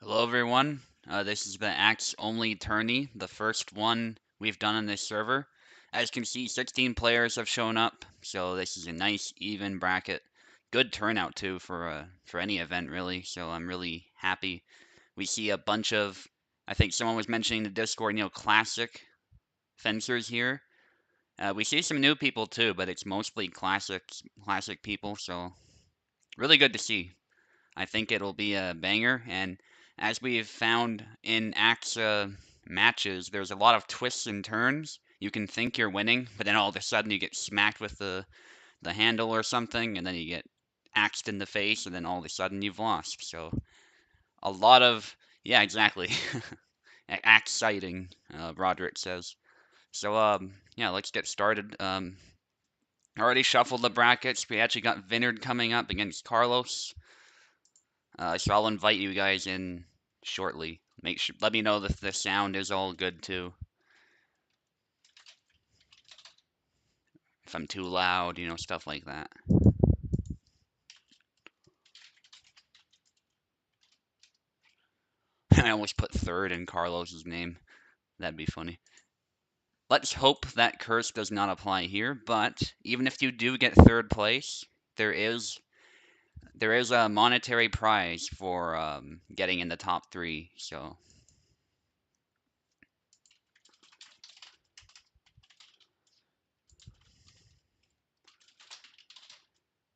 Hello, everyone. This is the Axe Only tourney, the first one we've done on this server. As you can see, 16 players have shown up, so this is a nice, even bracket. Good turnout too for any event, really. So I'm really happy. We see a bunch of, I think someone was mentioning the Discord, classic fencers here. We see some new people too, but it's mostly classic people. So really good to see. I think it'll be a banger. And as we've found in AXA matches, there's a lot of twists and turns. You can think you're winning, but then all of a sudden you get smacked with the handle or something, and then you get axed in the face, and then all of a sudden you've lost. So a lot of, yeah, exactly. Axe sighting, Roderick says. So, yeah, let's get started. Already shuffled the brackets. We actually got Vineyard coming up against Carlos. So I'll invite you guys in shortly. Let me know if the sound is all good too. If I'm too loud, stuff like that. I almost put third in Carlos's name. That'd be funny. Let's hope that curse does not apply here, but even if you do get third place, there is there is a monetary prize for getting in the top three. So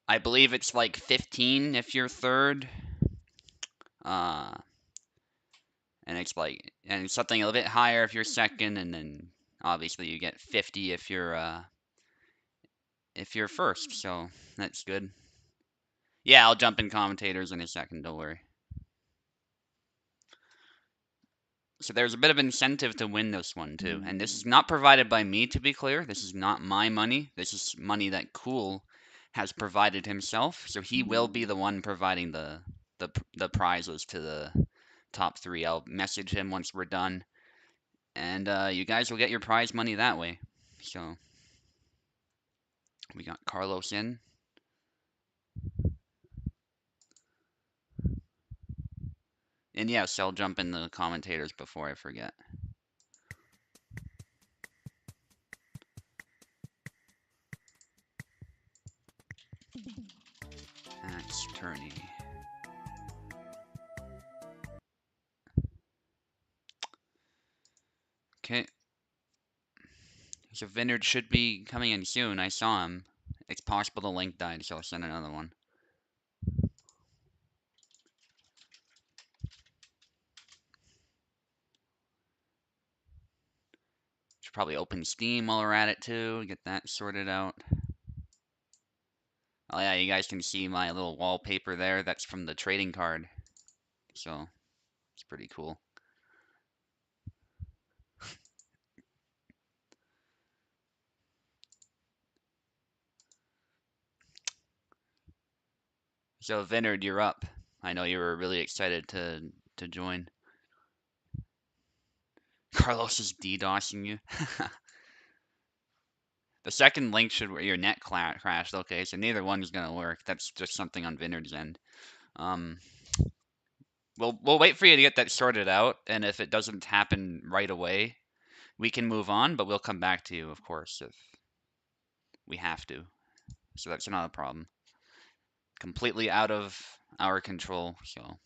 I believe it's like 15 if you're third. Uh, and it's something a little bit higher if you're second, and then obviously you get 50 if you're first. So that's good. Yeah, I'll jump in commentators in a second. Don't worry. So there's a bit of incentive to win this one too, and this is not provided by me, to be clear. This is not my money. This is money that Cool has provided himself. So he will be the one providing the prizes to the top three. I'll message him once we're done, and you guys will get your prize money that way. So we got Carlos in. And yes, I'll jump in the commentators before I forget. That's tourney. Okay. So Vineyard should be coming in soon. I saw him. It's possible the link died, so I'll send another one. Should probably open Steam while we're at it too. Get that sorted out. Oh yeah, you guys can see my little wallpaper there. That's from the trading card. So it's pretty cool. So Vineyard, you're up. I know you were really excited to join. Carlos is DDoSing you. The second link should your net crashed. Okay, so neither one is gonna work. That's just something on Vineyard's end. Um, we'll wait for you to get that sorted out, and if it doesn't happen right away, we can move on. But we'll come back to you, of course, if we have to. So that's not a problem. Completely out of our control. So.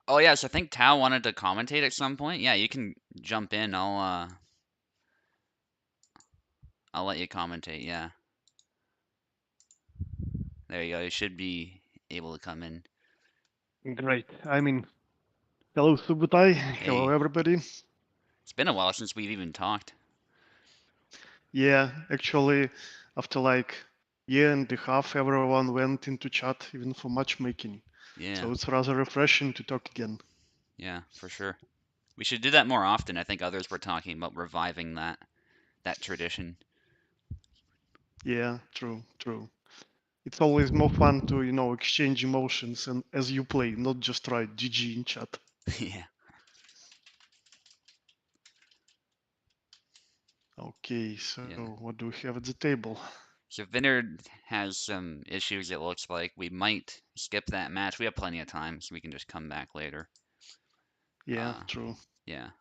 Oh yes, I think Tao wanted to commentate at some point. Yeah, you can jump in. I'll let you commentate. Yeah. There you go. You should be able to come in. Great. Hello Subutai. Hello Hey, everybody. it's been a while since we've even talked. Yeah, actually, after like year and a half, everyone went into chat even for matchmaking. Yeah, So it's rather refreshing to talk again. yeah, for sure. We should do that more often. I think others were talking about reviving that tradition. Yeah, true, true. It's always more fun to, exchange emotions and as you play, not just write GG in chat. Yeah. Okay, so Yeah. what do we have at the table? So Vineyard has some issues, it looks like. We might skip that match. We have plenty of time, so we can just come back later. Yeah, Uh, true. yeah.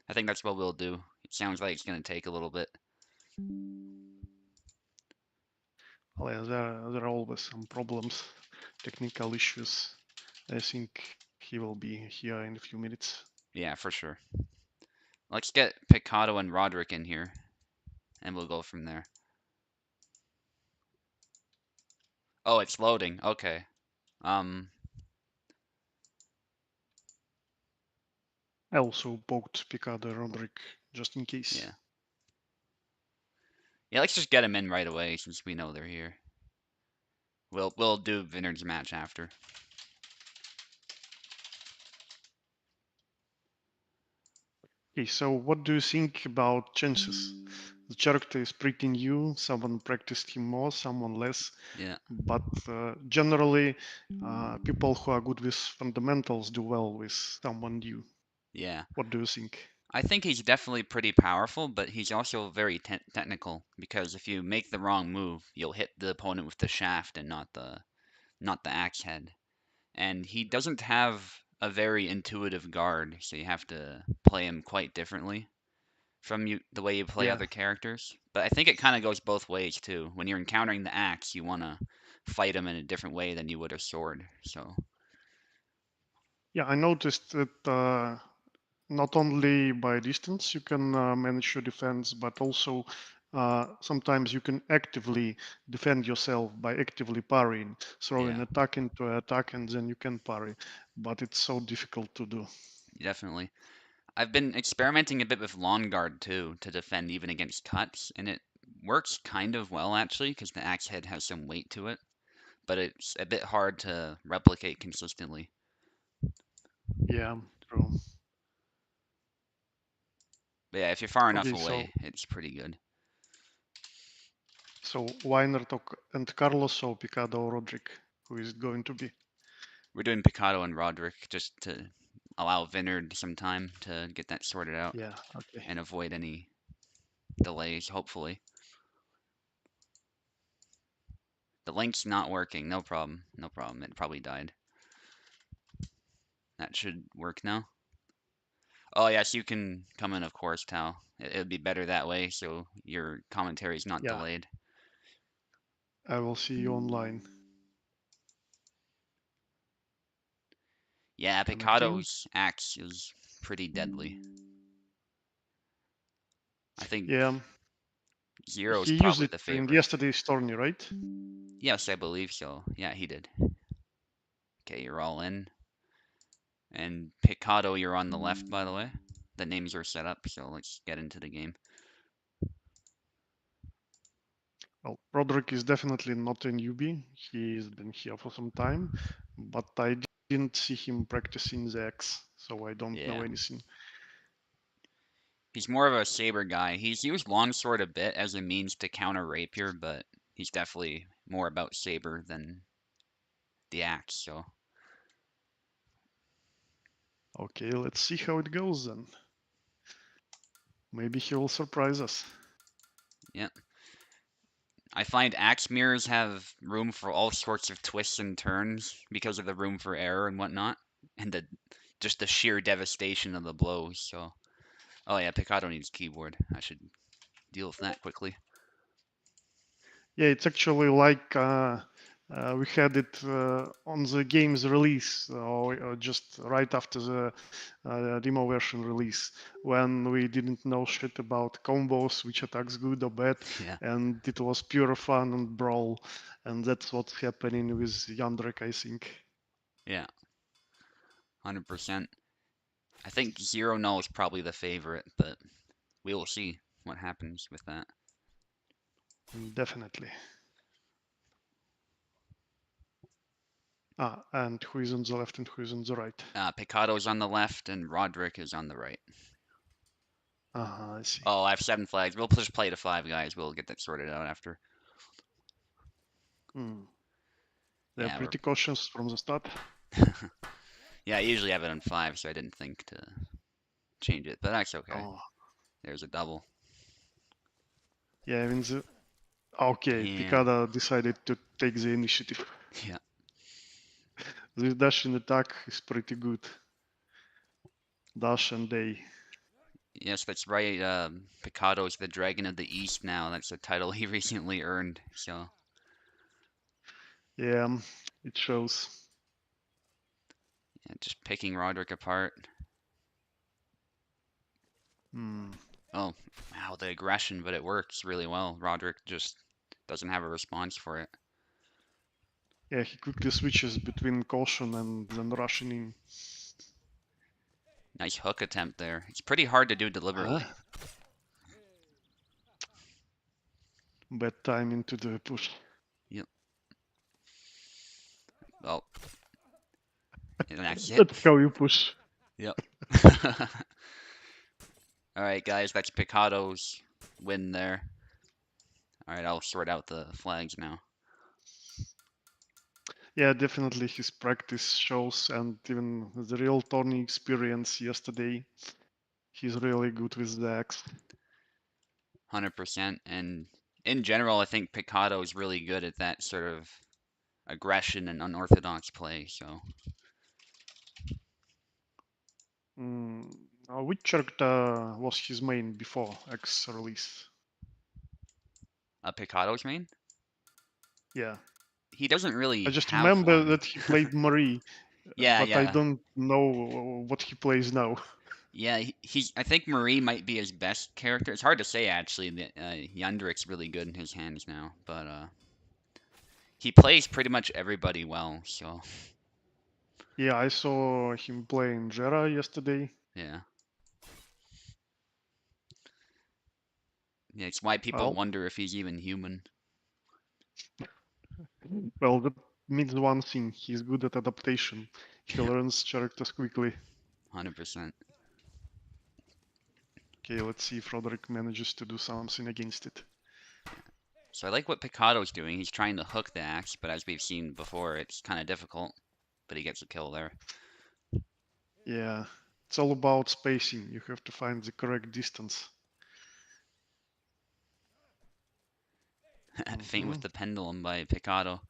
I think that's what we'll do. It sounds like it's going to take a little bit. Well, yeah, there are always some problems, technical issues. I think he will be here in a few minutes. Yeah, for sure. Let's get Picado and Roderick in here, and we'll go from there. Oh, it's loading. Okay. Um, I also poked Picado and Roderick just in case. yeah. Yeah, let's just get them in right away since we know they're here. We'll do Vineyard's match after. Okay, so what do you think about chances? The character is pretty new, someone practiced him more, someone less, Yeah. but generally, people who are good with fundamentals do well with someone new. Yeah. What do you think? I think he's definitely pretty powerful, but he's also very technical because if you make the wrong move, you'll hit the opponent with the shaft and not the axe head. And he doesn't have a very intuitive guard, so you have to play him quite differently from the way you play Yeah, other characters. But I think it kind of goes both ways too. When you're encountering the axe, you want to fight him in a different way than you would a sword. So yeah, I noticed that not only by distance you can manage your defense, but also sometimes you can actively defend yourself by actively parrying, throwing yeah, attack into attack, and then you can parry. But it's so difficult to do. definitely. I've been experimenting a bit with lawn guard too to defend even against cuts, and it works kind of well actually because the axe head has some weight to it, but it's a bit hard to replicate consistently. Yeah, true. But yeah, if you're far enough Okay, so away, it's pretty good. Weiner and Carlos or Picado or Roderick, who is it going to be? We're doing Picado and Roderick just to allow Vineyard some time to get that sorted out Yeah, okay. and avoid any delays, hopefully. The link's not working. No problem. No problem. It probably died. That should work now. Oh, yes, you can come in, of course, Tal. It would be better that way so your commentary is not Yeah, delayed. I will see you online. Yeah, Connecting. Picado's axe is pretty deadly. I think Yeah, Zero's he used probably it the in favorite. yesterday's tourney, right? Yes, I believe so. Yeah, he did. Okay, you're all in. And Picado, you're on the left, by the way. The names are set up, so let's get into the game. Well, Roderick is definitely not a newbie. He's been here for some time, but I didn't see him practicing the X, so I don't know Yeah. anything. He's more of a saber guy. He's used longsword a bit as a means to counter rapier, but he's definitely more about saber than the axe, so Okay, let's see how it goes then. Maybe he will surprise us. yeah. I find axe mirrors have room for all sorts of twists and turns because of the room for error and whatnot, and just the sheer devastation of the blows. So, oh yeah, Picado needs keyboard. I should deal with that quickly. Yeah, it's actually like we had it on the game's release, or just right after the demo version release, when we didn't know shit about combos, which attacks good or bad, Yeah, and it was pure fun and brawl, and that's what's happening with Yandrek, I think. yeah, 100%. I think Zero Null is probably the favorite, but we will see what happens with that. Definitely. And who is on the left and who is on the right? Picado's on the left and Roderick is on the right. I see. Oh, I have 7 flags. We'll just play to 5 guys. We'll get that sorted out after. Hmm. They're Yeah, pretty cautious from the start. yeah. I usually have it on 5, so I didn't think to change it, but that's okay. Oh, There's a double. Yeah, I mean, okay, Damn. Picada decided to take the initiative. Yeah. This dashing attack is pretty good. Dash and day. Yes, that's right. Picado's the Dragon of the East now. That's a title he recently earned. So, Yeah, it shows. yeah, just picking Roderick apart. Hmm. Oh, wow, the aggression, but it works really well. Roderick just doesn't have a response for it. Yeah, he quickly switches between caution and then rushing in. Nice hook attempt there. It's pretty hard to do Huh? deliberately. Bad time into the push. Yep. Oh, and that's it. That's how you push. Yep. All right, guys, that's Picado's win there. All right, I'll sort out the flags now. Yeah, definitely his practice shows, and even the real tourney experience yesterday, he's really good with the axe. 100%. And in general, I think Picado is really good at that sort of aggression and unorthodox play. So, Mm, which character was his main before X release? Picado's main? Yeah, He doesn't I really just have remember one. that he played Marie, Yeah, but I yeah. don't know what he plays now. Yeah, he's. I think Marie might be his best character. It's hard to say actually. Yandrik's really good in his hands now, but he plays pretty much everybody well. So Yeah, I saw him playing Jera yesterday. yeah, yeah. It's why people Well, wonder if he's even human. well, that means one thing: he's good at adaptation. He Yeah, learns characters quickly. 100%. Okay, let's see if Roderick manages to do something against it. So I like what Picado's doing. He's trying to hook the axe, but as we've seen before, it's kind of difficult. But he gets a kill there. Yeah, it's all about spacing. You have to find the correct distance. Feint Hmm. with the pendulum by Picado.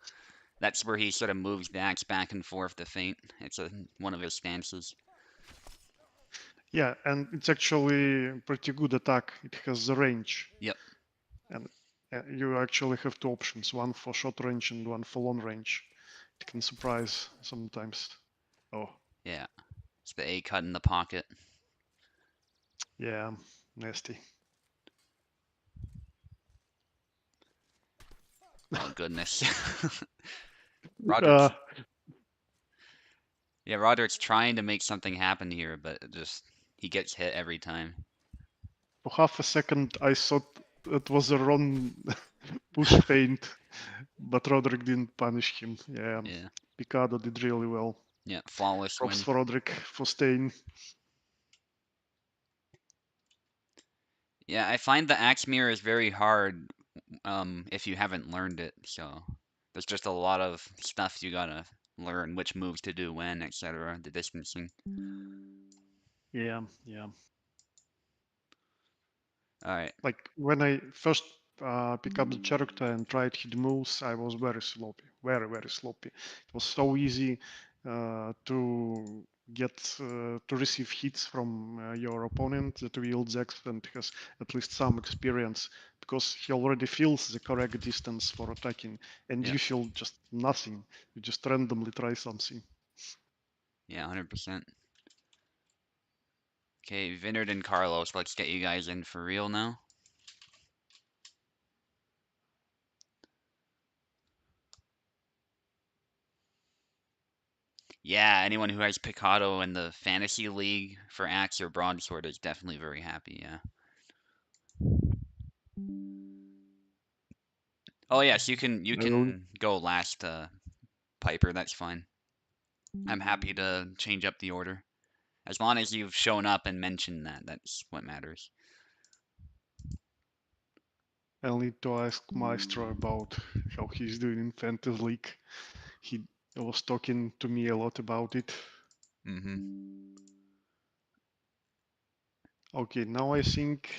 That's where he sort of moves the axe back and forth to feint. It's one of his stances. Yeah, and it's actually a pretty good attack. It has the range, Yep. and you actually have two options: one for short range and one for long range. It can surprise sometimes. Oh, Yeah. It's the A cut in the pocket. yeah, nasty. Oh goodness. Uh, Roderick's yeah, Roderick's trying to make something happen here, but it just he gets hit every time. for half a second, I thought it was a wrong push feint, but Roderick didn't punish him. Yeah, Yeah. Picado did really well. Yeah, flawless Props win. for Roderick for staying. Yeah, I find the axe mirror is very hard if you haven't learned it. So there's just a lot of stuff you gotta learn, which moves to do when, etc. The distancing. Yeah, yeah. All right. Like when I first pick up the character and tried hit moves, I was very sloppy, very, very sloppy. It was so easy to get to receive hits from your opponent that wields X and has at least some experience because he already feels the correct distance for attacking, and Yeah. you feel just nothing. You just randomly try something. Yeah, 100%. Okay, Vinard and Carlos, let's get you guys in for real now. Yeah, anyone who has Picado in the fantasy league for axe or broadsword is definitely very happy. Yeah. Oh yes, you I will. can go last, Piper. That's fine. I'm happy to change up the order as long as you've shown up and mentioned that. That's what matters. I'll need to ask Maestro about how he's doing in Fantasy League. He was talking to me a lot about it. Mm-hmm. Okay, now I think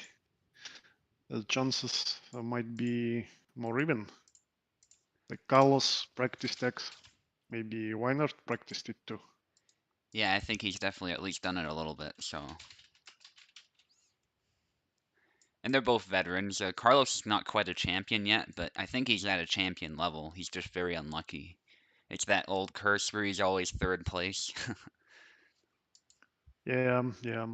The chances might be more even. Like Carlos practiced X, maybe Weinert practiced it too. Yeah, I think he's definitely at least done it a little bit. So, and they're both veterans. Carlos is not quite a champion yet, but I think he's at a champion level. He's just very unlucky. It's that old curse where he's always third place. Yeah, yeah.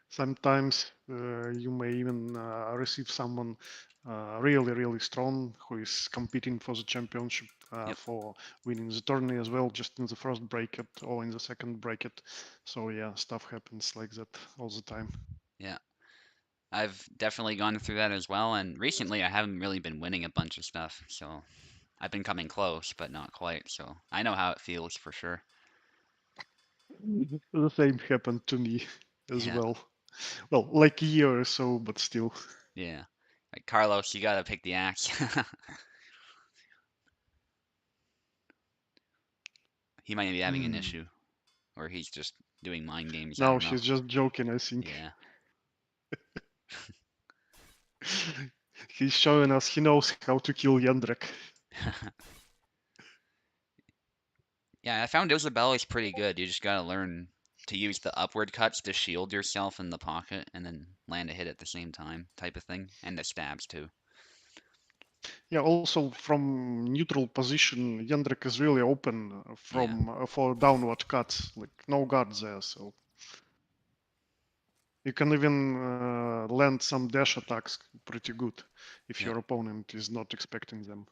Sometimes you may even receive someone really, really strong who is competing for the championship Yep. for winning the tourney as well, just in the first bracket or in the second bracket. So yeah, stuff happens like that all the time. Yeah. I've definitely gone through that as well, and recently I haven't really been winning a bunch of stuff, so I've been coming close, but not quite, so I know how it feels for sure. The same happened to me as Yeah, well. Well, like a year or so, but still. yeah. Like Carlos, you gotta pick the axe. He might be having an Hmm. issue, or he's just doing mind games. I Now don't know. she's just joking, I think. Yeah. He's showing us he knows how to kill Yandrek. Yeah, I found Isabella's pretty good. You just gotta learn to use the upward cuts to shield yourself in the pocket and then land a hit at the same time, type of thing, and the stabs too. Yeah, also from neutral position, Yandrek is really open Yeah, from for downward cuts, like no guard there, so you can even land some dash attacks pretty good if yep. your opponent is not expecting them.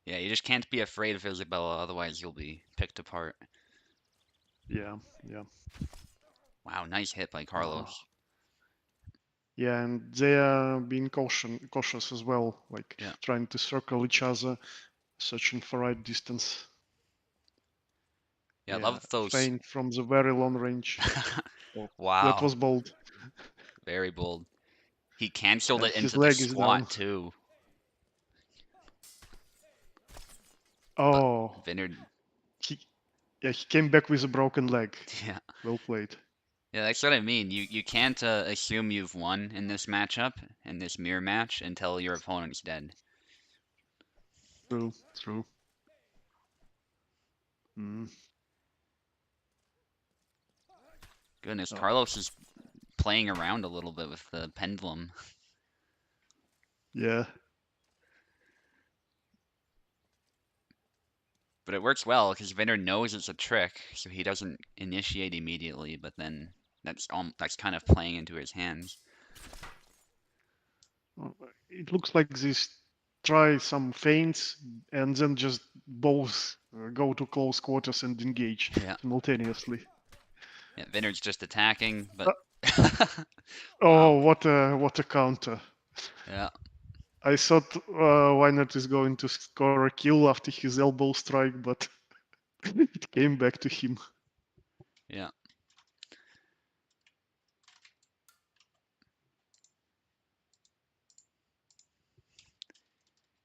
Yeah, you just can't be afraid of Isabella, otherwise you'll be picked apart. Yeah, yeah. Wow, nice hit by Uh, Carlos. yeah, and they are being cautious as well, like Yeah, trying to circle each other, searching for right distance. yeah, I Yeah, love those. feint from the very long range. Oh, that Wow, was bold. very bold. He canceled And it his into the leg is down. squat too, but Oh, Vineyard, he yeah he came back with a broken leg. yeah, Well played. yeah, that's what I mean. You can't assume you've won in this matchup, in this mirror match, until your opponent's dead. True, true. Mm. Goodness, Oh, Carlos is playing around a little bit with the pendulum, yeah. but it works well because Vineyard knows it's a trick, so he doesn't initiate immediately. But then that's kind of playing into his hands. It looks like this try some feints and then just both go to close quarters and engage Yeah, simultaneously. yeah. Vineyard's just attacking, but Uh, wow. oh, what a counter! Yeah, I thought Wynert is going to score a kill after his elbow strike, but it came back to him. yeah,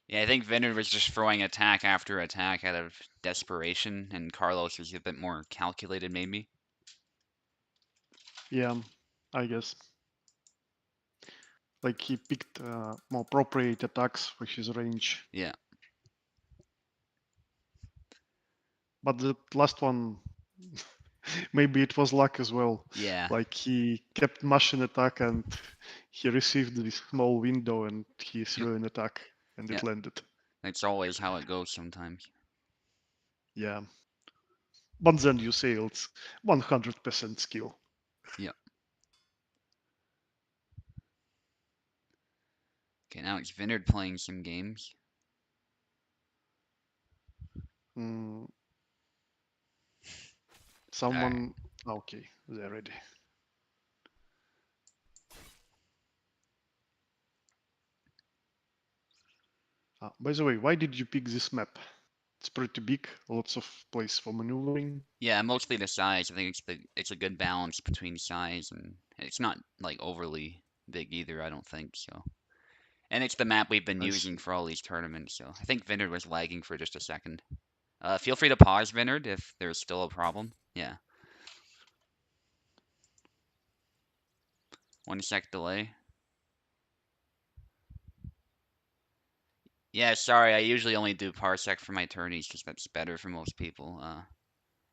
yeah. I think Vineyard was just throwing attack after attack out of desperation, and Carlos was a bit more calculated, maybe. Yeah, I guess. Like he picked more appropriate attacks for his range. Yeah, But the last one, maybe it was luck as well. yeah, Like he kept mashing attack and he received this small window and he yep, threw an attack and yeah. it landed. That's always how it goes sometimes. Yeah. But then you say it's 100% skill. Yeah. Okay, now it's Vineyard playing some games. Mm, All right. someone. Okay, they're ready. By the way, why did you pick this map? It's pretty big, lots of place for maneuvering. Yeah, mostly the size. I think it's a good balance between size and it's not like overly big either, I don't think so. And it's the map we've been I using see. for all these tournaments, so I think Vineyard was lagging for just a second. Feel free to pause, Vineyard, if there's still a problem. Yeah, 1 sec delay. Yeah, sorry, I usually only do parsec for my tourneys because that's better for most people.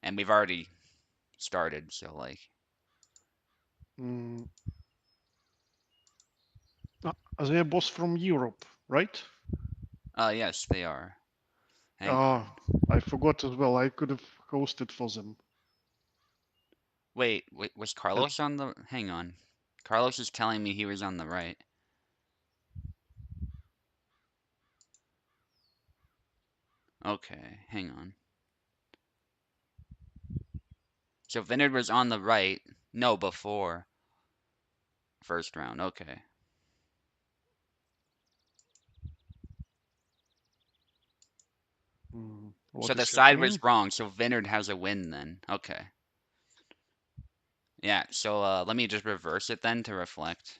And we've already started, so like, Mm. They are both from Europe, right? yes, they are. Hang on. Ah, I forgot as well. I could have hosted for them. Wait, was Uh, Carlos on the? Hang on. Carlos is telling me he was on the right. Okay, hang on. So Vinard was on the right. No, before first round. Okay. So what the is side was happening? wrong. So Vinard has a win then. Okay. Yeah. So let me just reverse it then to reflect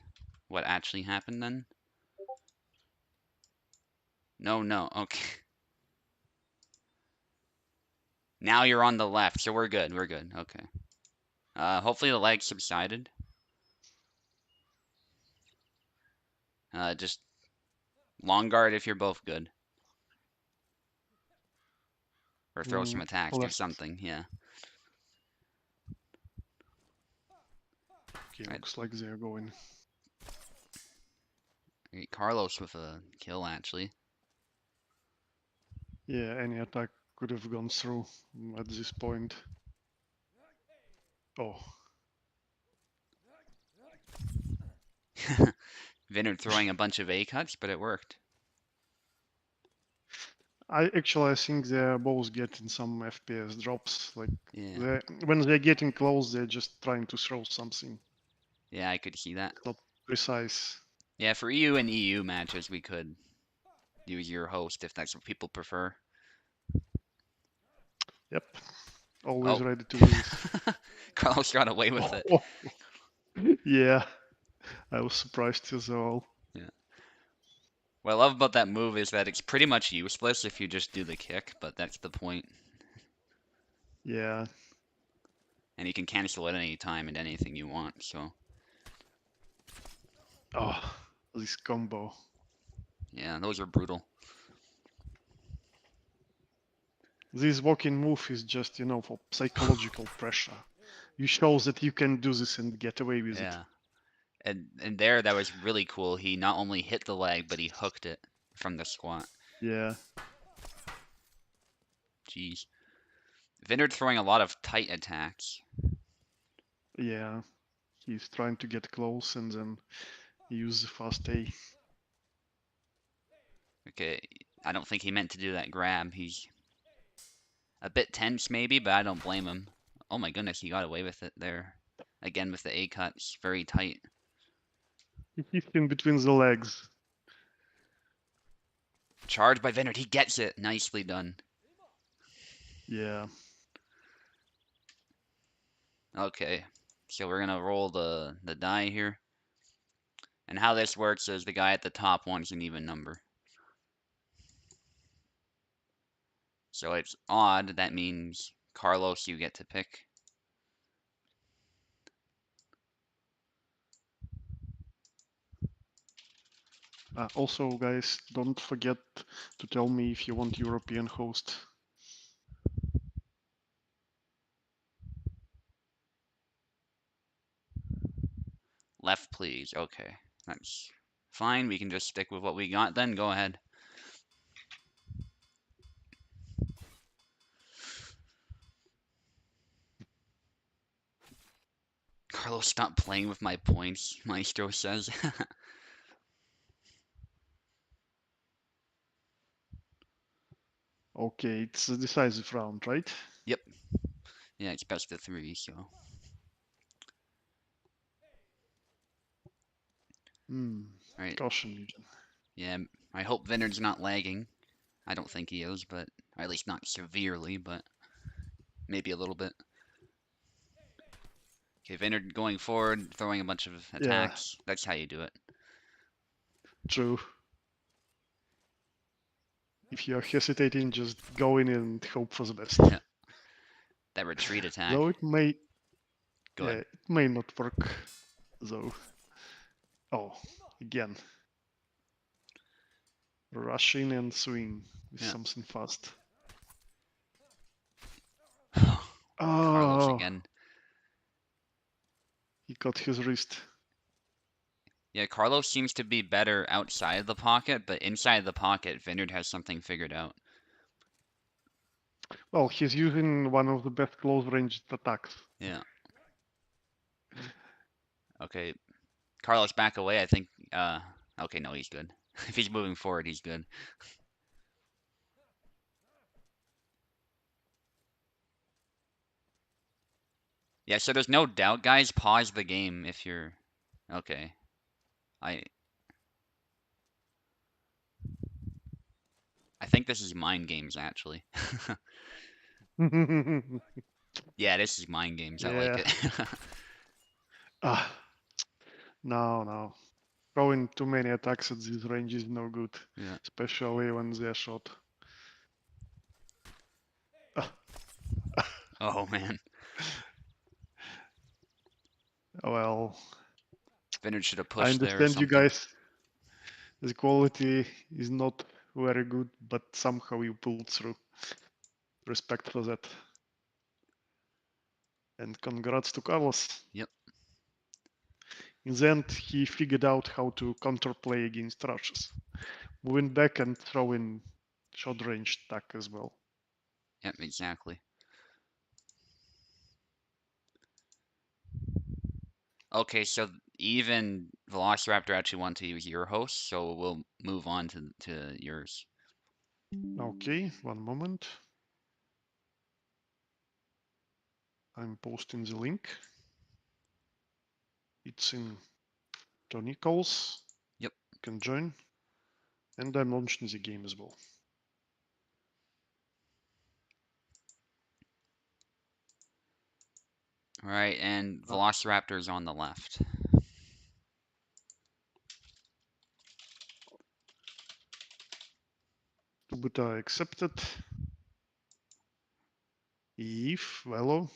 what actually happened then. No, no. Okay. Now you're on the left, so we're good. We're good. Okay. Hopefully the lag subsided. Just long guard if you're both good, or throw some attacks. Do Left. something. Yeah. Okay, Right. looks like they're going. Carlos with a kill actually. Yeah, any attack could have gone through at this point. Oh, Vinard throwing a bunch of A cuts, but it worked. I think they're both getting some FPS drops. Like Yeah. when they're getting close, they're just trying to throw something. Yeah, I could see that. It's not precise. Yeah, for EU and EU matches, we could use your host if that's what people prefer. Yep, always Oh. ready to do this. Carlos got away with it. Oh, yeah, I was surprised as well. Yeah. What I love about that move is that it's pretty much useless if you just do the kick, but that's the point. Yeah. And you can cancel it any time and anything you want, so Oh, this combo. yeah, those are brutal. This walking move is just, for psychological pressure. You show that you can do this and get away with it. Yeah. And there that was really cool. He not only hit the leg, but he hooked it from the squat. Yeah, Jeez. Vinard throwing a lot of tight attacks. yeah. He's trying to get close and then use the fast A. Okay, I don't think he meant to do that grab. He's a bit tense maybe, but I don't blame him. Oh my goodness, he got away with it there. Again with the A cuts, very tight. He hit in between the legs. Charge by Vinard, he gets it. Nicely done. Yeah. Okay, so we're gonna roll the die here. And how this works is the guy at the top wants an even number. So it's odd, that means Carlos, you get to pick. Also, guys, don't forget to tell me if you want European host. Left, please. Okay, that's fine. We can just stick with what we got then. Go ahead. Carlos, stop playing with my points, Maestro says. Okay, it's a decisive round, right? Yep. Yeah, it's best of three, so. Hmm. Alright. Caution, Legion. Yeah, I hope Vinard's not lagging. I don't think he is, but. Or at least not severely, but. Maybe a little bit. Okay, Vinard going forward, throwing a bunch of Yeah, attacks. That's how you do it. true. If you're hesitating, just go in and hope for the best. Yeah. That retreat attack. Though it may, Go yeah, ahead. it may not work, though. Oh, again. Rush in and swing with Yeah. something fast. Carlos Oh, again. he got his wrist. Yeah, Carlos seems to be better outside the pocket, but inside the pocket, Vineyard has something figured out. Well, he's using one of the best close range attacks. Yeah. Okay. Carlos back away. I think. Okay, no, he's good. If he's moving forward, he's good. Yeah. So there's no doubt, guys. Pause the game if you're. Okay. I. I think this is mind games actually. Yeah, this is mind games. I like Yeah. it. Ah, no, no. Throwing too many attacks at this range is no good, Yeah. especially when they're shot. Ah, Oh man. well, Vineyard should have I pushed there or understand you something. guys. The quality is not very good, but somehow you pulled through. Respect for that. And congrats to Carlos. Yep. In the end, he figured out how to counterplay against rushes, moving back and throwing short range attack as well. Yep. Exactly. Okay, so even Velociraptor actually wanted to use your host, so we'll move on to yours. Okay, one moment. I'm posting the link. It's in Tony calls. Yep. You can join. And I'm launching the game as well. All right, and Uh, Velociraptor's on the left. Tubuta accepted. If Velo.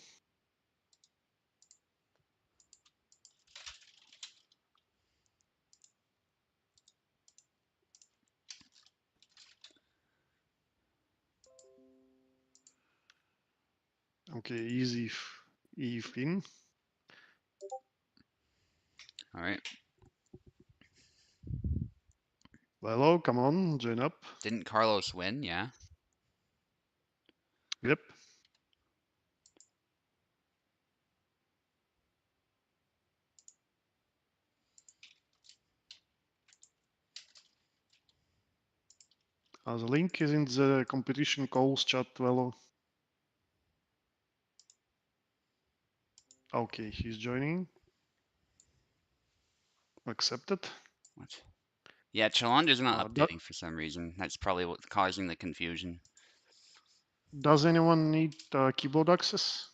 Okay, easy if in. All right. Velo, come on, join up. Didn't Carlos win? Yeah. Yep. The link is in the competition calls chat, Velo. Okay, he's joining. Accepted. What? Yeah, Chalander's not Do, updating for some reason. That's probably what's causing the confusion. does anyone need keyboard access?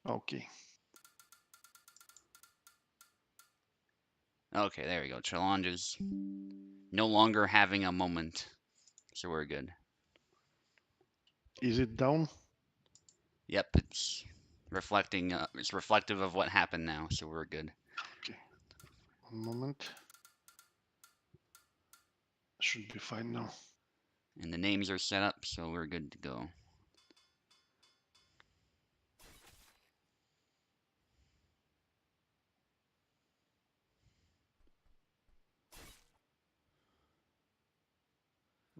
Okay. Okay, there we go. Chalander's no longer having a moment, so we're good. Is it down? Yep, it's reflecting. It's reflective of what happened now, so we're good. Okay. One moment. Should be fine now. And the names are set up, so we're good to go.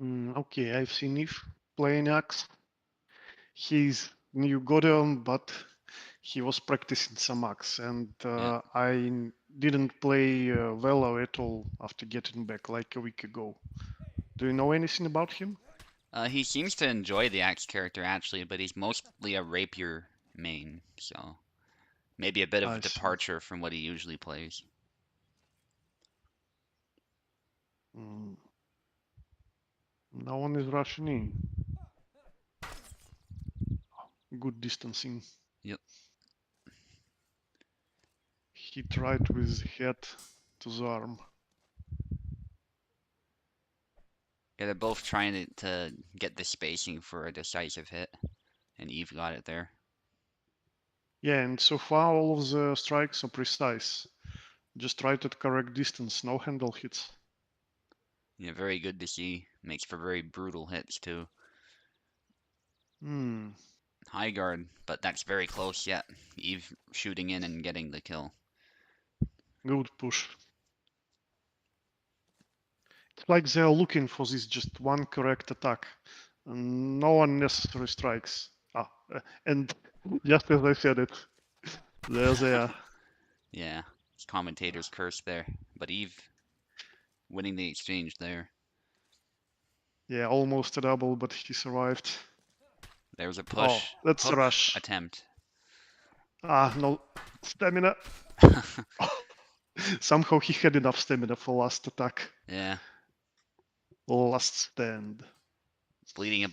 Okay, I've seen if playing axe. He's new Godon, but he was practicing some axe, and Yeah. I didn't play Velo at all after getting back like a week ago. Do you know anything about him? He seems to enjoy the axe character actually, but he's mostly a rapier main, so maybe a bit of a I see. departure from what he usually plays. Mm, no one is rushing in. Good distancing. Yep. Hit right with his head to the arm. Yeah, they're both trying to get the spacing for a decisive hit, and Eve got it there. Yeah, and so far all of the strikes are precise. Just right at correct distance, no handle hits. Yeah, very good to see. Makes for very brutal hits too. Hmm, High guard, but that's very close yet. Eve shooting in and getting the kill. good push. It's like they're looking for this just one correct attack. And no unnecessary strikes. And just as I said it, there they are. Yeah, commentator's curse there. But Eve winning the exchange there. Yeah, almost a double, but he survived. There's a Oh, push. that's a Hook rush. attempt. No stamina. Somehow he had enough stamina for last attack. Yeah, Last stand. bleeding a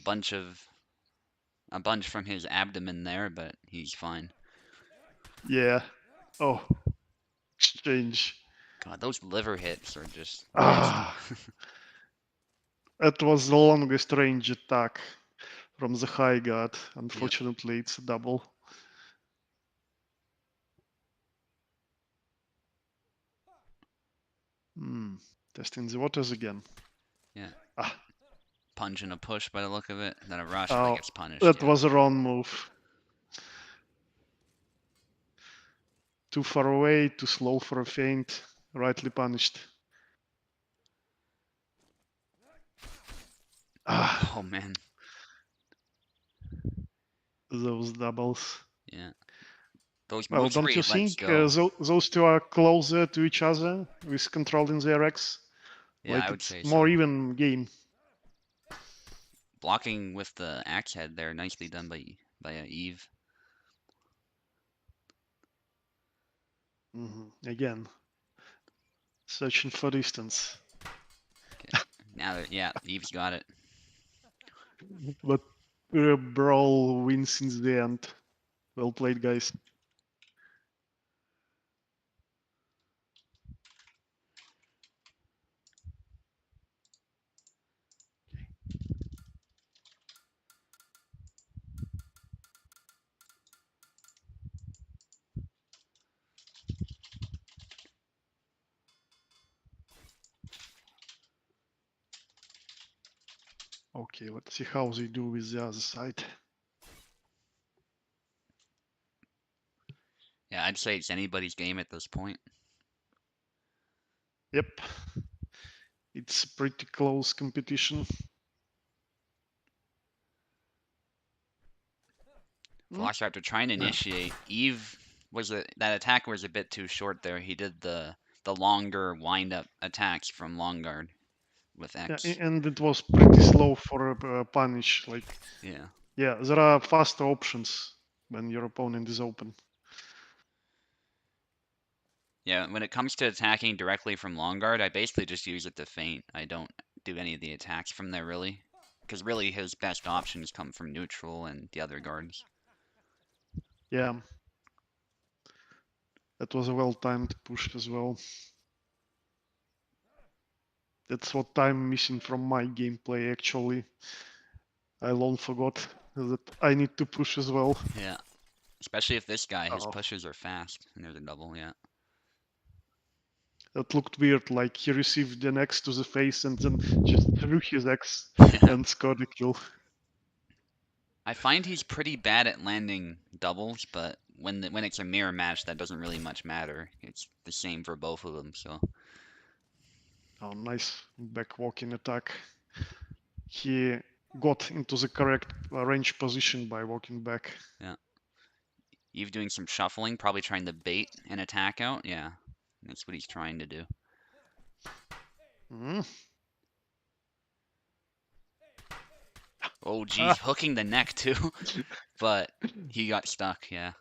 bunch from his abdomen there, but he's fine. Yeah. Oh, exchange. God, those liver hits are just nasty. Ah, that was the longest range attack from the high guard. Yep. Unfortunately, it's a double. Hmm. Testing the waters again. Yeah. Ah, Punch and a push by the look of it. Then a rush, but oh, gets punished. that Yeah. was a wrong move. Too far away, too slow for a feint. Rightly punished. Ah, Oh man. those doubles. Yeah. Those Well, moves where don't he you lets think go. those two are closer to each other with controlling their X? Yeah, I Like would it's say more so. even game. Blocking with the axe head there, nicely done by Eve. Again, searching for distance. Okay. Now that yeah, Eve's got it. But Brawl wins in the end. Well played, guys. Okay, let's see how they do with the other side. Yeah, I'd say it's anybody's game at this point. Yep, it's pretty close competition. Hmm? Velociraptor trying to Yeah, initiate. Eve that attack was a bit too short there. He did the longer wind up attacks from long guard with yeah, X. and it was pretty slow for a punish. Like, Yeah. yeah, there are faster options when your opponent is open. Yeah, when it comes to attacking directly from long guard, I basically just use it to feint. I don't do any of the attacks from there really. Because really his best options come from neutral and the other guards. Yeah, that was a well-timed push as well. That's what I'm missing from my gameplay actually. I long forgot that I need to push as well. Yeah. Especially if this guy, his Oh, pushes are fast. And there's a double, yeah. that looked weird. Like he received an X to the face and then just threw his X Yeah. and scored a kill. I find he's pretty bad at landing doubles, but when it's a mirror match, that doesn't really much matter. It's the same for both of them, so Oh, nice back walking attack. He got into the correct range position by walking back. yeah. Eve doing some shuffling, probably trying to bait an attack out. Yeah, that's what he's trying to do. Mm. Oh, geez, Ah, hooking the neck too, but he got stuck. Yeah,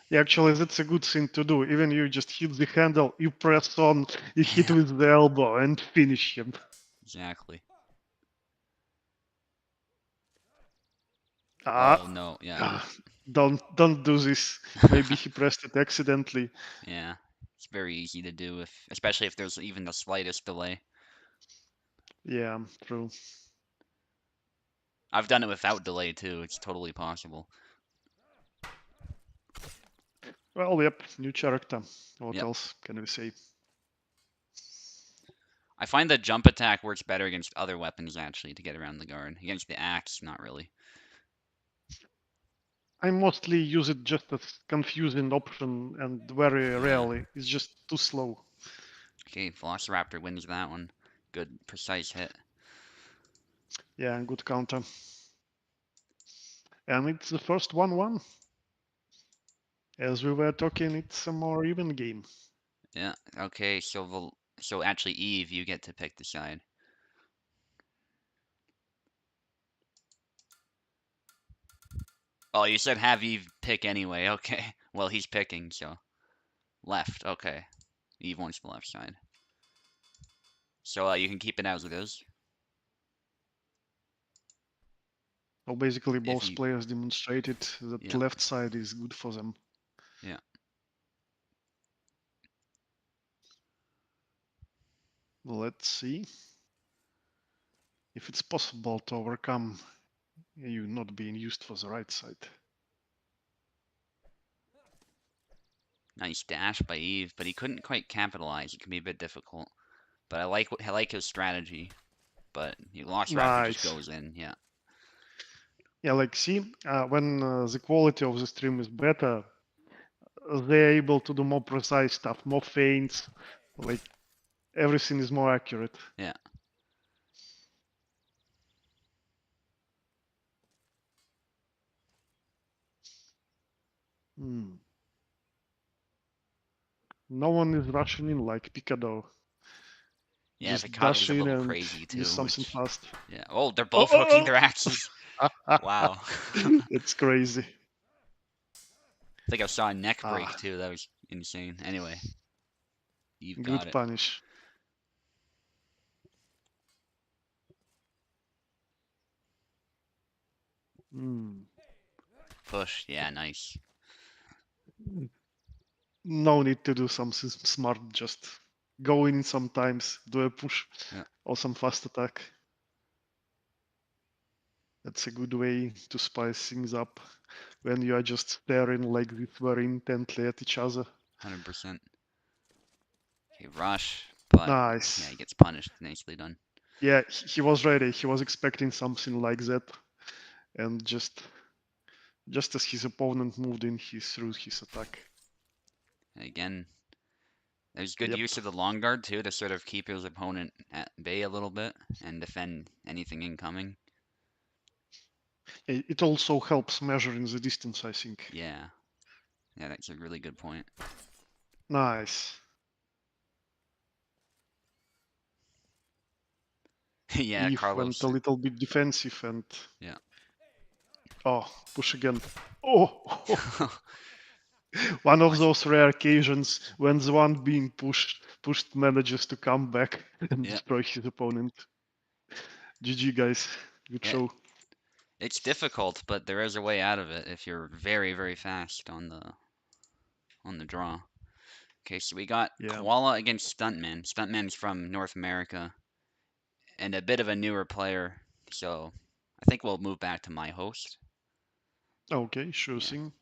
yeah, actually, that's a good thing to do. Even you just hit the handle, you press on, you hit yeah, with the elbow and finish him. exactly. Ah, Oh no, yeah, ah, don't do this. Maybe he pressed it accidentally. yeah. It's very easy to do especially if there's even the slightest delay. Yeah, true. I've done it without delay too. It's totally possible. Well, yep, new character. What Yep. else can we say? I find the jump attack works better against other weapons actually to get around the guard. Against the axe, not really. I mostly use it just as confusing option and very Yeah. rarely. It's just too slow. Okay, Velociraptor wins that one. Good, precise hit. Yeah, good counter. And it's the first 1-1. As we were talking, it's a more even game. Yeah. Okay, so actually Eve, you get to pick the side. Oh, you said have Eve pick anyway. Okay. Well, he's picking, so left. Okay. Eve wants the left side. So you can keep it as it is. So basically, If both you, players demonstrated that yeah, left side is good for them. yeah, Let's see if it's possible to overcome you not being used for the right side. nice dash by Eve, but he couldn't quite capitalize. It can be a bit difficult. But I like his strategy. But Velociraptor just Nice. goes in. Yeah, Yeah, like see, when the quality of the stream is better, they're able to do more precise stuff, more feints, like everything is more accurate. yeah. Hmm. No one is rushing in like Picado. Yeah, Just Picado's dash a in little and crazy use too, something which, fast. yeah. Oh, they're Oh, both hooking oh, their axes. oh! Wow. It's crazy. I think I saw a neck break Ah, too. That was insane. Anyway, you've got good it. punish. Hmm. Push. Yeah, nice. No need to do something smart. Just go in sometimes, do a push Yeah, or some fast attack. That's a good way to spice things up when you are just staring like this very intently at each other. 100%. Okay, rush. But yeah, Nice. he gets punished. Nicely done. Yeah, he was ready. He was expecting something like that, and just as his opponent moved in, he threw his attack. And again, there's good Yep. use of the long guard too to sort of keep his opponent at bay a little bit and defend anything incoming. It also helps measuring the distance, I think. Yeah, yeah, that's a really good point. Nice. Yeah, Eve went a Carlos. little bit defensive and Yeah. oh, push again. Oh, one of Nice. those rare occasions when the one being pushed manages to come back and Yeah, destroy his opponent. GG guys, good yeah. show. It's difficult, but there is a way out of it if you're very, very fast on the draw. Okay, so we got Yeah. Koala against Stuntman. Stuntman's from North America and a bit of a newer player, so I think we'll move back to my host. Okay, sure Yeah, thing.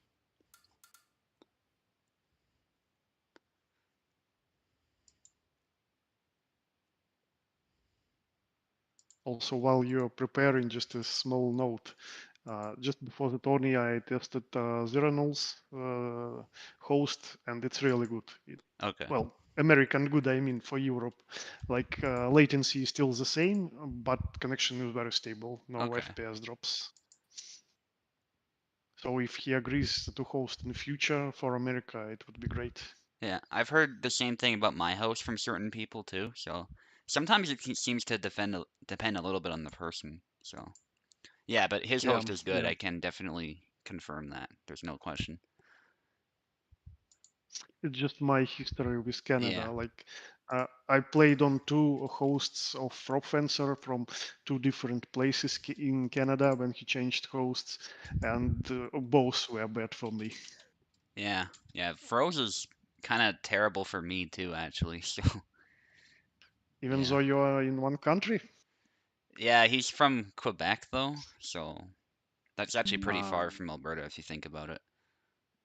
Also, while you're preparing, just a small note. Just before the tourney, I tested Zeranol's host, and it's really good. okay, Well, American good, I mean, for Europe. Like latency is still the same, but connection is very stable. No okay. FPS drops. So if he agrees to host in the future for America, it would be great. Yeah, I've heard the same thing about my host from certain people too, so sometimes it seems to depend a little bit on the person. So, yeah, but his Yeah, host is good. yeah. I can definitely confirm that. There's no question. It's just my history with Yeah, Canada. Like, I played on two hosts of Rob Fencer from two different places in Canada when he changed hosts, and both were bad for me. yeah, yeah. Froze is kind of terrible for me too, actually. So, Even yeah. though you are in one country. Yeah, he's from Quebec though, so that's actually pretty far Um, from Alberta if you think about it.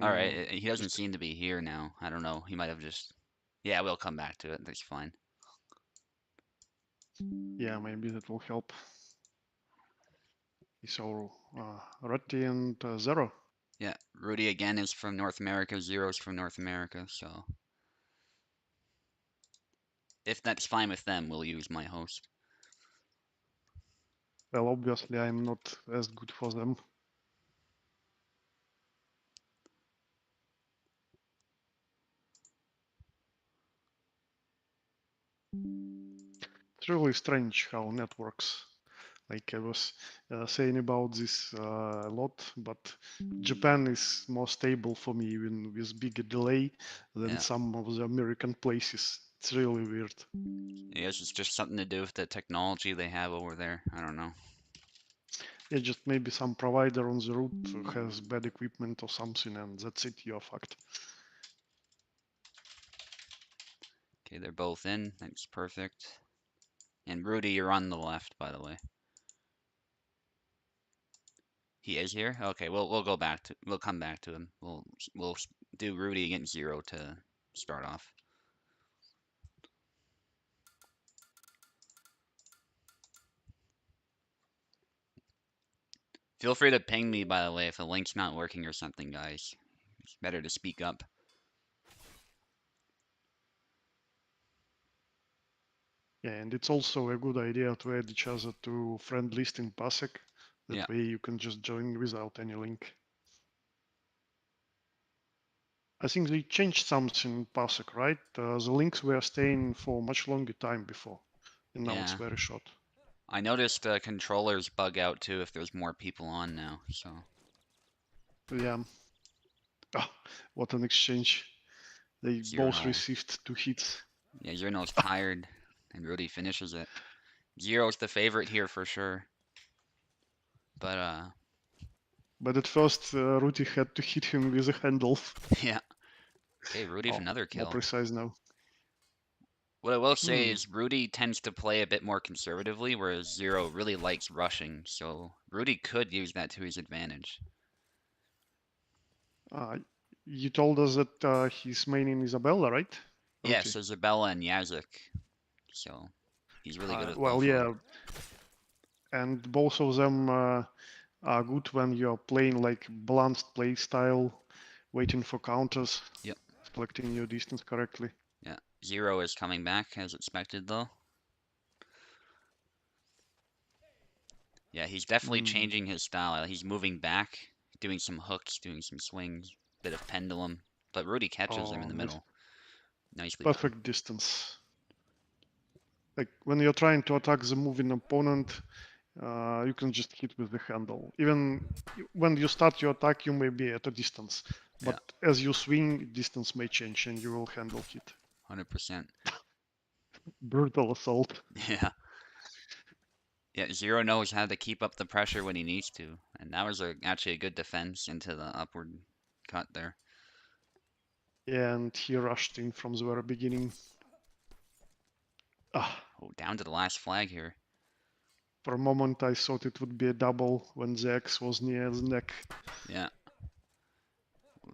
All right, he doesn't Just seem to be here now. I don't know. He might have just. Yeah, we'll come back to it. That's fine. yeah, maybe that will help. So Rutty and Zero. Yeah, Rudy again is from North America. Zero's from North America. So if that's fine with them, we'll use my host. Well, obviously I'm not as good for them. It's really strange how net works. Like I was saying about this a lot, but Japan is more stable for me, even with bigger delay than Yeah, some of the American places. It's really weird. I guess it's just something to do with the technology they have over there. I don't know. Yeah, just maybe some provider on the route has bad equipment or something, and that's it. You're fucked. Okay, they're both in. That's perfect. And Rudy, you're on the left, by the way. He is here. Okay, we'll go back to we'll come back to him. We'll do Rudy against Zero to start off. Feel free to ping me, by the way, if the link's not working or something, guys. It's better to speak up. Yeah, and it's also a good idea to add each other to friend list in Pasek. Yeah, That way you can just join without any link. I think they changed something in Pasek, right? The links were staying for much longer time before, and now it's yeah. very short. I noticed the controllers bug out too if there's more people on now, so Yeah. Ah, what an exchange. They Zero both No. received 2 hits. Yeah, Zero's tired, and Rudy finishes it. Zero's the favorite here for sure, but But at first, Ruti had to hit him with a handle. yeah. Okay, Rudy with Oh, another more kill. precise now. What I will say Hmm. is Rudy tends to play a bit more conservatively, whereas Zero really likes rushing, so Rudy could use that to his advantage. Uh, you told us that he's maining Isabella, right? Yes, Ruti. Isabella and Yazek, so he's really good with Well, both of them. yeah, and both of them are good when you're playing like balanced play style, waiting for counters, Yep, selecting your distance correctly. yeah. Zero is coming back as expected though. Yeah, he's definitely Mm. changing his style. He's moving back, doing some hooks, doing some swings, bit of pendulum, but Rudy catches him in Oh, the nice. middle. Nicely done. Perfect distance. Like when you're trying to attack the moving opponent, you can just hit with the handle. Even when you start your attack, you may be at a distance, Yeah, but as you swing, distance may change and you will handle hit. 100%. Brutal assault. Yeah. Yeah, Zero knows how to keep up the pressure when he needs to, and that was actually a good defense into the upward cut there. And he rushed in from the very beginning. Ah, Oh, down to the last flag here. for a moment, I thought it would be a double when the axe was near the neck. Yeah,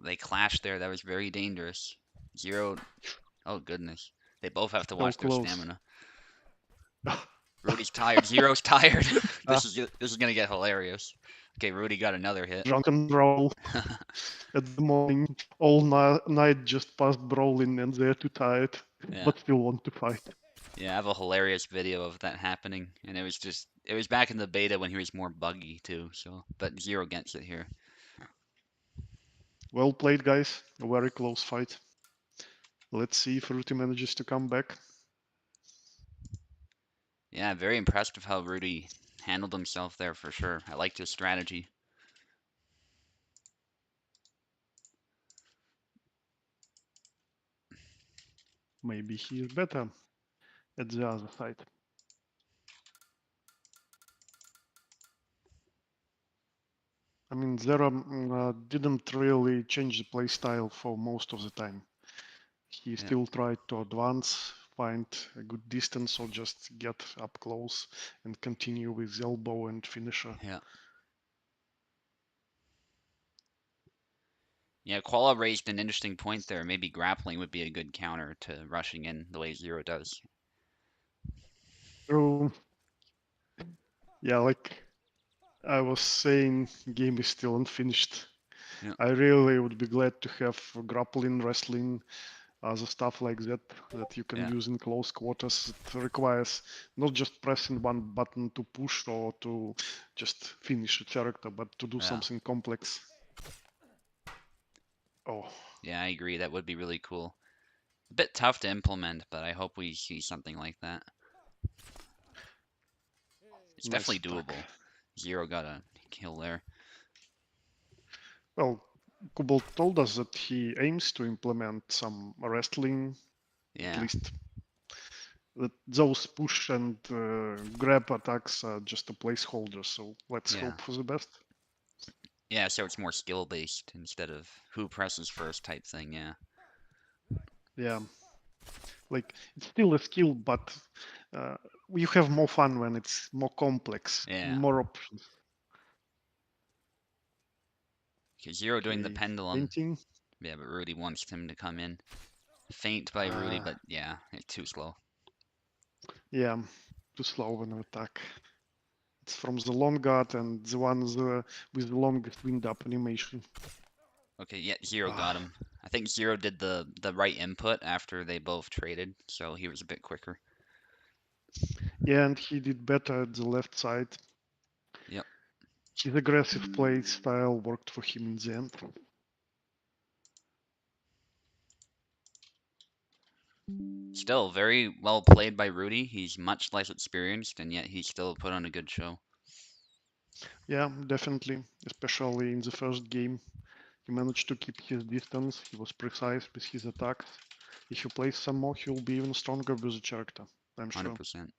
they clashed there. That was very dangerous. Zero. Oh goodness, they both have to So watch their close. stamina. Ah, Rudy's tired. Zero's tired. ah, This is gonna get hilarious. Okay, Rudy got another hit. drunken brawl at the morning. All night just past brawling and they're too tired, Yeah, but still want to fight. yeah. I have a hilarious video of that happening, and it was back in the beta when he was more buggy too. So, but Zero gets it here. Well played, guys. A very close fight. Let's see if Ruti manages to come back. Yeah, very impressed with how Rudy handled himself there for sure. I liked his strategy. Maybe he is better at the other side. I mean, Zero didn't really change the playstyle for most of the time. He Yeah, still tried to advance, find a good distance, or just get up close and continue with elbow and finisher. yeah. Yeah, Koala raised an interesting point there. Maybe grappling would be a good counter to rushing in the way Zero does. True. Yeah, like I was saying, game is still unfinished. Yeah, I really would be glad to have grappling, wrestling, other stuff like that that you can yeah, use in close quarters. It requires not just pressing one button to push or to just finish a character, but to do yeah. something complex. Oh, Yeah, I agree. That would be really cool. A bit tough to implement, but I hope we see something like that. It's nice definitely attack. doable. Zero got a kill there. Well, Kubal told us that he aims to implement some wrestling, at Yeah, least that those push and grab attacks are just a placeholder. So let's yeah, hope for the best. yeah. So it's more skill based instead of who presses first type thing. Yeah, Yeah, like it's still a skill, but uh, you have more fun when it's more complex, yeah. more options. Okay, Zero doing the Okay, pendulum. painting. Yeah, but Rudy wants him to come in. Feint by Rudy, Uh, but yeah, it's too slow. yeah, too slow an attack. It's from the long guard and the ones with the longest wind up animation. Okay, yeah, Zero got Ah, him. I think Zero did the right input after they both traded, so he was a bit quicker. yeah, and he did better at the left side. Yep. His aggressive play style worked for him in the end. Still very well played by Rudy. He's much less experienced, and yet he still put on a good show. Yeah, definitely, especially in the first game. He managed to keep his distance, he was precise with his attacks. If he plays some more, he will be even stronger with the character, I'm sure. 100%.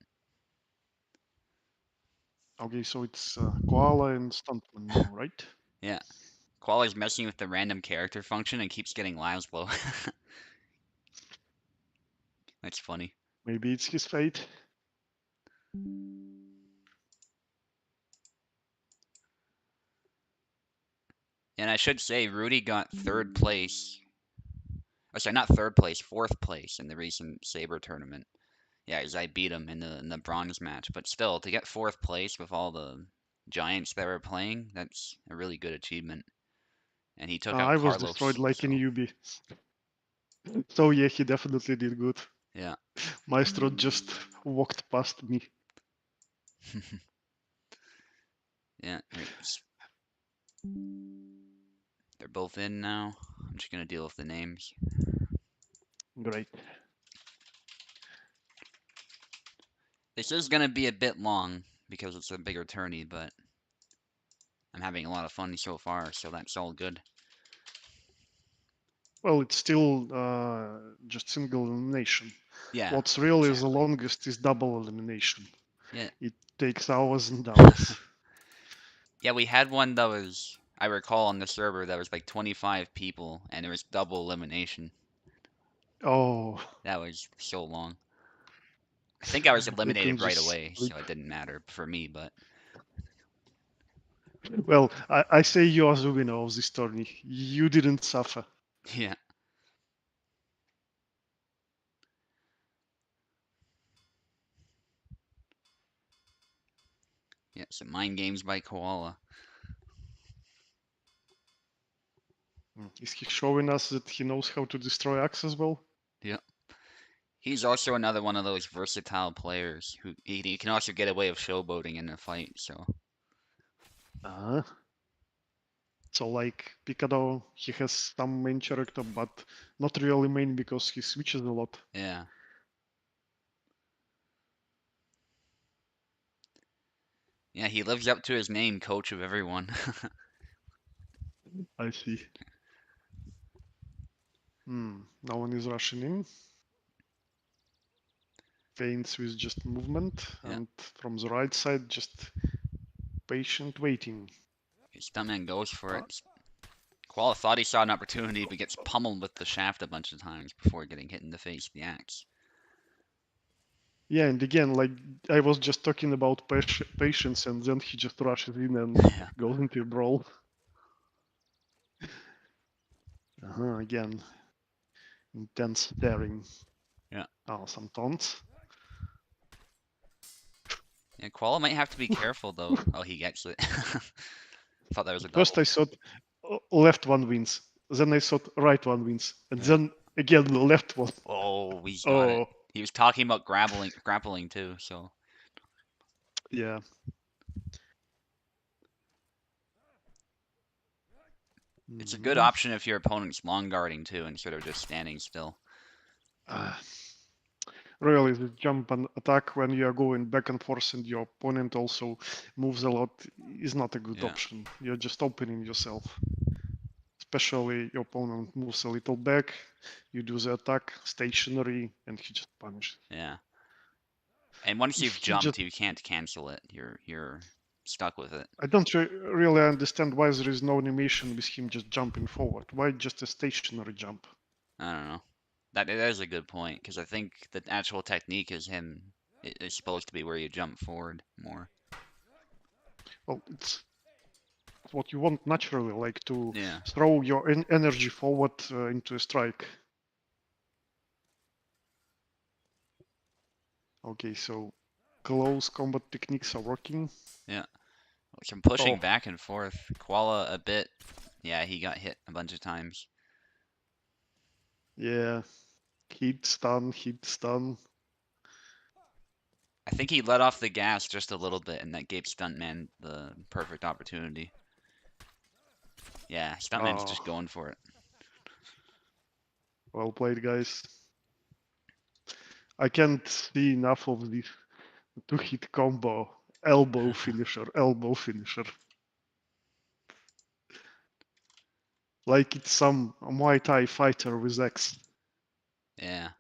Okay, so it's Koala and Stuntman now, right? Yeah. Qualer's messing with the random character function and keeps getting lives low. That's funny. Maybe it's his fate. And I should say, Rudy got third place. Oh, sorry, not third place, fourth place in the recent Saber tournament. Yeah, as I beat him in the bronze match. But still, to get fourth place with all the giants that were playing, that's a really good achievement. And he took out I was destroyed Carlos, like a so newbie. So yeah, he definitely did good. yeah. Maestro just walked past me. Yeah, they're both in now. I'm just gonna deal with the names. Great. This is gonna be a bit long because it's a bigger tourney, but I'm having a lot of fun so far, so that's all good. Well, it's still just single elimination. Yeah, What's really the exactly. longest is double elimination. Yeah, It takes hours and hours. yeah, we had one that was, I recall on the server that was like 25 people and it was double elimination. Oh, That was so long. I think I was they can eliminated right just away, sleep. so it didn't matter for me, but Well, I say you are the winner of this tourney. You didn't suffer. yeah. Yeah, some mind games by Koala. Is he showing us that he knows how to destroy Axe as well? Yeah. He's also another one of those versatile players who he can also get away with showboating in a fight, so Uh, so like Picado, he has some main character, but not really main because he switches a lot. yeah. Yeah, he lives up to his name, coach of everyone. I see. No one is rushing in. Feints with just movement, Yeah. and from the right side, just patient waiting. Stuntman goes for Uh, it. Koala thought he saw an opportunity, but gets pummeled with the shaft a bunch of times before getting hit in the face with the axe. yeah, and again, like I was just talking about patience, and then he just rushes in and Yeah. goes into a brawl. Again, intense staring. Yeah. Oh, some taunts. Yeah, Koala might have to be careful though. Oh, he gets it. Thought that was a First double. I thought left one wins. Then I thought right one wins. And Yeah. then again the left one. Oh, he's got it. Oh, He was talking about grappling too, so yeah. it's a good Mhm. option if your opponent's long guarding too, instead of just standing still. Uh, really, the jump and attack when you are going back and forth and your opponent also moves a lot is not a good Yeah. option. You're just opening yourself. Especially your opponent moves a little back, you do the attack stationary, and he just punishes. Yeah. And once If you've he just, jumped, you can't cancel it. You're stuck with it. I don't really understand why there is no animation with him just jumping forward. Why just a stationary jump? I don't know. That is a good point because I think the actual technique is supposed to be where you jump forward more. Well, it's what you want naturally, like to Yeah. throw your energy forward into a strike. Okay, so close combat techniques are working. Yeah. Some Oh, pushing back and forth. Koala a bit. Yeah, he got hit a bunch of times. yeah. Hit, stun, hit, stun. I think he let off the gas just a little bit, and that gave Stuntman the perfect opportunity. Yeah, Stuntman's Oh, just going for it. well played, guys. I can't see enough of this two-hit combo. Elbow finisher, elbow finisher. Like it's some Muay Thai fighter with X. Yeah.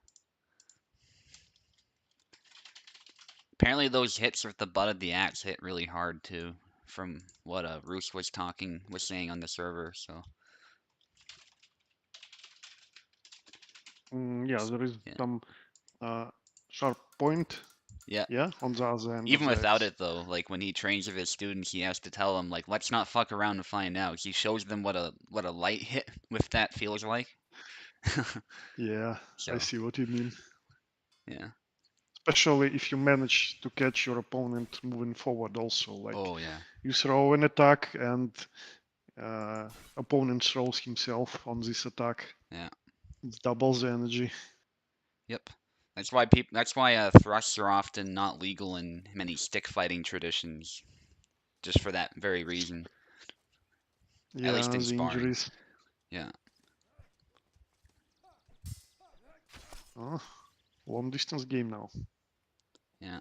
Apparently those hits with the butt of the axe hit really hard too, from what Roos was saying on the server. So Yeah, there is yeah, some uh, sharp point. yeah. Yeah, on the other end of Even the without X. it though, like when he trains with his students, he has to tell them like, let's not fuck around and find out. He shows them what a light hit with that feels like. Yeah, I So see what you mean. yeah. Especially if you manage to catch your opponent moving forward also. Like Oh yeah. you throw an attack and uh, opponent throws himself on this attack. Yeah. It doubles the energy. Yep. That's why thrusts are often not legal in many stick fighting traditions, just for that very reason. At least Yeah, in the sparring. injuries. Yeah. Oh, long distance game now. Yeah.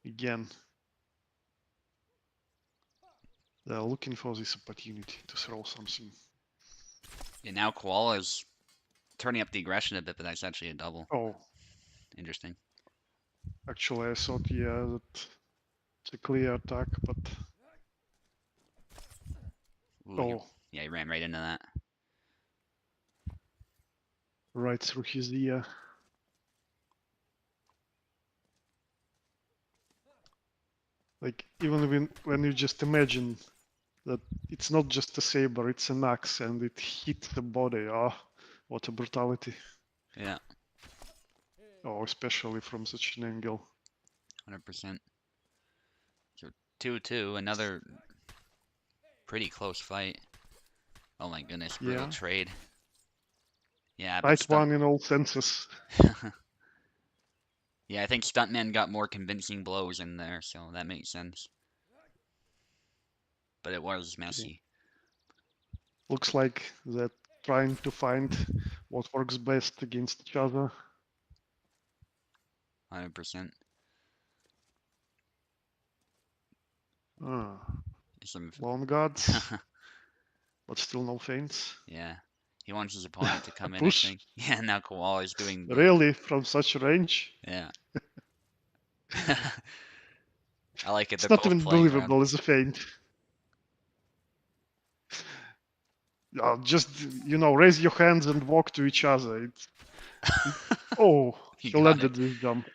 Again, they're looking for this opportunity to throw something. And now Koala's turning up the aggression a bit, but that's actually a double. Oh, Interesting. actually, I thought, yeah, that it's a clear attack, but Ooh, oh, yeah, he ran right into that. right through his ear. Like, even when you just imagine that it's not just a saber, it's an axe, and it hits the body. Oh, what a brutality. Yeah, Oh, especially from such an angle. 100%. So 2-2, another pretty close fight. Oh my goodness, brutal Yeah, trade. Yeah, but tight one in all senses. yeah, I think Stuntman got more convincing blows in there, so that makes sense. But it was Okay. messy. Looks like they're trying to find what works best against each other. 100%. Ah, Some long guards, but still no feints. yeah. He wants his opponent to A come in, I push? think. Yeah, now Koala is doing the Really? From such range? yeah. I like it. It's They're not both even playing around. believable as a feint. Just, raise your hands and walk to each other. Oh, He he got landed it. this jump.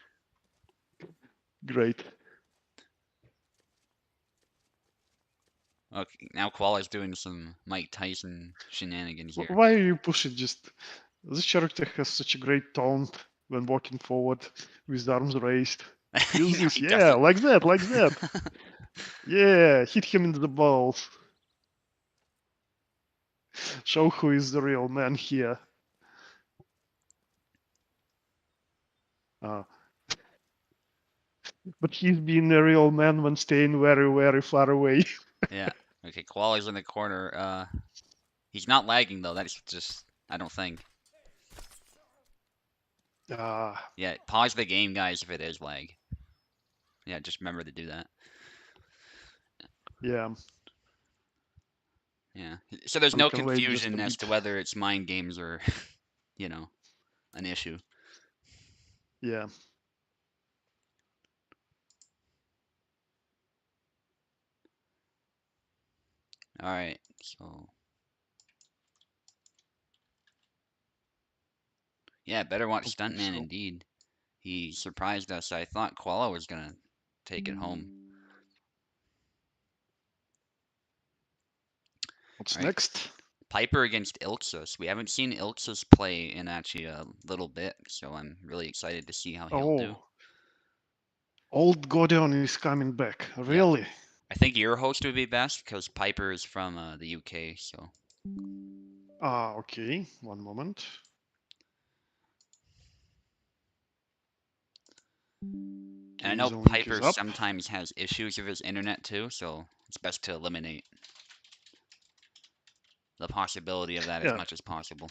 Great. Okay, now Koala's doing some Mike Tyson shenanigans here. Why you push it? Just this character has such a great tone when walking forward with the arms raised. Use No, this, he yeah, doesn't. like that, like that. Yeah, hit him in the balls. Show who is the real man here. Uh, but he's been a real man when staying very, very far away. Yeah. Okay, Koala's in the corner. He's not lagging though. That's just I don't think. Ah, Yeah, pause the game, guys, if it is lag. Yeah, just remember to do that. yeah, Yeah. So there's we no can wait just a confusion as bit. to whether it's mind games or, you know, an issue. Yeah, All right. So, yeah, better watch okay, Stuntman so indeed. He surprised us. I thought Koala was gonna take it home. what's All right. next? Piper against Ilxus. We haven't seen Ilxus play in actually a little bit, so I'm really excited to see how he'll do. Oh, old Godion is coming back. Yep. Really? I think your host would be best because Piper is from the UK, so. Ah, okay, one moment. And I Okay, know the link is Piper up. sometimes has issues with his internet too, so it's best to eliminate the possibility of that as Yeah, much as possible.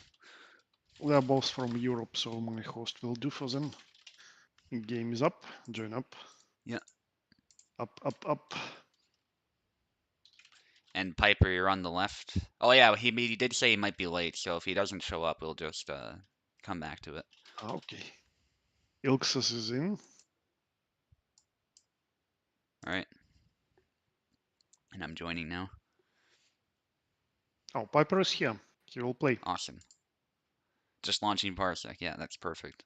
they are both from Europe, so my host will do for them. Game is up. Join up. Yeah. Up, up, up. And Piper, you're on the left. Oh yeah, he did say he might be late, so if he doesn't show up, we'll just come back to it. Ah, okay. Ilxus is in. All right. And I'm joining now. Oh, Piper is here. He will play. Awesome. Just launching Parsec. Yeah, that's perfect.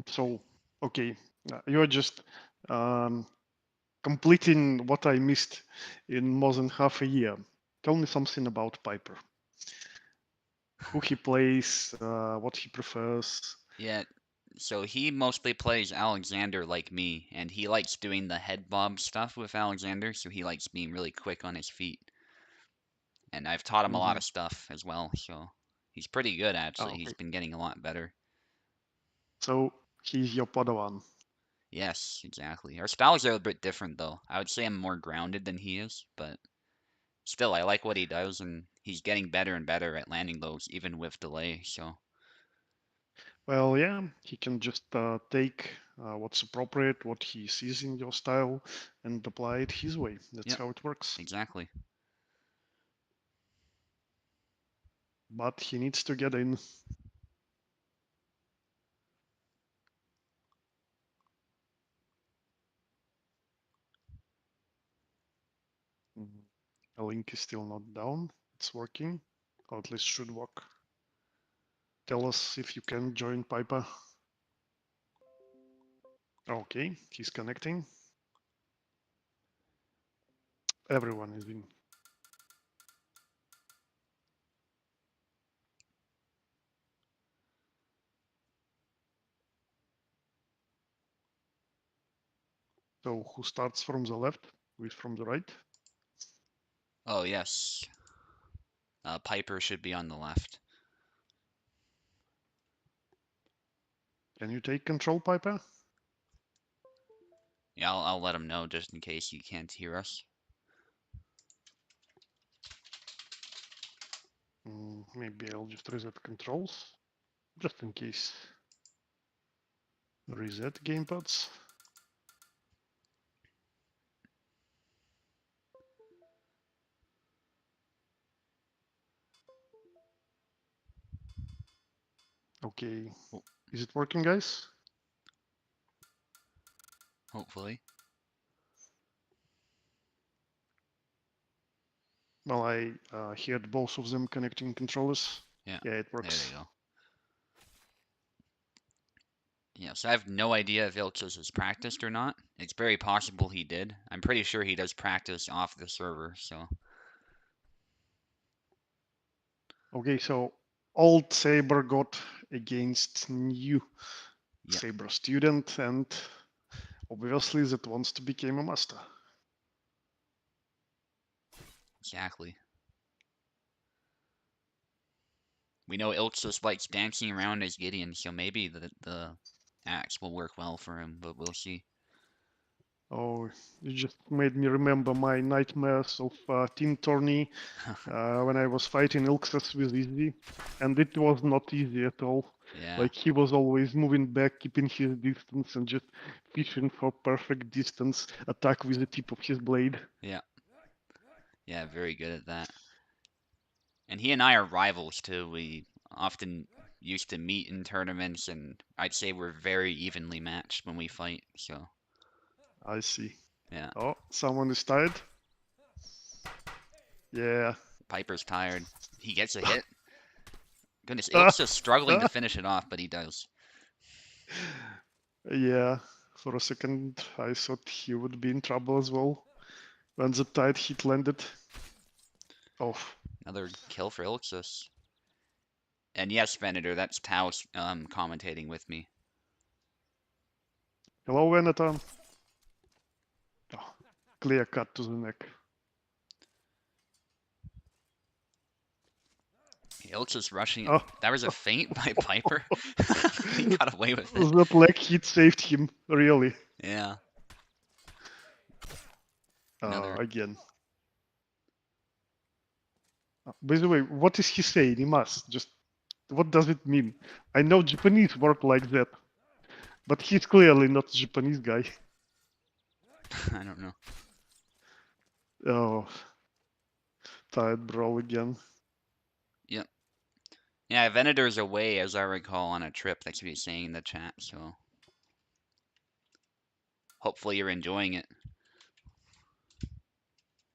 So, okay, you're just um, completing what I missed in more than half a year. Tell me something about Piper. Who he plays, what he prefers. Yeah. So he mostly plays Alexander like me, and he likes doing the head bob stuff with Alexander, so he likes being really quick on his feet. And I've taught him a lot Hmm. of stuff as well, so he's pretty good Ah, actually. He's okay. been getting a lot better. So he's your Padawan. Yes, exactly. Our styles are a bit different though. I would say I'm more grounded than he is, but still I like what he does and he's getting better and better at landing those even with delay, so Well, yeah, he can just take what's appropriate, what he sees in your style, and apply it his way. That's yep, how it works. exactly. But he needs to get in. Mhm. The link is still not down. It's working, or at least should work. Tell us if you can join Piper. Okay, he's connecting. Everyone is in. So who starts from the left? Who is from the right? Oh yes. Piper should be on the left. Can you take control, Piper? Yeah, I'll let him know just in case you can't hear us. Maybe I'll just reset controls, just in case. Reset gamepads. Okay, Ho- is it working, guys? Hopefully. Well, I heard both of them connecting controllers. Yeah, Yeah, it there they works. go. Yeah, so I have no idea if Ilksus has practiced or not. It's very possible he did. I'm pretty sure he does practice off the server, so Okay, so old Saber got against new yeah, Saber student, and obviously that wants to become a master. exactly. We know Ilksus likes dancing around as Gideon, so maybe the axe will work well for him, but we'll see. Oh, you just made me remember my nightmares of team tourney when I was fighting Ilxus with Izzy, and it was not easy at all. Yeah, Like he was always moving back, keeping his distance, and just fishing for perfect distance attack with the tip of his blade. yeah, yeah, very good at that. And he and I are rivals too. We often used to meet in tournaments, and I'd say we're very evenly matched when we fight. So I see. yeah, Oh, someone is tired. Yeah. Piper's tired. He gets a hit. Goodness, Ilk's just struggling to finish it off, but he does. Yeah. For a second, I thought he would be in trouble as well when the tide hit landed. Oh, Another kill for Ilxus. And yes, Venator, that's Taos commentating with me. hello, Veneton. Oh, clear cut to the neck. Ilxus rushing. Oh, That was a feint by Piper. He got away with it. that leg hit saved him, really. Yeah, another. Again. By the way, what is he saying? He must just. What does it mean? I know Japanese work like that, but he's clearly not a Japanese guy. I don't know. Oh, tired brawl again. Yep. Yeah, Venator's away, as I recall, on a trip. That's what he's saying in the chat. So hopefully you're enjoying it.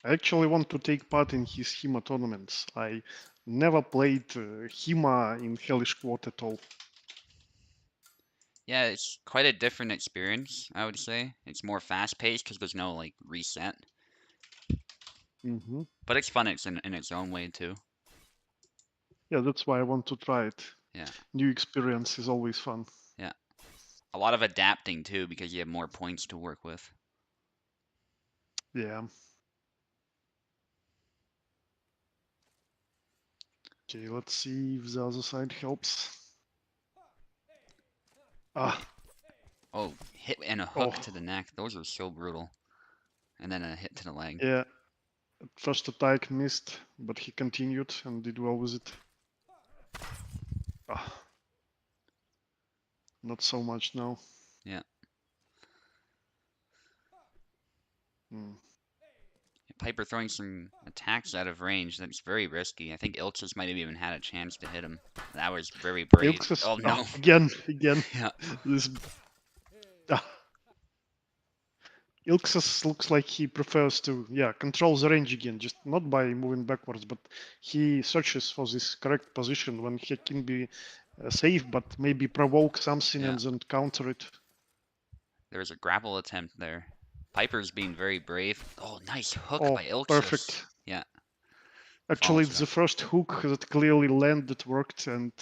I actually want to take part in his HEMA tournaments. I never played HEMA in Hellish Quart at all. Yeah, it's quite a different experience, I would say. It's more fast-paced because there's no like reset, Hmm. but it's fun. It's in its own way too. Yeah, that's why I want to try it. Yeah, New experience is always fun. yeah. A lot of adapting too because you have more points to work with. Yeah. Okay, let's see if the other side helps. Ah, Oh, hit and a oh, hook to the neck. Those are so brutal. And then a hit to the leg. yeah. First attack missed, but he continued and did well with it. Ah, not so much now. Yeah. Hmm. Piper throwing some attacks out of range. That's very risky. I think Ilchis might have even had a chance to hit him. That was very brave. Ilksus, Oh oh, no. again. Yeah. This. Ah. Ilksus looks like he prefers to, yeah, control the range again, just not by moving backwards, but he searches for this correct position when he can be safe, but maybe provoke something Yeah. and then counter it. There was a grapple attempt there. Piper's being very brave. Oh, nice hook Oh, by Ilksus. perfect. Yeah. Actually, Follows it it's the up. first hook that clearly landed, worked, and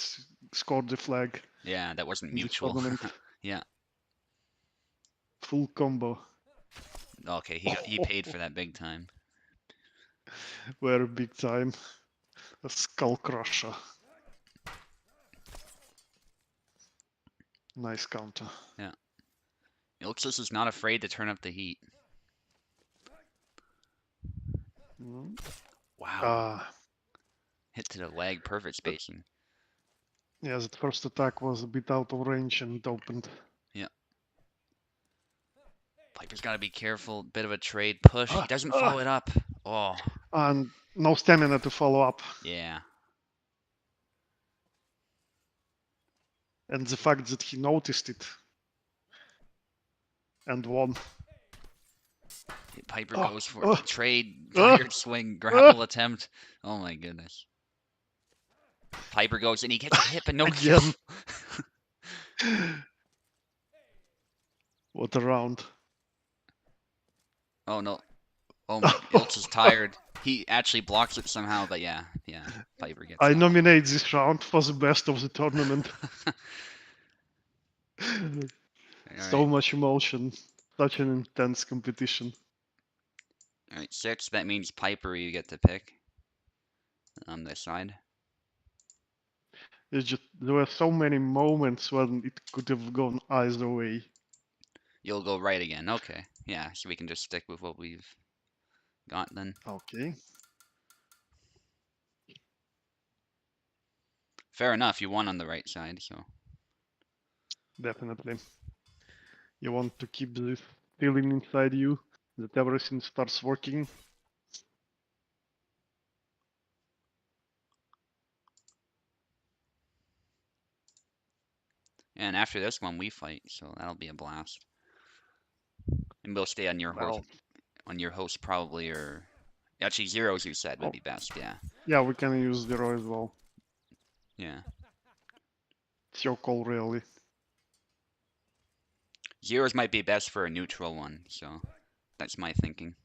scored the flag Yeah, that wasn't in this mutual. tournament. Yeah. Full combo. Okay, he paid for that big time. Very big time. A skull crusher. Nice counter. Yeah. Ilksus is not afraid to turn up the heat. Mm. Wow. Ah, Hit to the leg, perfect spacing. yeah, that first attack was a bit out of range and it opened. Yeah. Piper's got to be careful. Bit of a trade push. He Ah, doesn't follow ah, it up. Oh, and no stamina to follow up. yeah. And the fact that he noticed it and won. Piper Ah, goes for it. ah, Trade, ah, tired swing, ah, grapple attempt. Oh my goodness. Piper goes and he gets a hit, but no kill. again. What a round. Oh no. Oh my, Ilch is tired. He actually blocks it somehow, but yeah, yeah. Piper gets I that one. nominate this round for the best of the tournament. All So right. much emotion. Such an intense competition. All right, 6. That means Piper you get to pick on this side. It's just there were so many moments when it could have gone either way. You'll go right again. Okay. Yeah, so we can just stick with what we've got then. Okay, Fair enough. You won on the right side, so. definitely. You want to keep this feeling inside you that everything starts working. And after this one, we fight, so that'll be a blast. And we'll stay Well, on your host probably, or actually zeros you said would oh, be best. Yeah, yeah, we can use zero as well. yeah. It's your call, really. Zeros might be best for a neutral one, so that's my thinking.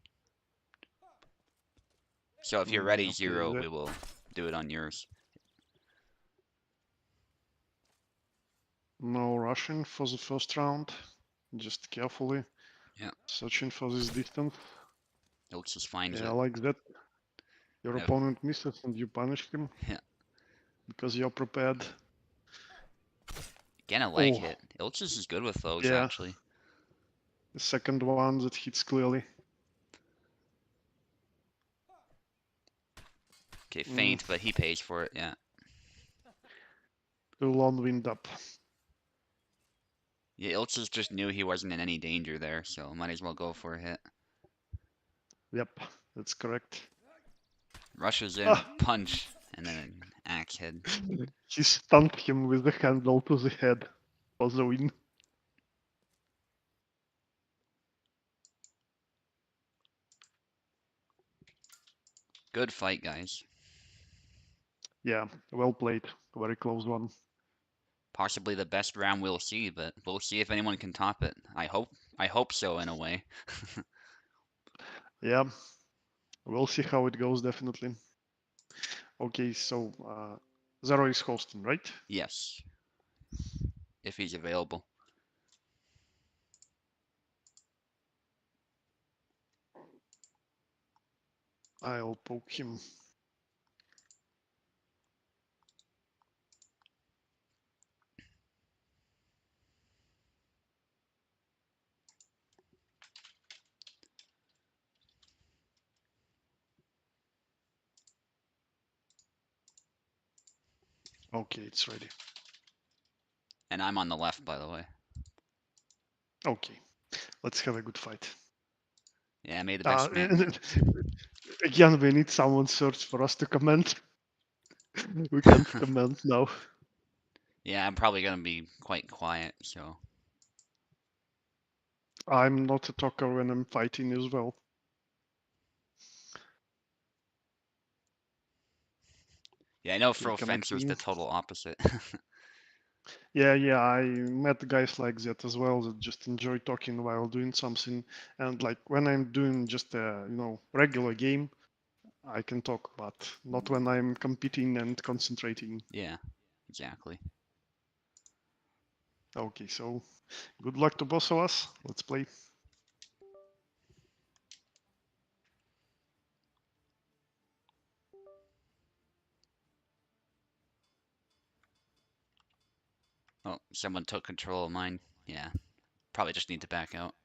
So if you're ready, Okay, zero, we will do it on yours. no rushing for the first round. Just carefully Yeah, searching for this distance. Ilks just finds Yeah, I it. like that. Your Yeah, opponent misses and you punish him yeah. because you're prepared. Again, a leg Oh, hit. Ilks is good with those, yeah, actually. the second one that hits clearly. Okay, Mm, faint, but he pays for it, yeah. Too long wind up. Yeah, Ilks just knew he wasn't in any danger there, so might as well go for a hit. Yep, that's correct. Rushes in, Ah, punch, and then an axe hit. he stunned him with the handle to the head for the win. Good fight, guys. Yeah, well played. Very close one. Possibly the best round we'll see, but we'll see if anyone can top it. I hope so in a way. Yeah, we'll see how it goes, definitely. Okay, so Zero is hosting, right? Yes, if he's available. I'll poke him. Okay, it's ready. And I'm on the left, by the way. Okay, let's have a good fight. Yeah, may the Uh, best man. Again, we need someone search for us to comment. We can't comment now. Yeah, I'm probably gonna be quite quiet, so. I'm not a talker when I'm fighting as well. Yeah, I know Okay, Fro Fencer's connecting. the total opposite. Yeah, I met guys like that as well that just enjoy talking while doing something. And like when I'm doing just a regular game, I can talk, but not when I'm competing and concentrating. Yeah, exactly. Okay, so good luck to both of us. Let's play. Oh, someone took control of mine. Yeah, probably just need to back out.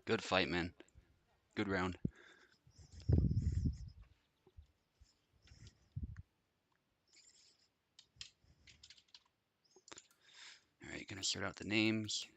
Good fight, man. Good round. All right, gonna sort out the names.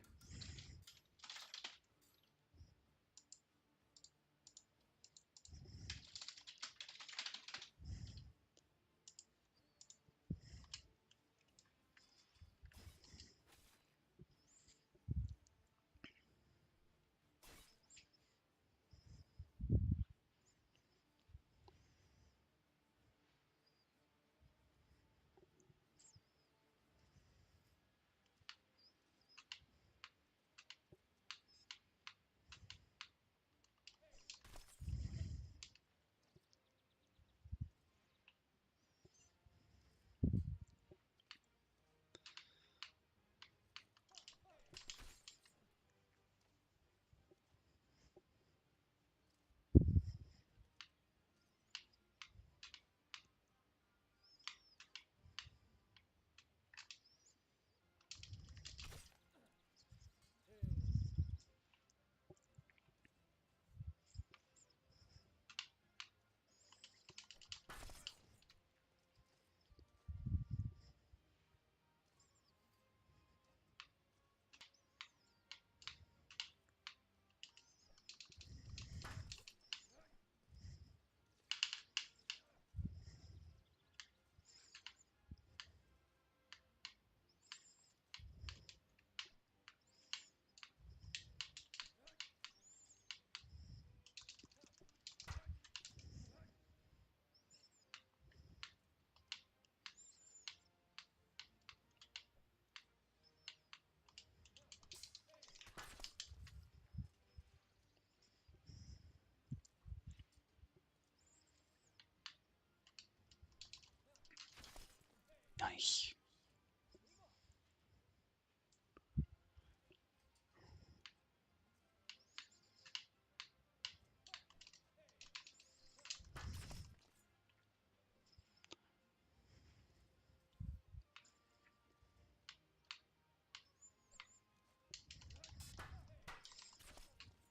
Nice.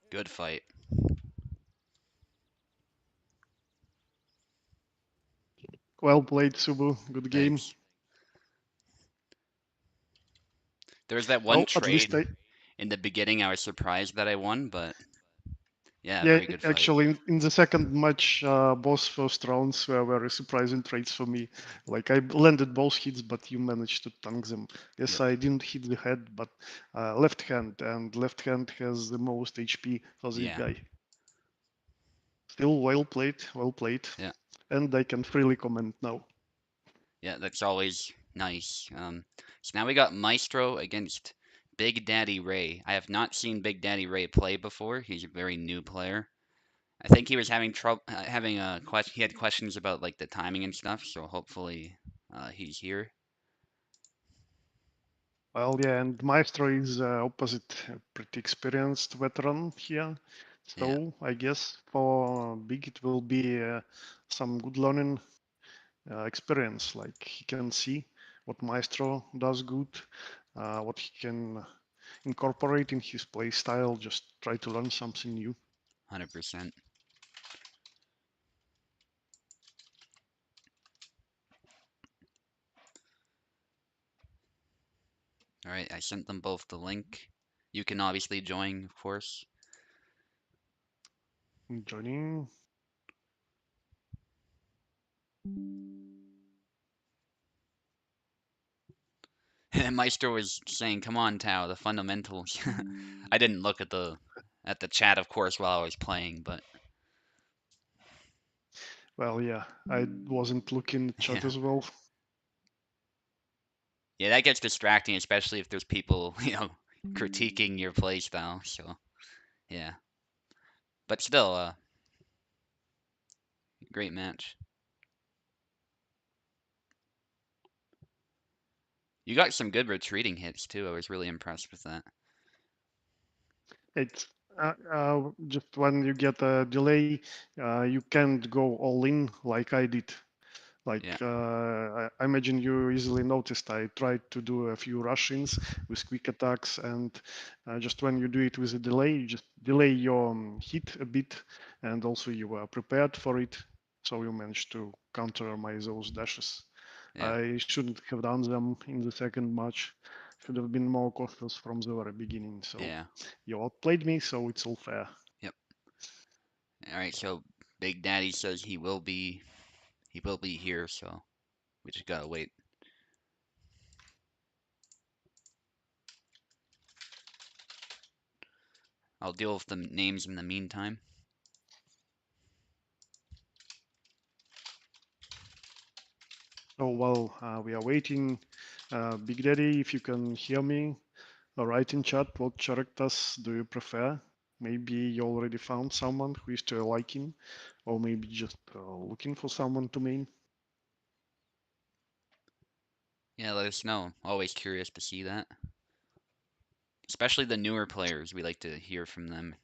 Good fight. Well played, Subu. Good game. Thanks. There was that one Well, at least trade I. in the beginning. I was surprised that I won, but yeah, Yeah, very good fight. actually, in the second match, both first rounds were very surprising trades for me. Like I landed both hits, but you managed to tank them. Yes, Yep. I didn't hit the head, but left hand, and left hand has the most HP for this Yeah. guy. Still well played, well played, Yeah. and I can freely comment now. Yeah. That's always nice. So now we got Maestro against Big Daddy Ray. I have not seen Big Daddy Ray play before. He's a very new player. I think he was having trouble having a question. He had questions about like the timing and stuff. So hopefully, he's here. Well, yeah, and Maestro is opposite, a pretty experienced veteran here. Yeah. So I guess for Big it will be some good learning experience. Like he can see what Maestro does good, what he can incorporate in his play style. Just try to learn something new. 100%. All right. I sent them both the link. You can obviously join, of course. Joining. And Meister was saying, "Come on, Tao, the fundamentals." I didn't look at the chat, of course, while I was playing, but Well, yeah, I wasn't looking at chat yeah, as well. yeah, that gets distracting, especially if there's people, critiquing your play style. So yeah, but still, great match. You got some good retreating hits too. I was really impressed with that. It's just when you get a delay, you can't go all in like I did. Like Yeah, I imagine you easily noticed, I tried to do a few rush-ins with quick attacks, and just when you do it with a delay, you just delay your hit a bit, and also you are prepared for it, so you managed to counter my those dashes. yeah, I shouldn't have done them in the second match. Should have been more cautious from the very beginning. So yeah. you outplayed me, so it's all fair. Yep. All right, so Big Daddy says he will be here, so we just gotta wait. I'll deal with the names in the meantime. So while we are waiting, Big Daddy, if you can hear me, write in chat what characters do you prefer. Maybe you already found someone who is to your liking, or maybe just looking for someone to main. Yeah, let us know. Always curious to see that. Especially the newer players, we like to hear from them.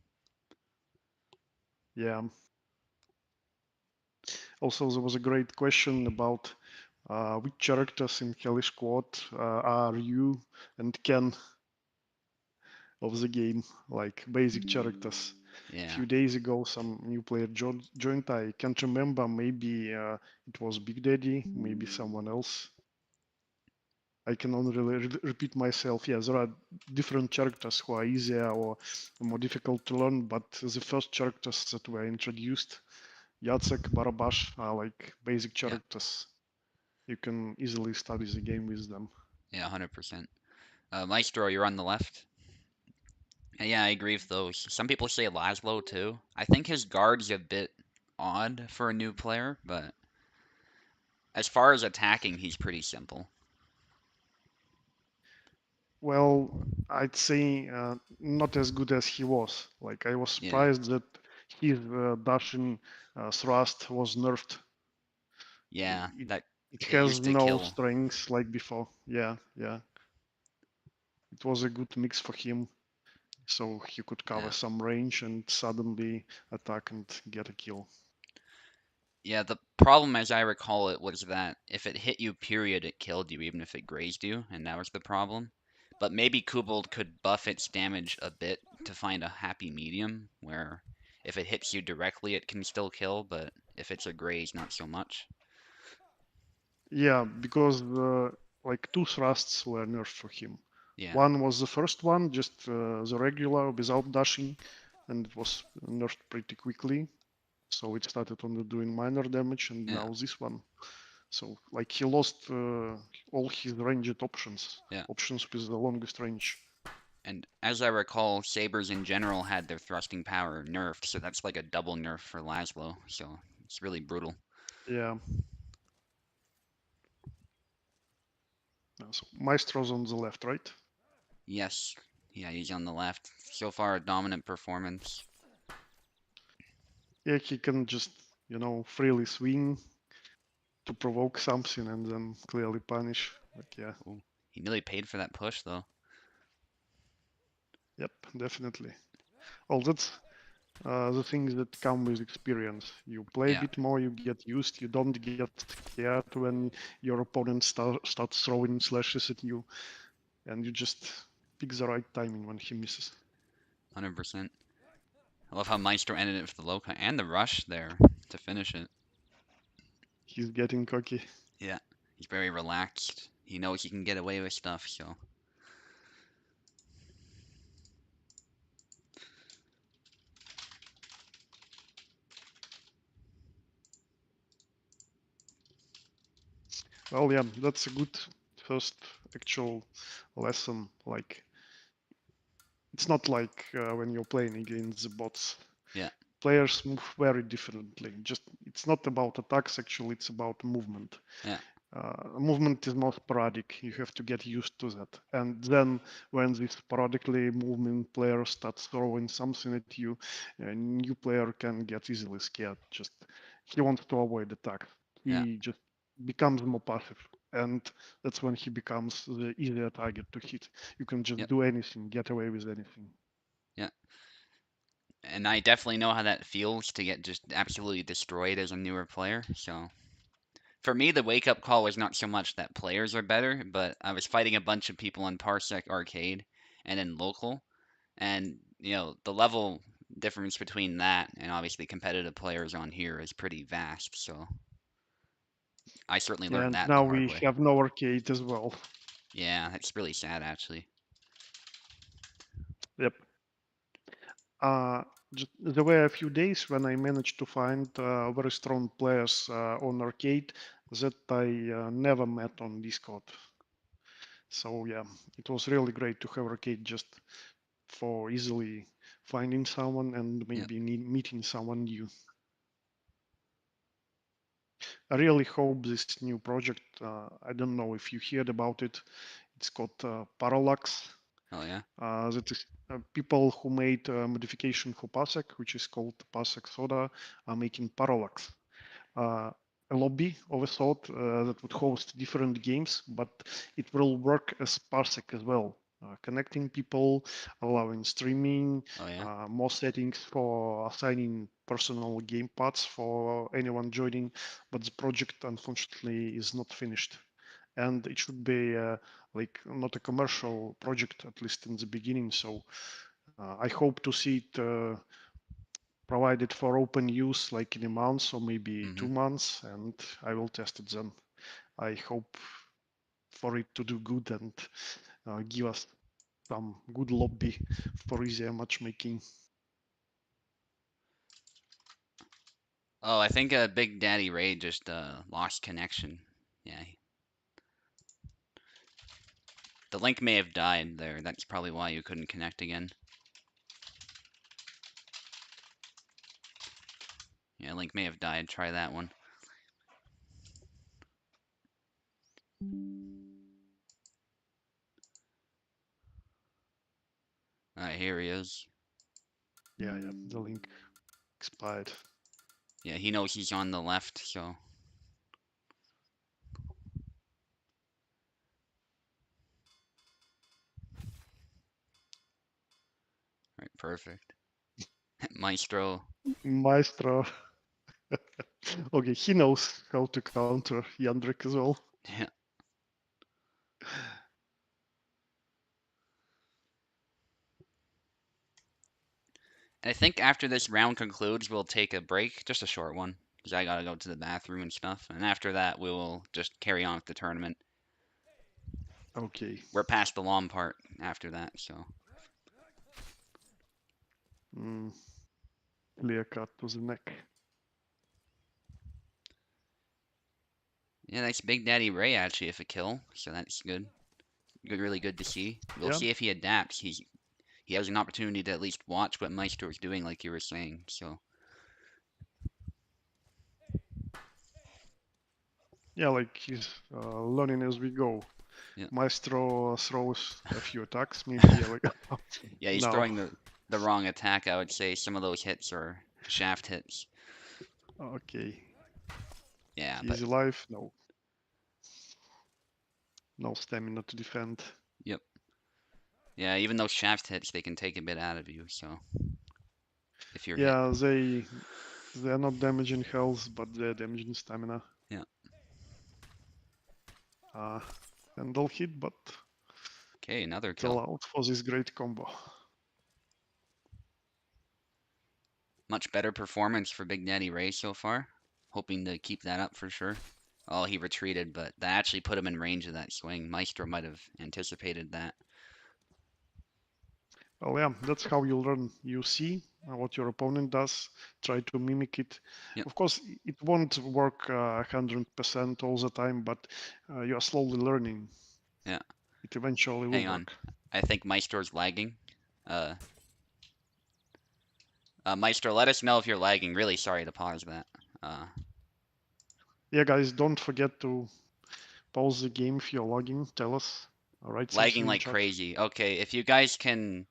Yeah. Also, there was a great question about which characters in Hellish Quart are you and Ken of the game, like basic characters. A Yeah, few days ago, some new player joined. I can't remember. Maybe it was Big Daddy, maybe someone else. I can only really repeat myself. Yeah, there are different characters who are easier or more difficult to learn, but the first characters that were introduced, Jacek, Barabash, are like basic yeah, characters. You can easily study the game with them. yeah, 100%. Maestro, you're on the left. Yeah, I agree with those. Some people say Laszlo too. I think his guard's a bit odd for a new player, but as far as attacking, he's pretty simple. Well, I'd say not as good as he was. Like I was Yeah, surprised that his dashing thrust was nerfed. yeah, It, that it it has used to no kill. strengths like before. Yeah, yeah. It was a good mix for him, so he could cover Yeah, some range and suddenly attack and get a kill. yeah. The problem, as I recall it, was that if it hit you, period, it killed you, even if it grazed you, and that was the problem. But maybe Kubald could buff its damage a bit to find a happy medium where if it hits you directly, it can still kill, but if it's a graze, not so much. Yeah, because like two thrusts were nerfed for him. Yeah, One was the first one, just the regular without dashing, and it was nerfed pretty quickly. So it started only doing minor damage, and yeah, now this one. So like he lost all his ranged options, yeah. options with the longest range. And as I recall, sabers in general had their thrusting power nerfed, so that's like a double nerf for Laszlo. So it's really brutal. Yeah. So Maestro's on the left, right? Yes, yeah, he's on the left. So far, a dominant performance. Yeah, he can just freely swing to provoke something and then clearly punish. Like yeah, Ooh, he nearly paid for that push though. yep, definitely. Well, that's the things that come with experience. You play a Yeah, bit more, you get used. You don't get scared when your opponent starts throwing slashes at you, and you just pick the right timing when he misses. 100%. I love how Maestro ended it with the Loka and the rush there to finish it. He's getting cocky. Yeah, he's very relaxed. He knows he can get away with stuff, so. Well, yeah, that's a good first actual lesson. Like, it's not like when you're playing against the bots. Yeah, Players move very differently. Just it's not about attacks. Actually, it's about movement. yeah, Movement is more sporadic. You have to get used to that. And then when this sporadically moving player starts throwing something at you, a new player can get easily scared. Just he wants to avoid attack. yeah, He just becomes more passive. And that's when he becomes the easier target to hit. You can just yep, do anything, get away with anything. yeah. And I definitely know how that feels to get just absolutely destroyed as a newer player, so For me, the wake up call was not so much that players are better, but I was fighting a bunch of people in Parsec Arcade and in local, and the level difference between that and obviously competitive players on here is pretty vast. So I certainly Yeah, learned and that the now hard we way. have no arcade as well. Yeah, it's really sad actually. Yep. Uh, there were a few days when I managed to find very strong players on arcade that I never met on Discord. So yeah, it was really great to have arcade just for easily finding someone and Yep. maybe meeting someone new. I really hope this new project. I don't know if you heard about it. It's called Parallax. Oh yeah. That is people who made a modification for Parsec, which is called Parsec Soda, are making Parallax, uh, a lobby of a sort that would host different games, but it will work as Parsec as well, connecting people, allowing streaming, Oh yeah. more settings for assigning personal game paths for anyone joining. But the project, unfortunately, is not finished, and it should be like not a commercial project, at least in the beginning. So I hope to see it provided for open use like in a month or maybe Hmm. 2 months, and I will test it then. I hope for it to do good and give us some good lobby for easier matchmaking. Oh, I think Big Daddy Ray just lost connection. Yeah, the link may have died there. That's probably why you couldn't connect again. Yeah, link may have died. Try that one. All right, here he is. Yeah, the link expired. Yeah, he knows he's on the left, so right, perfect. Maestro. Maestro. Okay, he knows how to counter Yandrik as well. Yeah. I think after this round concludes, we'll take a break, just a short one, because I gotta go to the bathroom and stuff. And after that, we will just carry on with the tournament. Okay. We're past the long part after that, so Mm, clear cut to the neck. yeah, that's Big Daddy Ray actually if a kill, so that's good. Good, really good to see. We'll Yeah, see if he adapts. He has an opportunity to at least watch what Maestro is doing, like you were saying. So yeah, like he's learning as we go. yeah, Maestro throws a few attacks, maybe like yeah, he's no. throwing the wrong attack. I would say some of those hits are shaft hits. Okay, Yeah, but he's alive. No, no stamina to defend. yep, yeah. Even those shaft hits, they can take a bit out of you. So if you're hit, Yeah, they're not damaging health, but they're damaging stamina. yeah. Uh, Handle hit, but Okay, another it's kill. allowed for this great combo. Much better performance for Big Daddy Ray so far. Hoping to keep that up for sure. Oh, he retreated, but that actually put him in range of that swing. Maestro might have anticipated that. Well, yeah, that's how you learn. You see what your opponent does, try to mimic it. Yep. Of course, it won't work 100% all the time, but you are slowly learning. Yeah. It eventually will Hang on. work. I think Maestro's lagging. Uh, Maestro, let us know if you're lagging. Really sorry to pause that. Uh, Yeah, guys, don't forget to pause the game if you're logging. Tell us. Write Lagging something in like chat. crazy. Okay, if you guys can,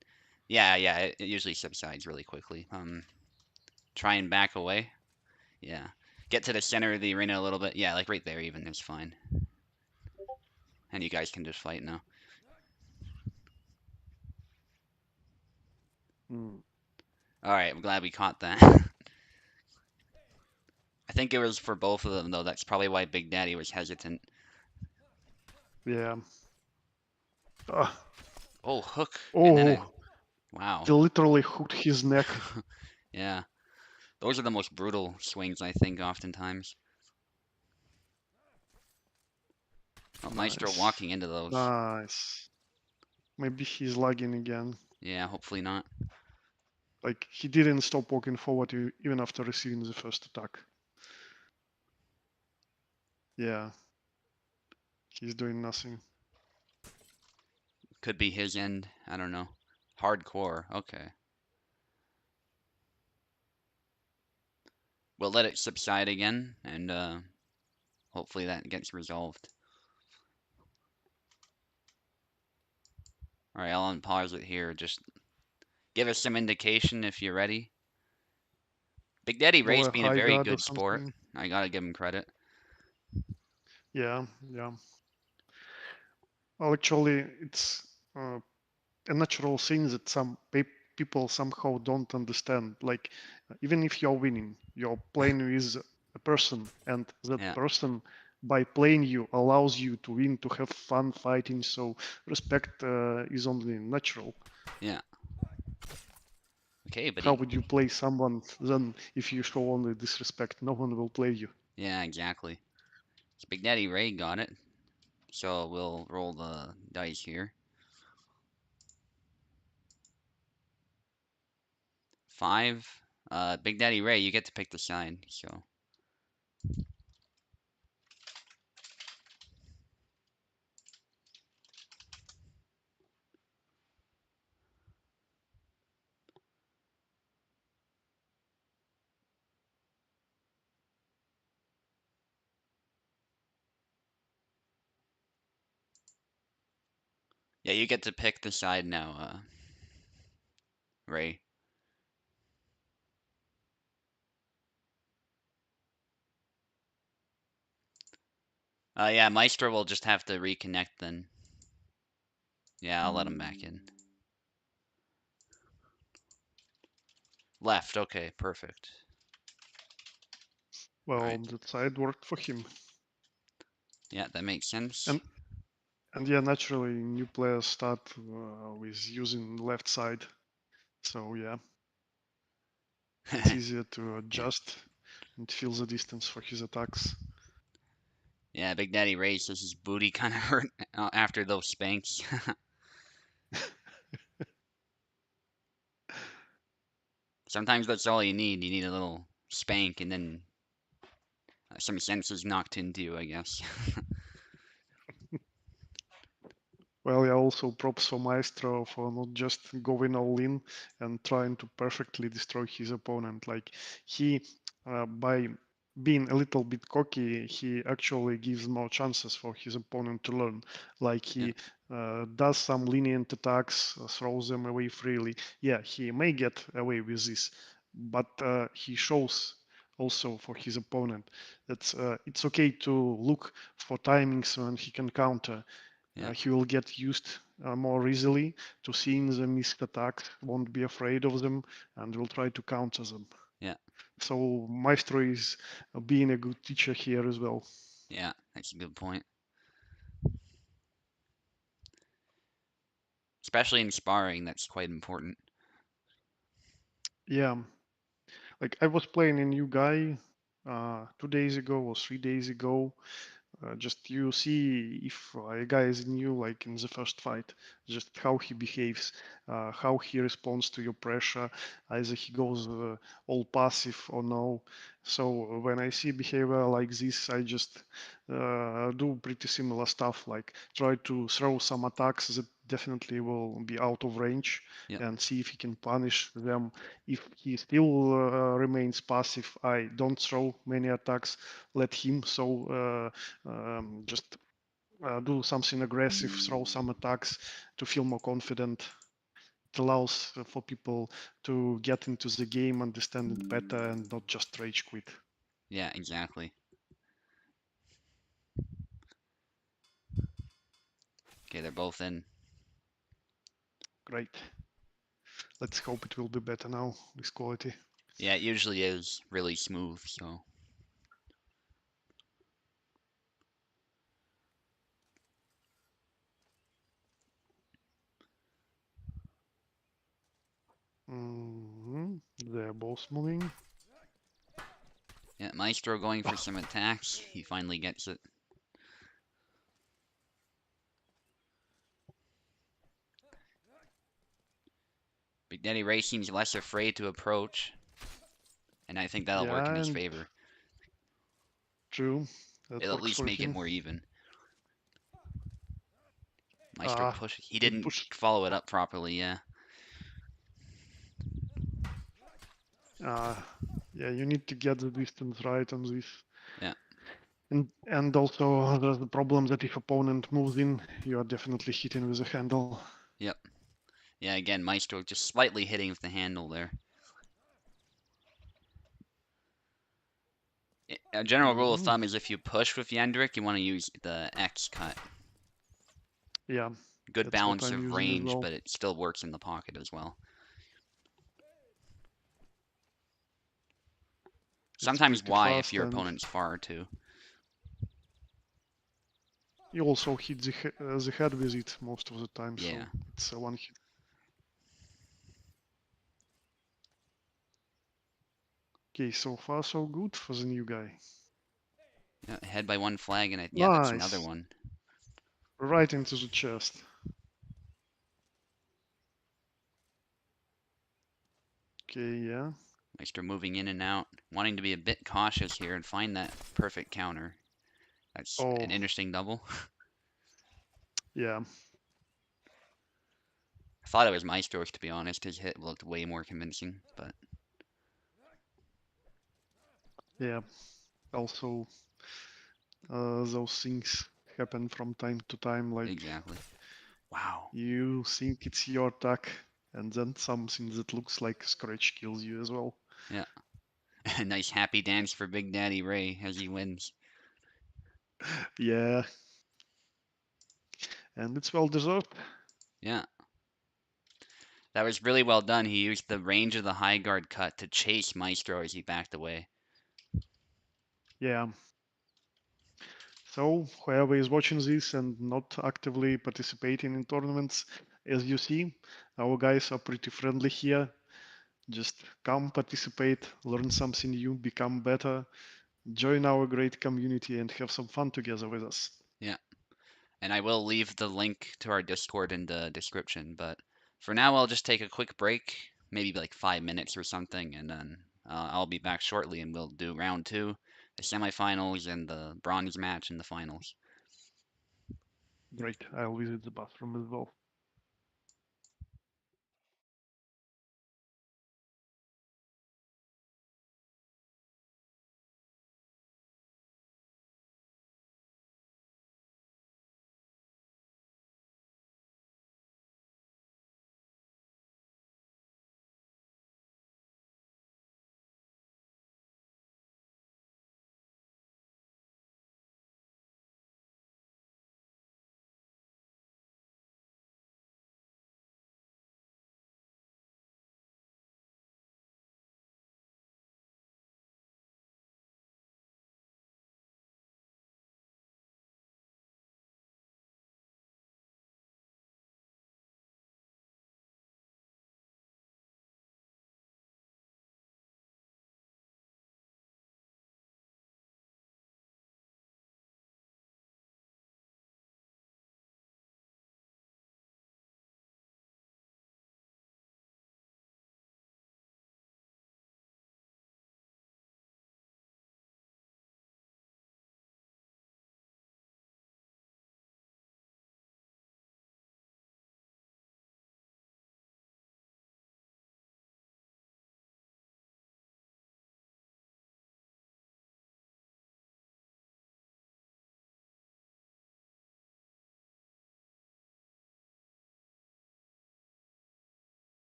yeah, it usually subsides really quickly. Try and back away. Yeah. Get to the center of the arena a little bit. Yeah, like right there even is fine. And you guys can just fight now. Mm. All right, I'm glad we caught that. I think it was for both of them though. That's probably why Big Daddy was hesitant. Yeah. Uh, Oh, hook, and then oh, wow. they literally hooked his neck. Yeah, those are the most brutal swings I think oftentimes. Oh, Maestro Nice. walking into those. Nice. Maybe he's lagging again. Yeah, hopefully not. Like, he didn't stop walking forward even after receiving the first attack. Yeah, he's doing nothing. Could be his end. I don't know. Hardcore. Okay. We'll let it subside again, and hopefully that gets resolved. All right, I'll unpause it here. Just give us some indication if you're ready. Big Daddy Go Ray's a been a high very guard or good sport. something. I gotta give him credit. Yeah, yeah. Well, actually, it's a natural thing that some people somehow don't understand. Like, even if you're winning, you're playing with a person, and that Yeah, person, by playing you, allows you to win, to have fun fighting. So respect is only natural. yeah. Okay, but How he. would you play someone then if you show only disrespect? No one will play you. Yeah, exactly. So Big Daddy Ray got it. So we'll roll the dice here. 5. Big Daddy Ray, you get to pick the side. So yeah, you get to pick the side now, Ray. Yeah, Maestro will just have to reconnect then. Yeah, I'll let him back in. Left. Okay, perfect. All Well, right. that side worked for him. Yeah, that makes sense. And and yeah, naturally, new players start with using left side. So yeah, it's easier to Yeah. adjust and feel the distance for his attacks. Yeah, Big Daddy Ray says his booty kind of hurt after those spanks. Sometimes that's all you need. You need a little spank and then some senses knocked into you, I guess. Well, yeah, also props for Maestro for not just going all in and trying to perfectly destroy his opponent. Like he, by being a little bit cocky, he actually gives more chances for his opponent to learn. Like Yeah, he does some lenient attacks, throws them away freely. Yeah, he may get away with this, but he shows also for his opponent that it's okay to look for timings when he can counter. yeah, He will get used more easily to seeing the missed attacks, won't be afraid of them, and will try to counter them. yeah, So Maestro is being a good teacher here as well. yeah. That's a good point. Especially in sparring, that's quite important. Yeah, like I was playing a new guy 2 days ago or 3 days ago. Just you see if a guy is new, like in the first fight, just how he behaves, how he responds to your pressure, either he goes all passive or no. So when I see behavior like this, I just do pretty similar stuff, like try to throw some attacks that definitely will be out of range Yep, and see if he can punish them. If he still remains passive, I don't throw many attacks, let him. So just do something aggressive, throw some attacks to feel more confident. It allows for people to get into the game, understand it better, and not just rage quit. yeah, exactly. Okay, they're both in. Great. Let's hope it will be better now with quality. Yeah, it usually is really smooth, so. both moving. Yeah, Maestro going for Oh, some attacks. He finally gets it. Big Daddy Ray seems less afraid to approach, and I think that'll work in yeah, his and favor. true. That It'll at works least for make it him. more even. Maestro Ah, push. He good didn't push. follow it up properly. Yeah. Ah, yeah, you need to get the distance right on this. Yeah. And also there's the problem that if opponent moves in, you are definitely hitting with a handle. Yep. Yeah. Again, Maestro just slightly hitting with the handle there. A general rule of Hmm. thumb is if you push with Yendrick, you want to use the X cut. Yeah, Good that's what balance I'm of using as range, well. but it still works in the pocket as well. It's Sometimes pretty Y if fast, your and opponent's far too. you also hit the head with it most of the time, Yeah. so it's a one hit. Okay, so far so good for the new guy. Yeah, ahead by one flag, and yeah, that's another Nice, one. right into the chest. Okay, yeah. Meister moving in and out, wanting to be a bit cautious here and find that perfect counter. That's Oh, an interesting double. yeah, I thought it was Maestro's, to be honest. His hit looked way more convincing, but yeah. Also, those things happen from time to time, like exactly. Wow. you think it's your attack, and then something that looks like a scratch kills you as well. Yeah. A nice happy dance for Big Daddy Ray as he wins. Yeah, and it's well deserved. Yeah. That was really well done. He used the range of the high guard cut to chase Maestro as he backed away. Yeah. So whoever is watching this and not actively participating in tournaments, as you see, our guys are pretty friendly here. Just come participate, learn something new, become better, join our great community, and have some fun together with us. Yeah. And I will leave the link to our Discord in the description. But for now, I'll just take a quick break, maybe like 5 minutes or something, and then I'll be back shortly and we'll do round two, the semifinals, and the bronze match and the finals. Great. I'll visit the bathroom as well.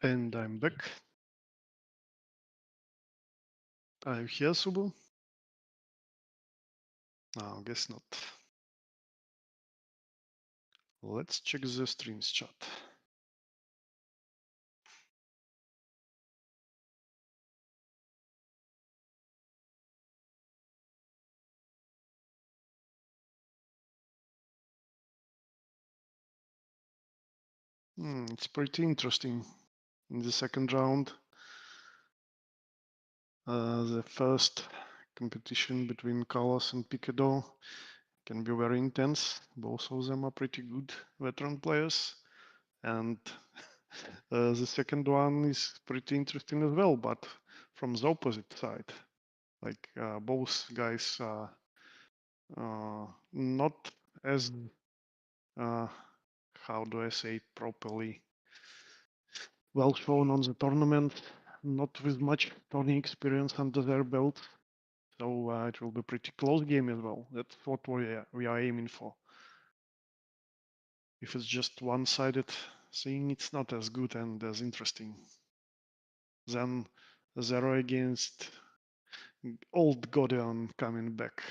And I'm back. Are you here, Subu? No, guess not. Let's check the streams chat. It's pretty interesting. In the second round, the first competition between Carlos and Picado can be very intense. Both of them are pretty good veteran players. And the second one is pretty interesting as well, but from the opposite side. Like both guys are not as, uh, how do I say it properly, well shown on the tournament, not with much tourney experience under their belt. So it will be pretty close game as well. That's what we are aiming for. If it's just one-sided thing, it's not as good and as interesting. Then Zero against old Godion coming back.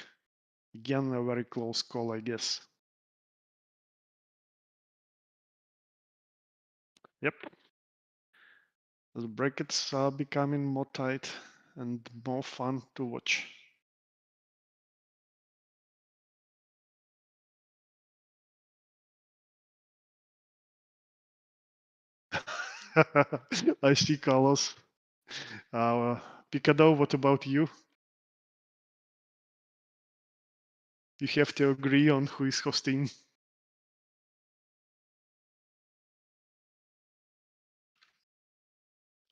Again, a very close call, I guess. Yep. The brackets are becoming more tight and more fun to watch. I see Carlos. Picado, what about you? You have to agree on who is hosting.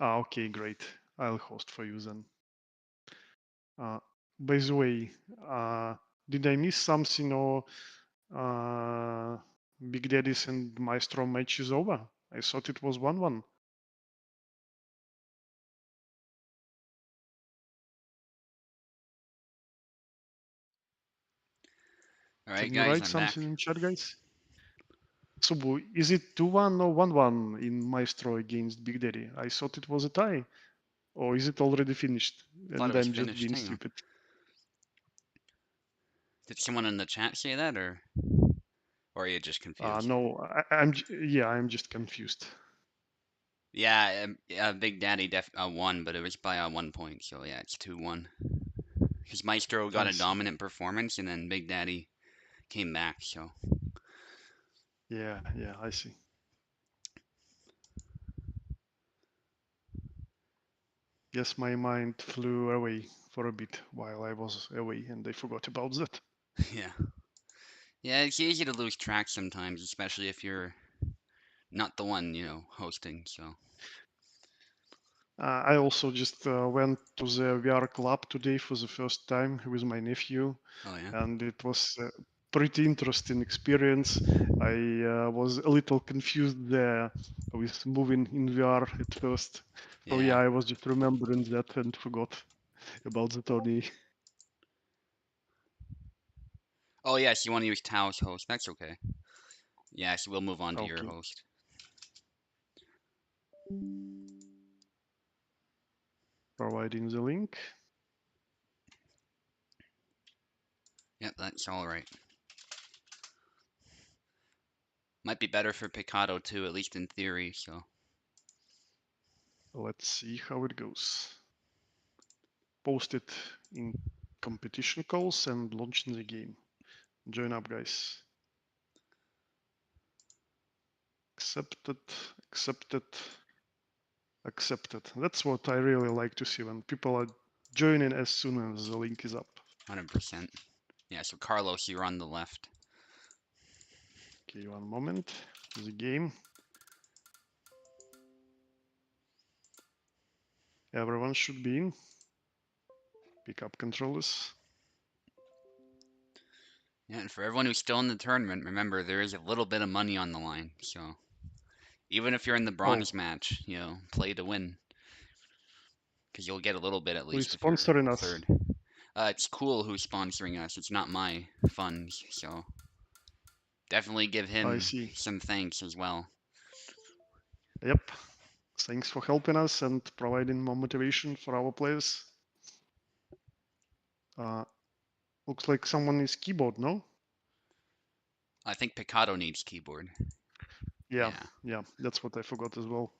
Okay, great. I'll host for you then. By the way, did I miss something or Big Daddy's and Maestro match is over? I thought it was 1-1. All right, Can you guys, write I'm back. something in chat, guys? Subu, is it 2-1 or 1-1 in Maestro against Big Daddy? I thought it was a tie. Or is it already finished Thought it and was I'm just finished. being Hang on. stupid? Did someone in the chat say that, or are you just confused? No, I'm just confused. Yeah, Big Daddy won, but it was by 1 point. So yeah, it's 2-1. Because Maestro got I a see. dominant performance, and then Big Daddy came back. So Yeah, I see. Guess my mind flew away for a bit while I was away and I forgot about that. yeah, yeah, it's easy to lose track sometimes, especially if you're not the one, hosting. So I also just went to the VR club today for the first time with my nephew, oh yeah, and it was a pretty interesting experience. I was a little confused there with moving in VR at first. So yeah, yeah. I was just remembering that and forgot about the tourney. Oh yes, you want to use Tao's host? That's okay. Yes, we'll move on to your Okay, host. providing the link. Yep, that's all right. Might be better for Picado too, at least in theory. So Let's see how it goes. Post it in competition calls and launch in the game. Join up, guys. Accepted, accepted, accepted. That's what I really like to see when people are joining as soon as the link is up. 100%. Yeah, so Carlos, you're on the left. Okay, one moment. The game. Everyone should be in. Pick up controllers. Yeah, and for everyone who's still in the tournament, remember there is a little bit of money on the line. So even if you're in the Oh, bronze match, play to win, because you'll get a little bit at who is least if you're sponsoring us? third. It's cool who's sponsoring us. It's not my funds, so definitely give I him see. some thanks as well. Yep. Thanks for helping us and providing more motivation for our players. Uh, looks like someone is keyboard, no? I think Picado needs keyboard. Yeah, Yeah. yeah, that's what I forgot as well.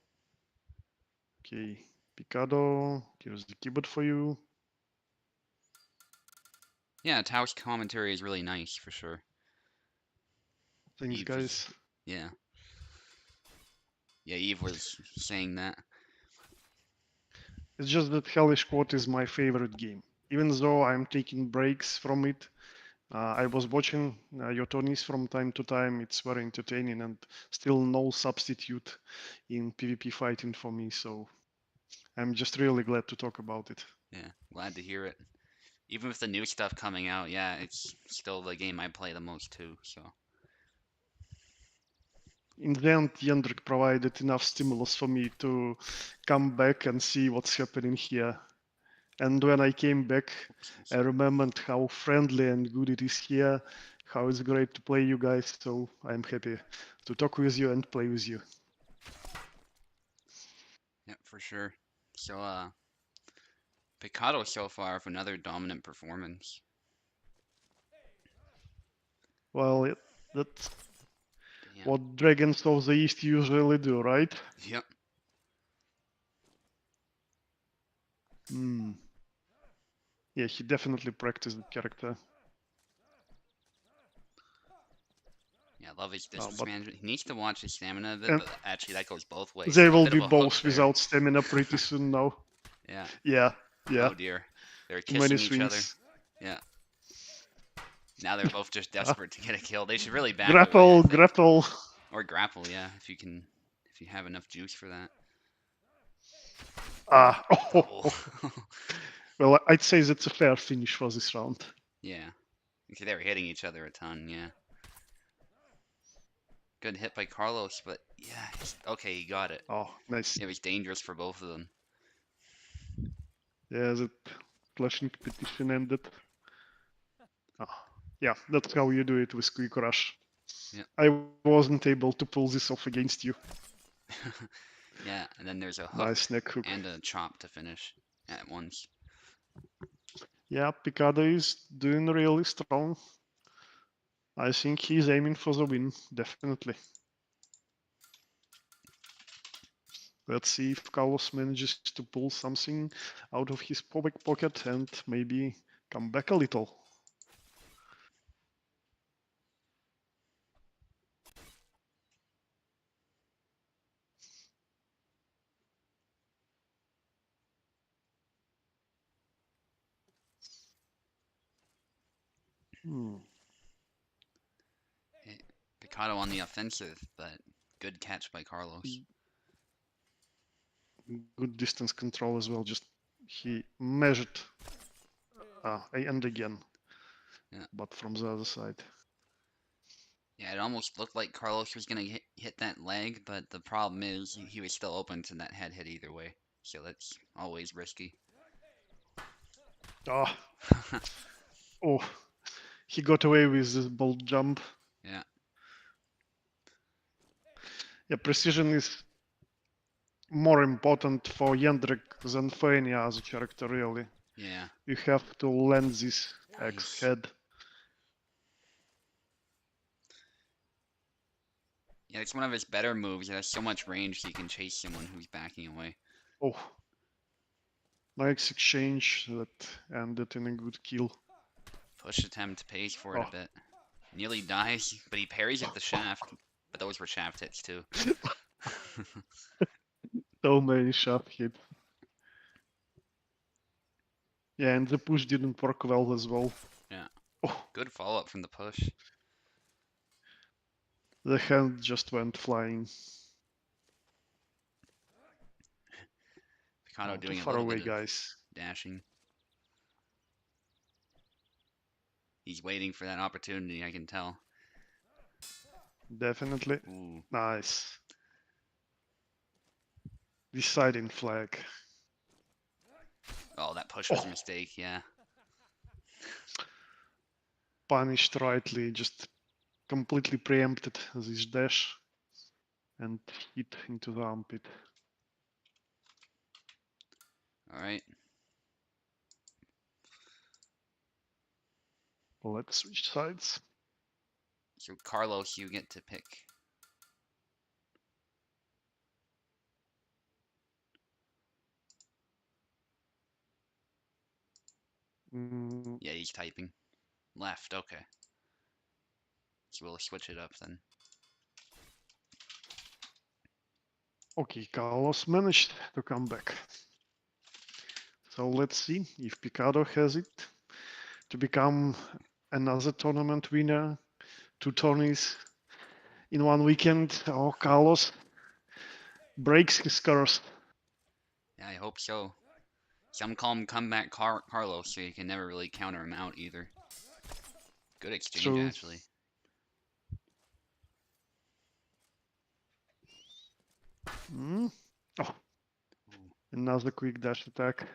Okay, Picado, here's the keyboard for you. Yeah, Tao's commentary is really nice for sure. Thanks, Eve was, guys. yeah, yeah, Eve was saying that. It's just that Hellish Quart is my favorite game. Even though I'm taking breaks from it, I was watching your Tonys from time to time. It's very entertaining and still no substitute in PvP fighting for me. So I'm just really glad to talk about it. Yeah, glad to hear it. Even with the new stuff coming out, yeah, it's still the game I play the most too. So In the end, Jendrik provided enough stimulus for me to come back and see what's happening here. And when I came back, I oopsies. remembered how friendly and good it is here, how it's great to play you guys. So I'm happy to talk with you and play with you. Yeah, for sure. So Picado so far with another dominant performance. Well, that's Damn. what Dragons of the East usually do, right? Yep. Hmm. Yeah, he definitely practiced the character. Yeah, love his distance But management. He needs to watch his stamina a bit, and but actually that goes both ways. they Oh, a will bit be of a hook both there. without stamina pretty soon now. Yeah. Yeah, yeah. Oh dear. They're Too many kissing each other. swings. Yeah. Now they're both just Uh, desperate to get a kill. They should really back away, I grapple, think. grapple. Or grapple, yeah, if you can, if you have enough juice for that. Ooh, Ah, double. well, I'd say that's a fair finish for this round. Yeah. Okay, they were hitting each other a ton, yeah. Good hit by Carlos, but yeah, okay, he got it. Oh, nice. It was dangerous for both of them. Yeah, that flashing petition ended. Oh, yeah, that's how you do it with quick rush. Yeah. I wasn't able to pull this off against you. Yeah, and then there's a hook Nice neck hook. and a chop to finish at once. Yeah, Picado is doing really strong. I think he's aiming for the win, definitely. Let's see if Carlos manages to pull something out of his pocket and maybe come back a little. Hmm. Hey, Picado on the offensive, but good catch by Carlos. Good distance control as well. Just he measured and again, Yeah. but from the other side. Yeah, it almost looked like Carlos was gonna hit that leg, but the problem is he was still open to that head hit either way. So that's always risky. Ah, oh, he got away with this bold jump. Yeah, Yeah, precision is more important for Jendrik than for any other character, really. yeah. You have to land this axe Nice. head. Yeah, it's one of his better moves. It has so much range he can chase someone who's backing away. Oh, nice exchange that ended in a good kill. Push attempt pays for it a Oh, bit. Nearly dies, but he parries at the shaft. But those were shaft hits too. so many shot hits. Yeah, and the push didn't work well as well. Yeah. Oh, Good follow up from the push. the hand just went flying. Picado Oh, too doing a far little bit away, of guys. dashing. He's waiting for that opportunity, I can tell. Definitely. Ooh. Nice. Deciding flag. Oh, that push was a Oh, mistake, yeah. punished rightly. Just completely preempted this dash and hit into the armpit. All right. Let's switch sides. So Carlos, you get to pick. Mm, Yeah, he's typing. Left. Okay. So we'll switch it up then. okay, Carlos managed to come back. So let's see if Picado has it to become another tournament winner. 2 tourneys in one weekend. Oh, Carlos breaks his curse. Yeah, I hope so. Some call him comeback Carlos, so you can never really counter him out either. Good exchange, True. actually. Mm. Oh, another quick dash attack.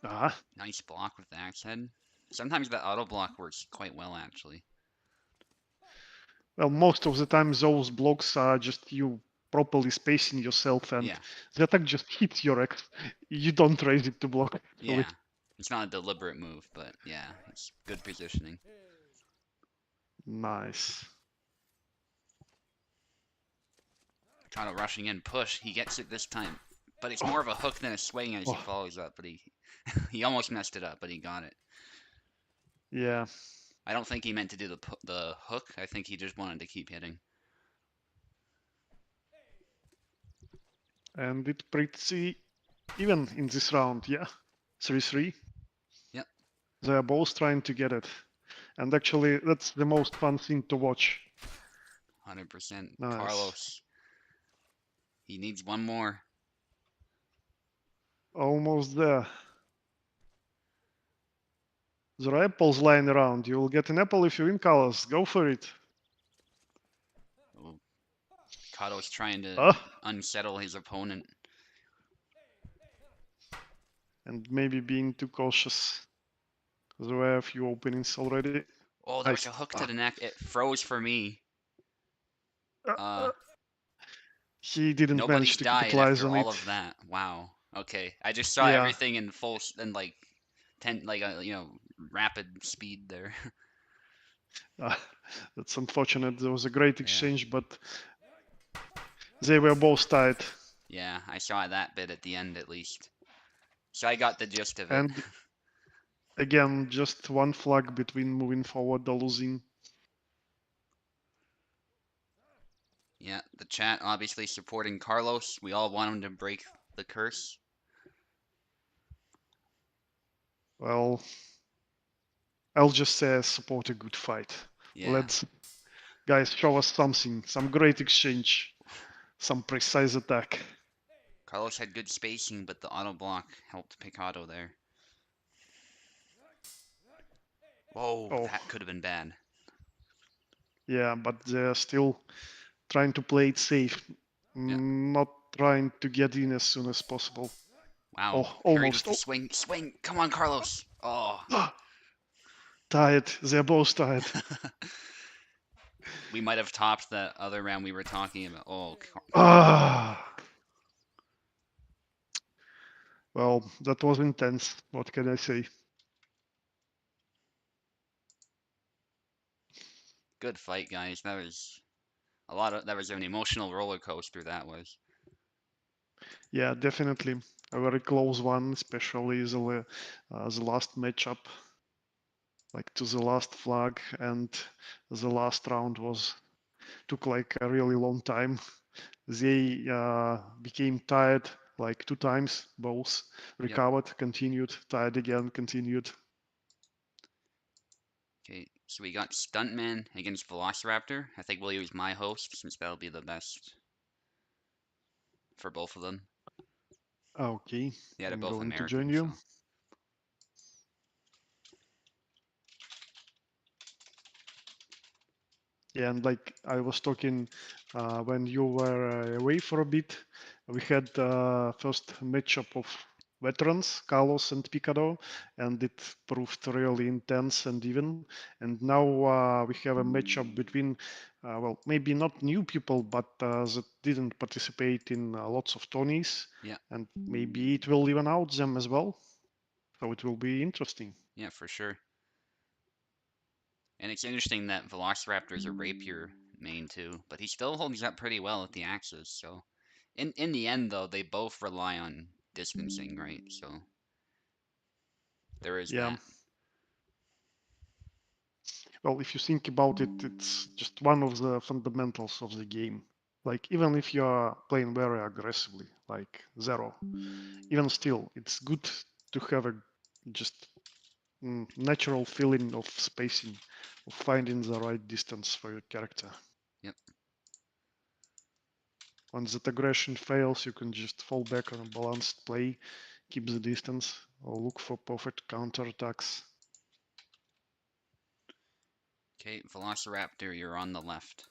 Ah, Nice block with the axe head. Sometimes that auto block works quite well, actually. well, most of the time those blocks are just you properly spacing yourself, and Yeah, the attack just hits your X. You don't raise it to block, actually. yeah. It's not a deliberate move, but yeah, it's good positioning. Nice. Trying to rushing in push. He gets it this time, but it's more of a hook than a swing as he Oh, follows up. But he almost messed it up, but he got it. yeah. I don't think he meant to do the hook. I think he just wanted to keep hitting. And it's pretty even in this round, yeah. 3-3. Yep, They are both trying to get it. And actually, that's the most fun thing to watch. 100%. Nice. Carlos, he needs one more. Almost there. There are apples lying around. You will get an apple if you win, Carlos. Go for it. Oh, Kato's trying to Ah, unsettle his opponent. and maybe being too cautious. There were a few openings already. Oh, there was Nice. a hook to Ah. the neck. It froze for me. Ah, Uh, ah. He didn't manage Nobody's to died capitalize after on all it. of that. Wow. Okay, I just saw Yeah, everything in full and like like a rapid speed there. uh, that's unfortunate. There was a great Yeah. exchange, but they were both tied. Yeah, I saw that bit at the end at least. So I got the gist of it. And again, just one flag between moving forward or losing. Yeah, the chat obviously supporting Carlos. We all want him to break the curse. Well, I'll just say support a good fight. Yeah. Let's, guys, show us something. Some great exchange. Some precise attack. Carlos had good spacing, but the auto block helped Picado there. Whoa, Oh, that could have been bad. yeah, but they're still trying to play it safe. Yeah. Not trying to get in as soon as possible. Wow. Oh, Parried with almost. the Oh, swing. Swing. Come on, Carlos. Oh. tired. They're both tired. We might have topped that other round we were talking about. Oh, Carlos. Ah, well, that was intense. What can I say? Good fight, guys. That was a lot of. That was an emotional roller coaster. That was. Yeah, definitely a very close one, especially the last matchup, like to the last flag, and the last round was took like a really long time. They became tired like 2 times, both Yep. recovered, continued, tired again, continued. Okay. So we got Stuntman against Velociraptor. I think we'll use my host since that'll be the best for both of them. Okay, Yeah, they're I'm both going to join American, you. so. Yeah, and like I was talking when you were away for a bit, we had first matchup of veterans, Carlos and Picado, and it proved really intense and even. And now we have a matchup between, well, maybe not new people, but that didn't participate in lots of tourneys, Yeah, and maybe it will even out them as well. So it will be interesting. yeah, for sure. And it's interesting that Velociraptor is a rapier main too, but he still holds up pretty well with the axes. So, in the end, though, they both rely on distancing, right? So there is Yeah. that. Well, if you think about it, it's just one of the fundamentals of the game. Like even if you are playing very aggressively, like Zero, even still, it's good to have a just natural feeling of spacing, of finding the right distance for your character. Yep. When that aggression fails, you can just fall back on a balanced play, keep the distance, or look for perfect counterattacks. Okay, Velociraptor, you're on the left.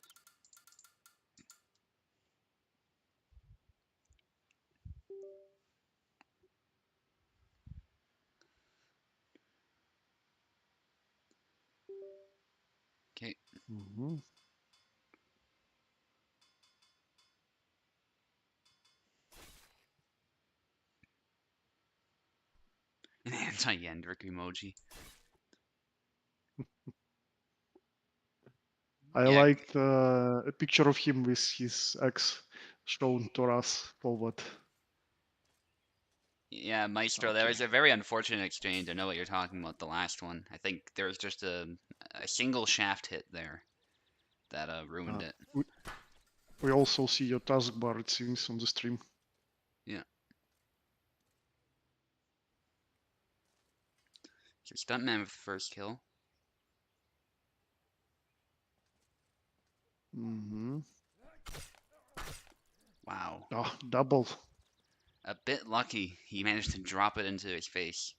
Okay, Mm-hmm. an anti-Yendrick emoji. I Yeah, liked a picture of him with his ex shown to us forward. yeah, Maestro. That Okay. was a very unfortunate exchange. I know what you're talking about. The last one. I think there was just a single shaft hit there that ruined Uh, it. we, we also see your taskbar, it seems, on the stream. Yeah. So Stuntman with the first kill. Mm-hmm. Wow. Oh, double. A bit lucky. He managed to drop it into his face.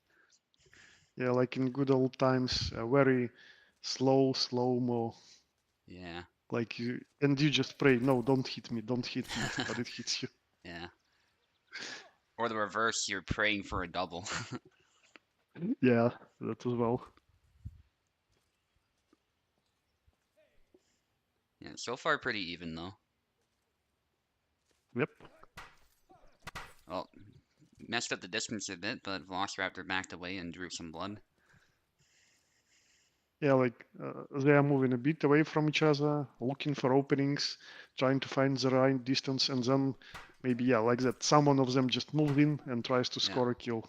Yeah, like in good old times, very slow mo. Yeah. Like you, and you just pray, no, don't hit me, but it hits you. Yeah. Or the reverse, you're praying for a double. Yeah, that as well. Yeah, so far pretty even though. Yep. Well, messed up the distance a bit, but Velociraptor backed away and drew some blood. Yeah, like they are moving a bit away from each other, looking for openings, trying to find the right distance, and then maybe, yeah, like that, someone of them just moves in and tries to Yeah. score a kill.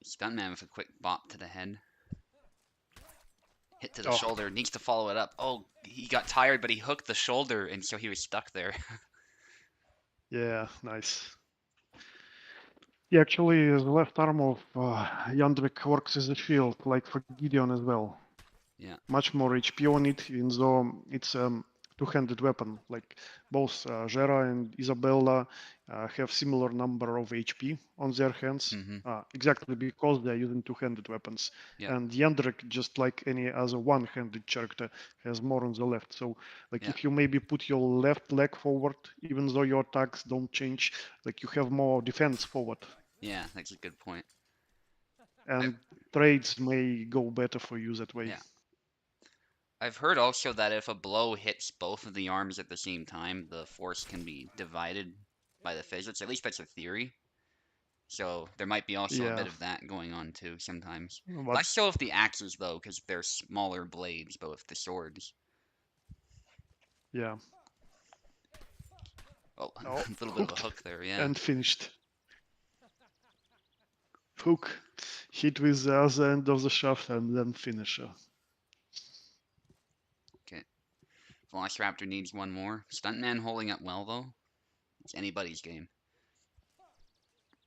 Stuntman with a quick bop to the head. Hit to the Oh, shoulder. Needs to follow it up. Oh, he got tired, but he hooked the shoulder, and so he was stuck there. yeah, nice. Yeah, actually, the left arm of Yandvik works as a shield, like for Gideon as well. Yeah. Much more HP on it, even though it's a two-handed weapon. Like both Gera and Isabella have similar number of HP on their hands, Mm-hmm. exactly because they're using two-handed weapons. Yeah. And Yendrek, just like any other one-handed character, has more on the left. So, like Yeah. if you maybe put your left leg forward, even though your attacks don't change, like you have more defense forward, Yeah. That's a good point. I've and trades may go better for you that way. yeah. I've heard also that if a blow hits both of the arms at the same time, the force can be divided by the physics. At least that's a theory. So there might be also a Yeah, bit of that going on too sometimes. but Less so with the axes though, because they're smaller blades, but with the swords. yeah. Oh, Oh, a little bit of a hooked hook there, yeah. and finished. Hook, hit with the other end of the shaft, and then finisher. Okay. Velociraptor needs one more. Stuntman holding up well though. It's anybody's game.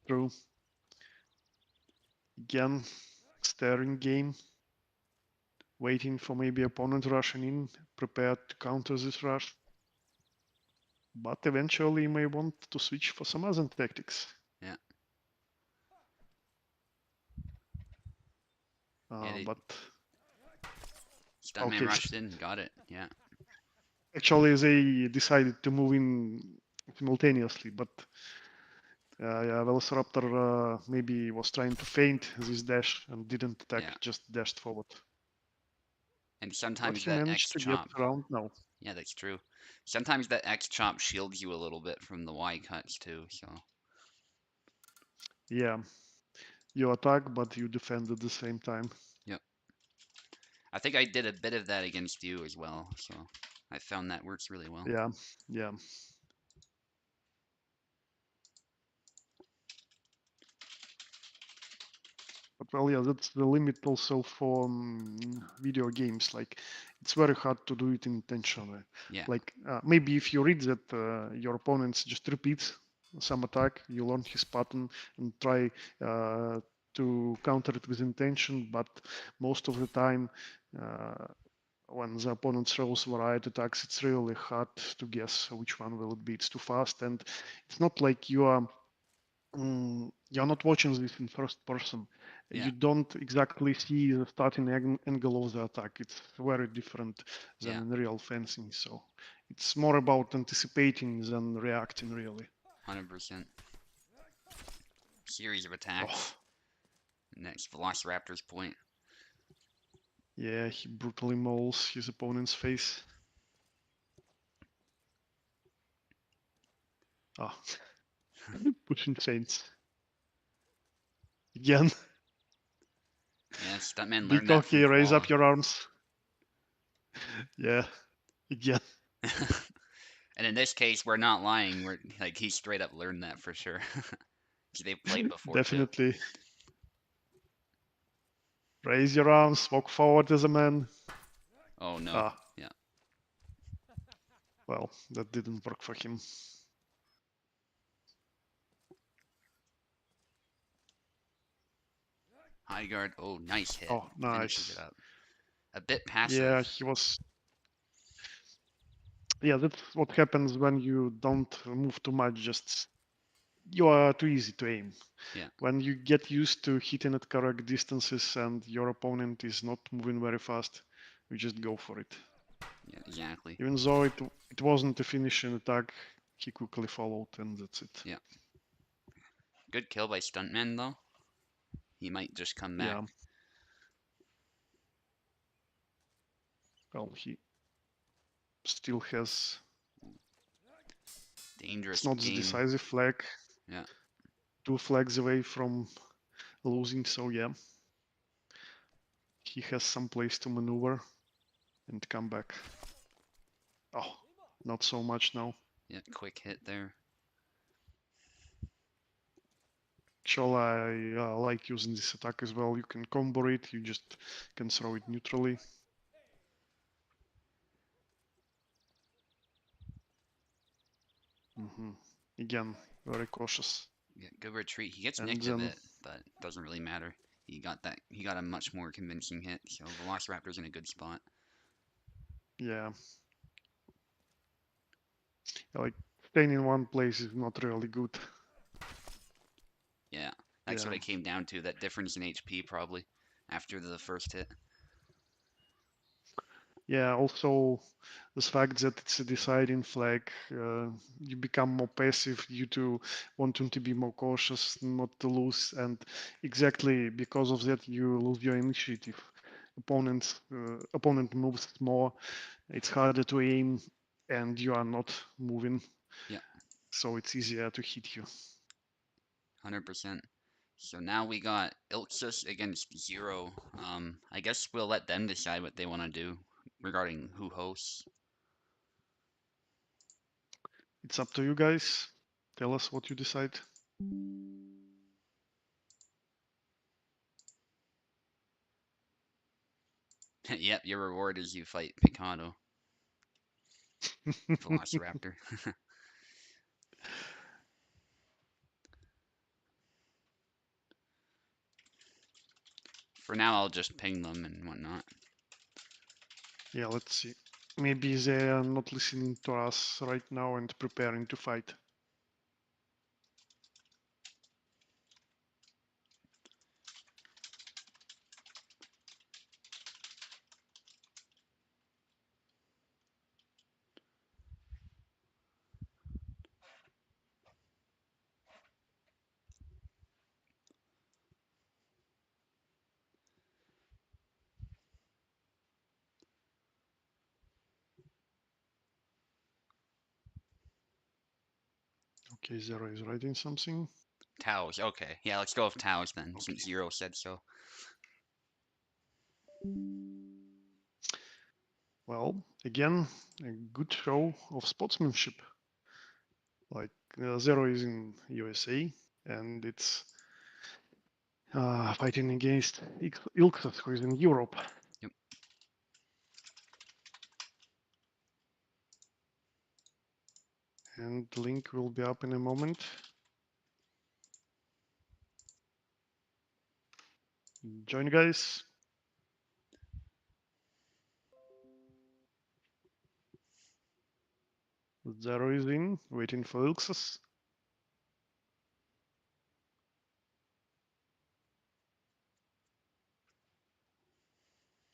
True. Again, staring game, waiting for maybe opponent rushing in, prepared to counter this rush. But eventually may want to switch for some other tactics. Yeah. Yeah, they But Stuntman okay, rushed in, got it. Yeah. actually they decided to move in simultaneously, but Yeah, Velociraptor maybe was trying to feint this dash and didn't Yeah, attack, just dashed forward. and But sometimes he that managed X to get chop. around now. Yeah, that's true. Sometimes that X chop shields you a little bit from the Y cuts too. So Yeah, you attack, but you defend at the same time. yep, I think I did a bit of that against you as well. So I found that works really well. Yeah, yeah. But well, yeah, that's the limit also for video games. Like, it's very hard to do it intentionally. Yeah, Like, maybe if you read that your opponent just repeats some attack, you learn his pattern and try to counter it with intention. But most of the time, uh, when the opponent throws variety attacks, it's really hard to guess which one will it be. It's too fast, and it's not like you're not watching this in first person. yeah, You don't exactly see the starting angle of the attack. It's very different than yeah, in real fencing. So it's more about anticipating than reacting, really. 100%. Series of Oh, attacks. Next, Velociraptor's point. yeah, he brutally mauls his opponent's face. Ah, pushing chains. Again, Yeah, Stuntman be learned that from cocky, raise Claw. up your arms. Yeah, again, And in this case, we're not lying. We're like he straight up learned that for sure. They've played before too. definitely. Raise your arms, walk forward as a man. Oh no. Ah, Yeah. well, that didn't work for him. High guard. Oh, nice hit. Oh, Finishes it nice. up. A bit passive. Yeah, he was. Yeah, that's what happens when you don't move too much. Just you are too easy to aim. Yeah. When you get used to hitting at correct distances and your opponent is not moving very fast, you just go for it. Yeah. Exactly. Even though it wasn't a finishing attack, he quickly followed, and that's it. Yeah. Good kill by Stuntman though. He might just come back. Yeah, well, he still has. It's Dangerous not the game. decisive flag. Yeah. 2 flags away from losing, so yeah, he has some place to maneuver and come back. Oh, not so much now. Yeah. Quick hit there. Actually, I like using this attack as well. You can combo it, you just can throw it neutrally. hmm Again, very cautious. Yeah. Good retreat. He gets And nicked a then, bit, but doesn't really matter. He got that. He got a much more convincing hit. So Velociraptor's in a good spot. yeah, like staying in one place is not really good. Yeah. That's what Yeah, it came down to. That difference in HP probably after the first hit. yeah. Also, the fact that it's a deciding flag, you become more passive due to wanting to be more cautious, not to lose, and exactly because of that, you lose your initiative. Opponent moves more, it's harder to aim, and you are not moving, Yeah. so it's easier to hit you. 100%. So now we got Ilxus against Zero. I guess we'll let them decide what they want to do regarding who hosts. It's up to you guys. Tell us what you decide. Yep, your reward is you fight Picado, Velociraptor. For now, I'll just ping them and whatnot. Yeah, let's see. Maybe they are not listening to us right now and preparing to fight. Okay, Zero is writing something. Taos. Okay. Yeah, let's go with Taos then, Okay. since Zero said so. Well, again, a good show of sportsmanship. Like Zero is in USA, and it's fighting against Ilksos, who is in Europe. Yep. And the link will be up in a moment. Join, guys. Zero is in, waiting for Ilksos.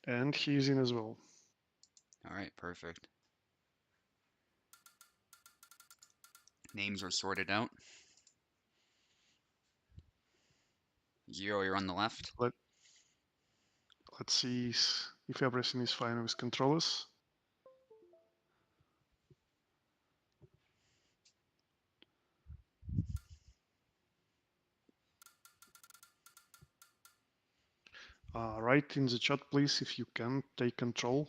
And he is in as well. All right, perfect. Names are sorted out. Zero, you're on the left. Let, let's see if everything is fine with controllers. Write in the chat, please, if you can take control.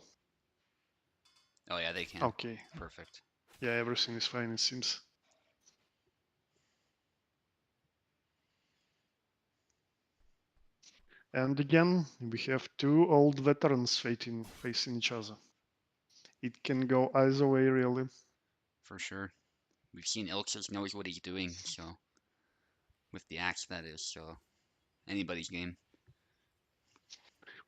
Oh yeah, they can. Okay. Perfect. Yeah, everything is fine, it seems. And again, we have two old veterans facing each other. It can go either way, really. For sure. We've seen Ilksus knows what he's doing, so with the axe that is, so anybody's game.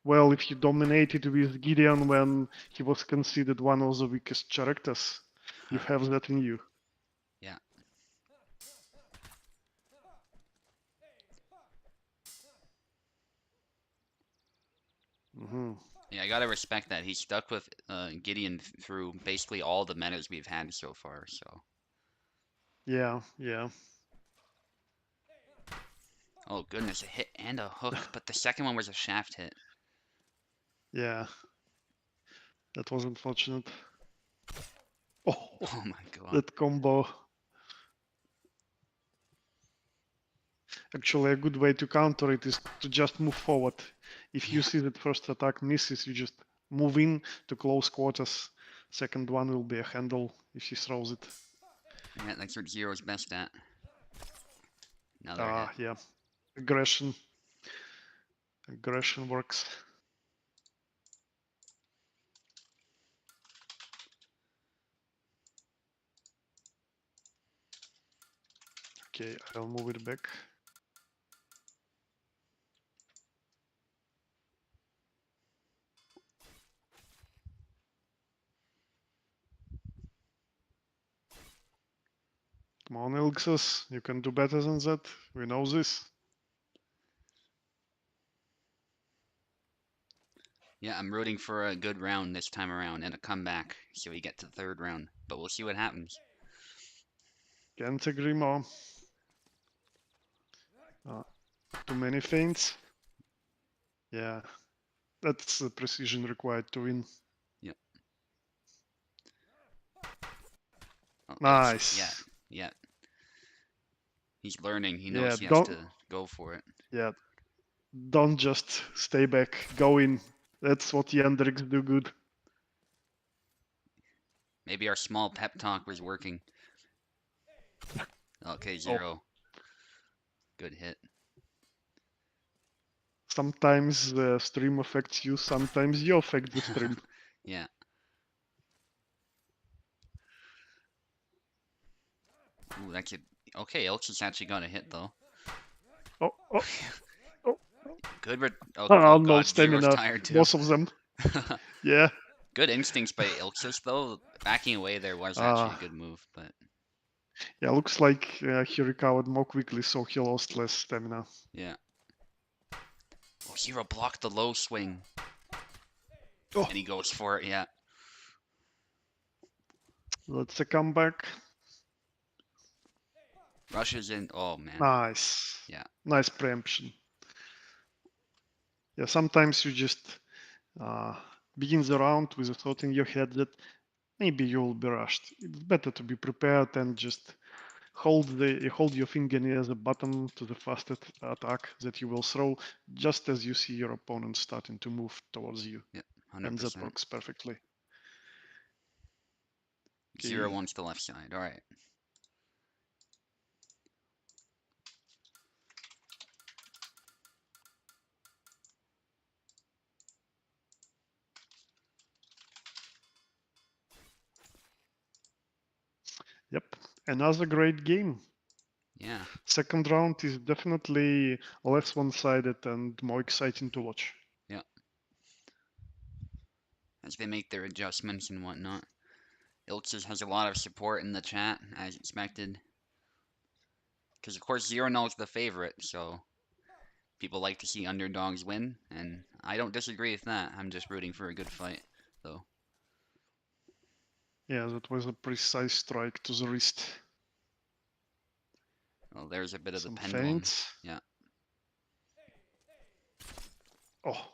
Well, if you dominated with Gideon when he was considered one of the weakest characters, you have that in you. Yeah. Hmm. Yeah, I gotta respect that. He stuck with Gideon through basically all the metas we've had so far, so. Yeah, yeah. Oh goodness, a hit and a hook, but the second one was a shaft hit. Yeah, that was unfortunate. Oh, Oh my god. that combo. Actually, a good way to counter it is to just move forward. If you Yeah. see that first attack misses, you just move in to close quarters. Second one will be a handle if he throws it. Yeah, that's what Zero's best at. Another hit. Yeah. Aggression. Aggression works. Okay, I'll move it back. Come on, Ilxus. You can do better than that. We know this. Yeah, I'm rooting for a good round this time around and a comeback so we get to the third round. But we'll see what happens. Can't agree more. Uh, too many feints. Yeah, that's the precision required to win. Yep. Oh, Ilksus. Yeah, Nice. yeah. He's learning. He Yeah, knows he has to go for it. yeah, don't just stay back. Go in. That's what Yandrix do good. Maybe our small pep talk was working. Okay, Oh, Zero. Good hit. sometimes the stream affects you. Sometimes you affect the stream. Yeah. Ooh, that could. Okay, Ilksus actually got a hit though. Oh, oh, oh. Good. Oh, Oh oh no, God, Zero's stamina. tired too. Both of them. Yeah. Good instincts by Ilksus though. Backing away there was actually Uh, a good move, but yeah, looks like he recovered more quickly, so he lost less stamina. yeah. Oh, Zero blocked the low swing, Oh, and he goes for it. Yeah. that's a comeback. Rushes in. Oh man. Nice. Yeah. Nice preemption. Yeah, sometimes you just uh, begin the round with a thought in your head that maybe you'll be rushed. It's better to be prepared and just hold your finger near the button to the fastest attack that you will throw, just as you see your opponent starting to move towards you, Yep, and that 100%. works perfectly. Zero Okay. wants the left side. All right. Yep. Another great game. Yeah. Second round is definitely less one-sided and more exciting to watch. Yeah. As they make their adjustments and whatnot. Ilks has a lot of support in the chat, as expected. Because, of course, 0-0 is the favorite, so people like to see underdogs win, and I don't disagree with that. I'm just rooting for a good fight, though. Yeah, that was a precise strike to the wrist. Well, there's a bit of the Some pendulum. feints. Yeah. Oh,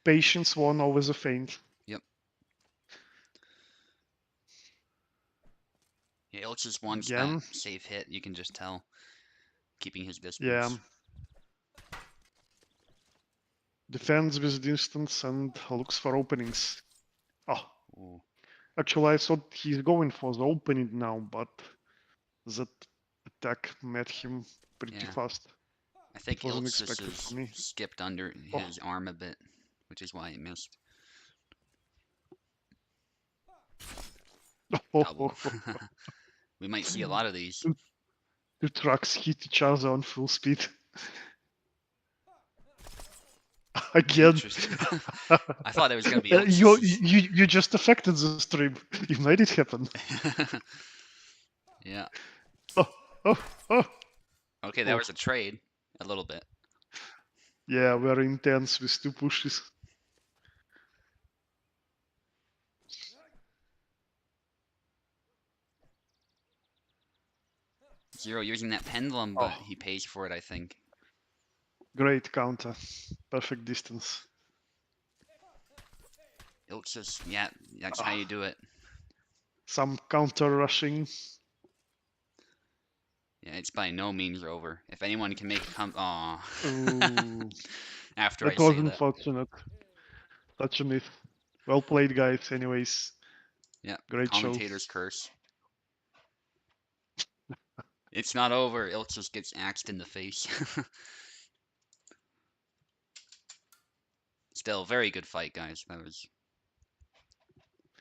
patience won over the feint. Yep. Yeah, Ilks just wants that Again, safe hit. You can just tell, keeping his yeah, distance. defends with distance and looks for openings. Oh, Ooh. actually, I thought he's going for the opening now, but that attack met him pretty Yeah. fast. I It think wasn't Ilks just expected for is me. skipped under Oh, his arm a bit, which is why he missed. oh, Double. oh, oh. We might see a lot of these. Two, two trucks hit each other on full speed. Again. Interesting. I thought it was going to be Ilks'. You just affected the stream. You made it happen. Yeah. Oh, oh, oh, Okay, that oh. was a trade. A little bit. Yeah, very intense with two pushes. 0 using that pendulum, but Oh, he pays for it, I think. great counter. Perfect distance. Ilks', yeah, that's how you Ah, do it. some counter rushing. Yeah, it's by no means over. If anyone can make a come, aw. Ooh, After I that was say that. unfortunate. Such a miss. Well played, guys. Anyways, Yeah, great show. commentator's curse. It's not over. Ilks just gets axed in the face. Still, very good fight, guys. That was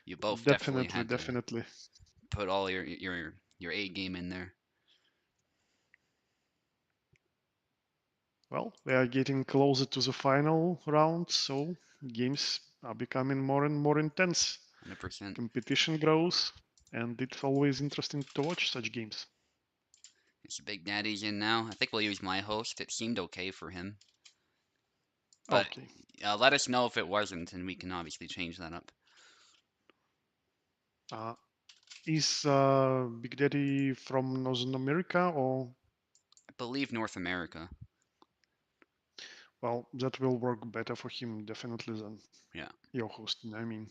you both definitely Definitely, had to definitely. put all your A game in there. Well, we are getting closer to the final round, so games are becoming more and more intense. 100%. Competition grows, and it's always interesting to watch such games. It's Big Daddy's in now. I think we'll use my host. It seemed okay for him, but Okay. let us know if it wasn't, and we can obviously change that up. Uh, is Big Daddy from Northern America or I believe North America. well, that will work better for him definitely than Yeah. your host. I mean,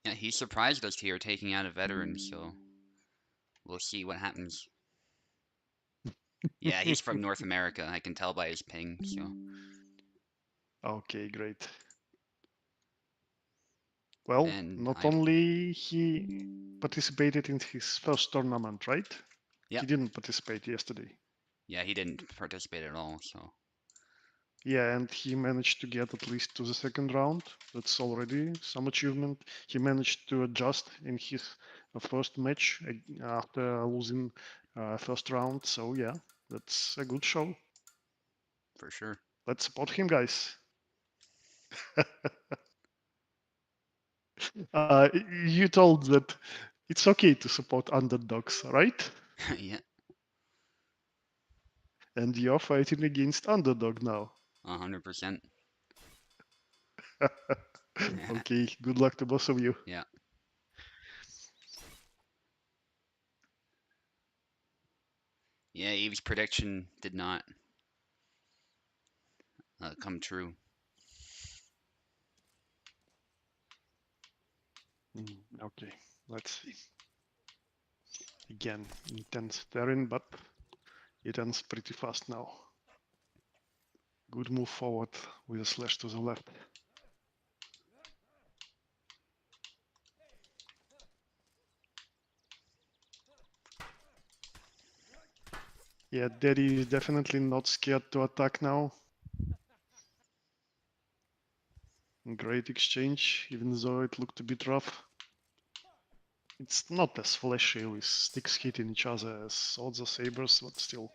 Yeah, he surprised us here taking out a veteran, so we'll see what happens. Yeah, he's from North America. I can tell by his ping, so okay, great. Well, and not I only he participated in his first tournament, right? He yep. didn't participate yesterday. Yeah, he didn't participate at all, so Yeah, and he managed to get at least to the second round. That's already some achievement. He managed to adjust in his first match after losing first round. So yeah, that's a good show. for sure. Let's support him, guys. uh, you told that it's okay to support underdogs, right? Yeah, And you're fighting against underdog now. 100%. Okay, good luck to both of you. Yeah. Yeah, Eve's prediction did not come true. Okay, let's see. Again, intense terrain, but it ends pretty fast now. Good move forward with a slash to the left. Yeah, Daddy is definitely not scared to attack now. Great exchange, even though it looked a bit rough. It's not as flashy with sticks hitting each other as swords or sabers, but still.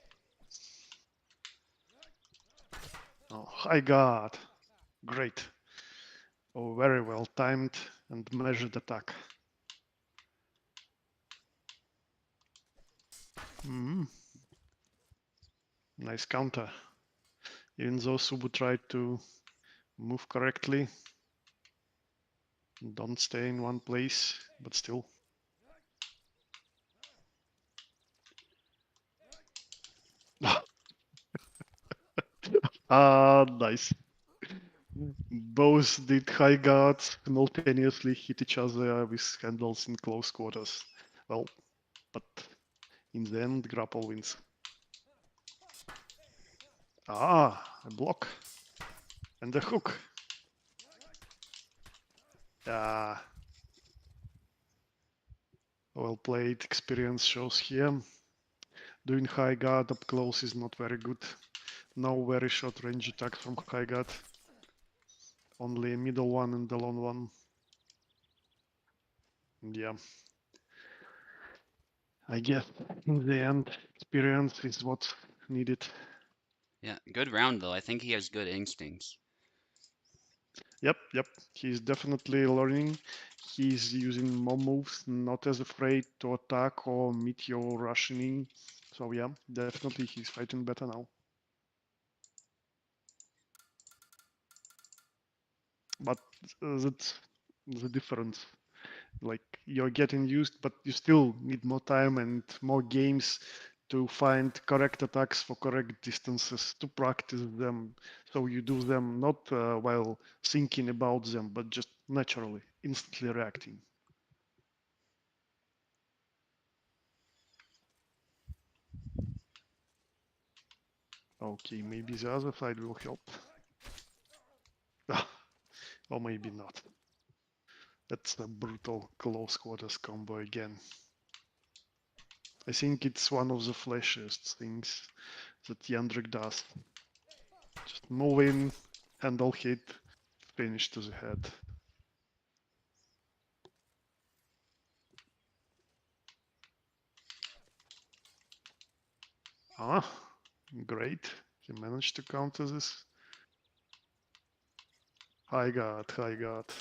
Oh, high guard. Great. Oh, very well timed and measured attack. Mm, nice counter. Even though Subu tried to move correctly, don't stay in one place, but still. Ah, nice. Both did high guard simultaneously hit each other with handles in close quarters. Well, but in the end, grapple wins. Ah, a block and a hook. Ah, well played. Experience shows here. Doing high guard up close is not very good. No very short range attacks from high guard. Only a middle one and a long one. And yeah, I guess in the end, experience is what's needed. Yeah, good round though. I think he has good instincts. Yep. He's definitely learning. He's using more moves, not as afraid to attack or meet your rushing. So yeah, definitely he's fighting better now. But that's the difference. Like you're getting used, but you still need more time and more games to find correct attacks for correct distances to practice them. So you do them not while thinking about them, but just naturally, instantly reacting. Okay, maybe the other side will help. Or maybe not. That's a brutal close quarters combo again. I think it's one of the flashiest things that Yandrik does. Just move in, handle hit, finish to the head. Ah, great. He managed to counter this. High guard.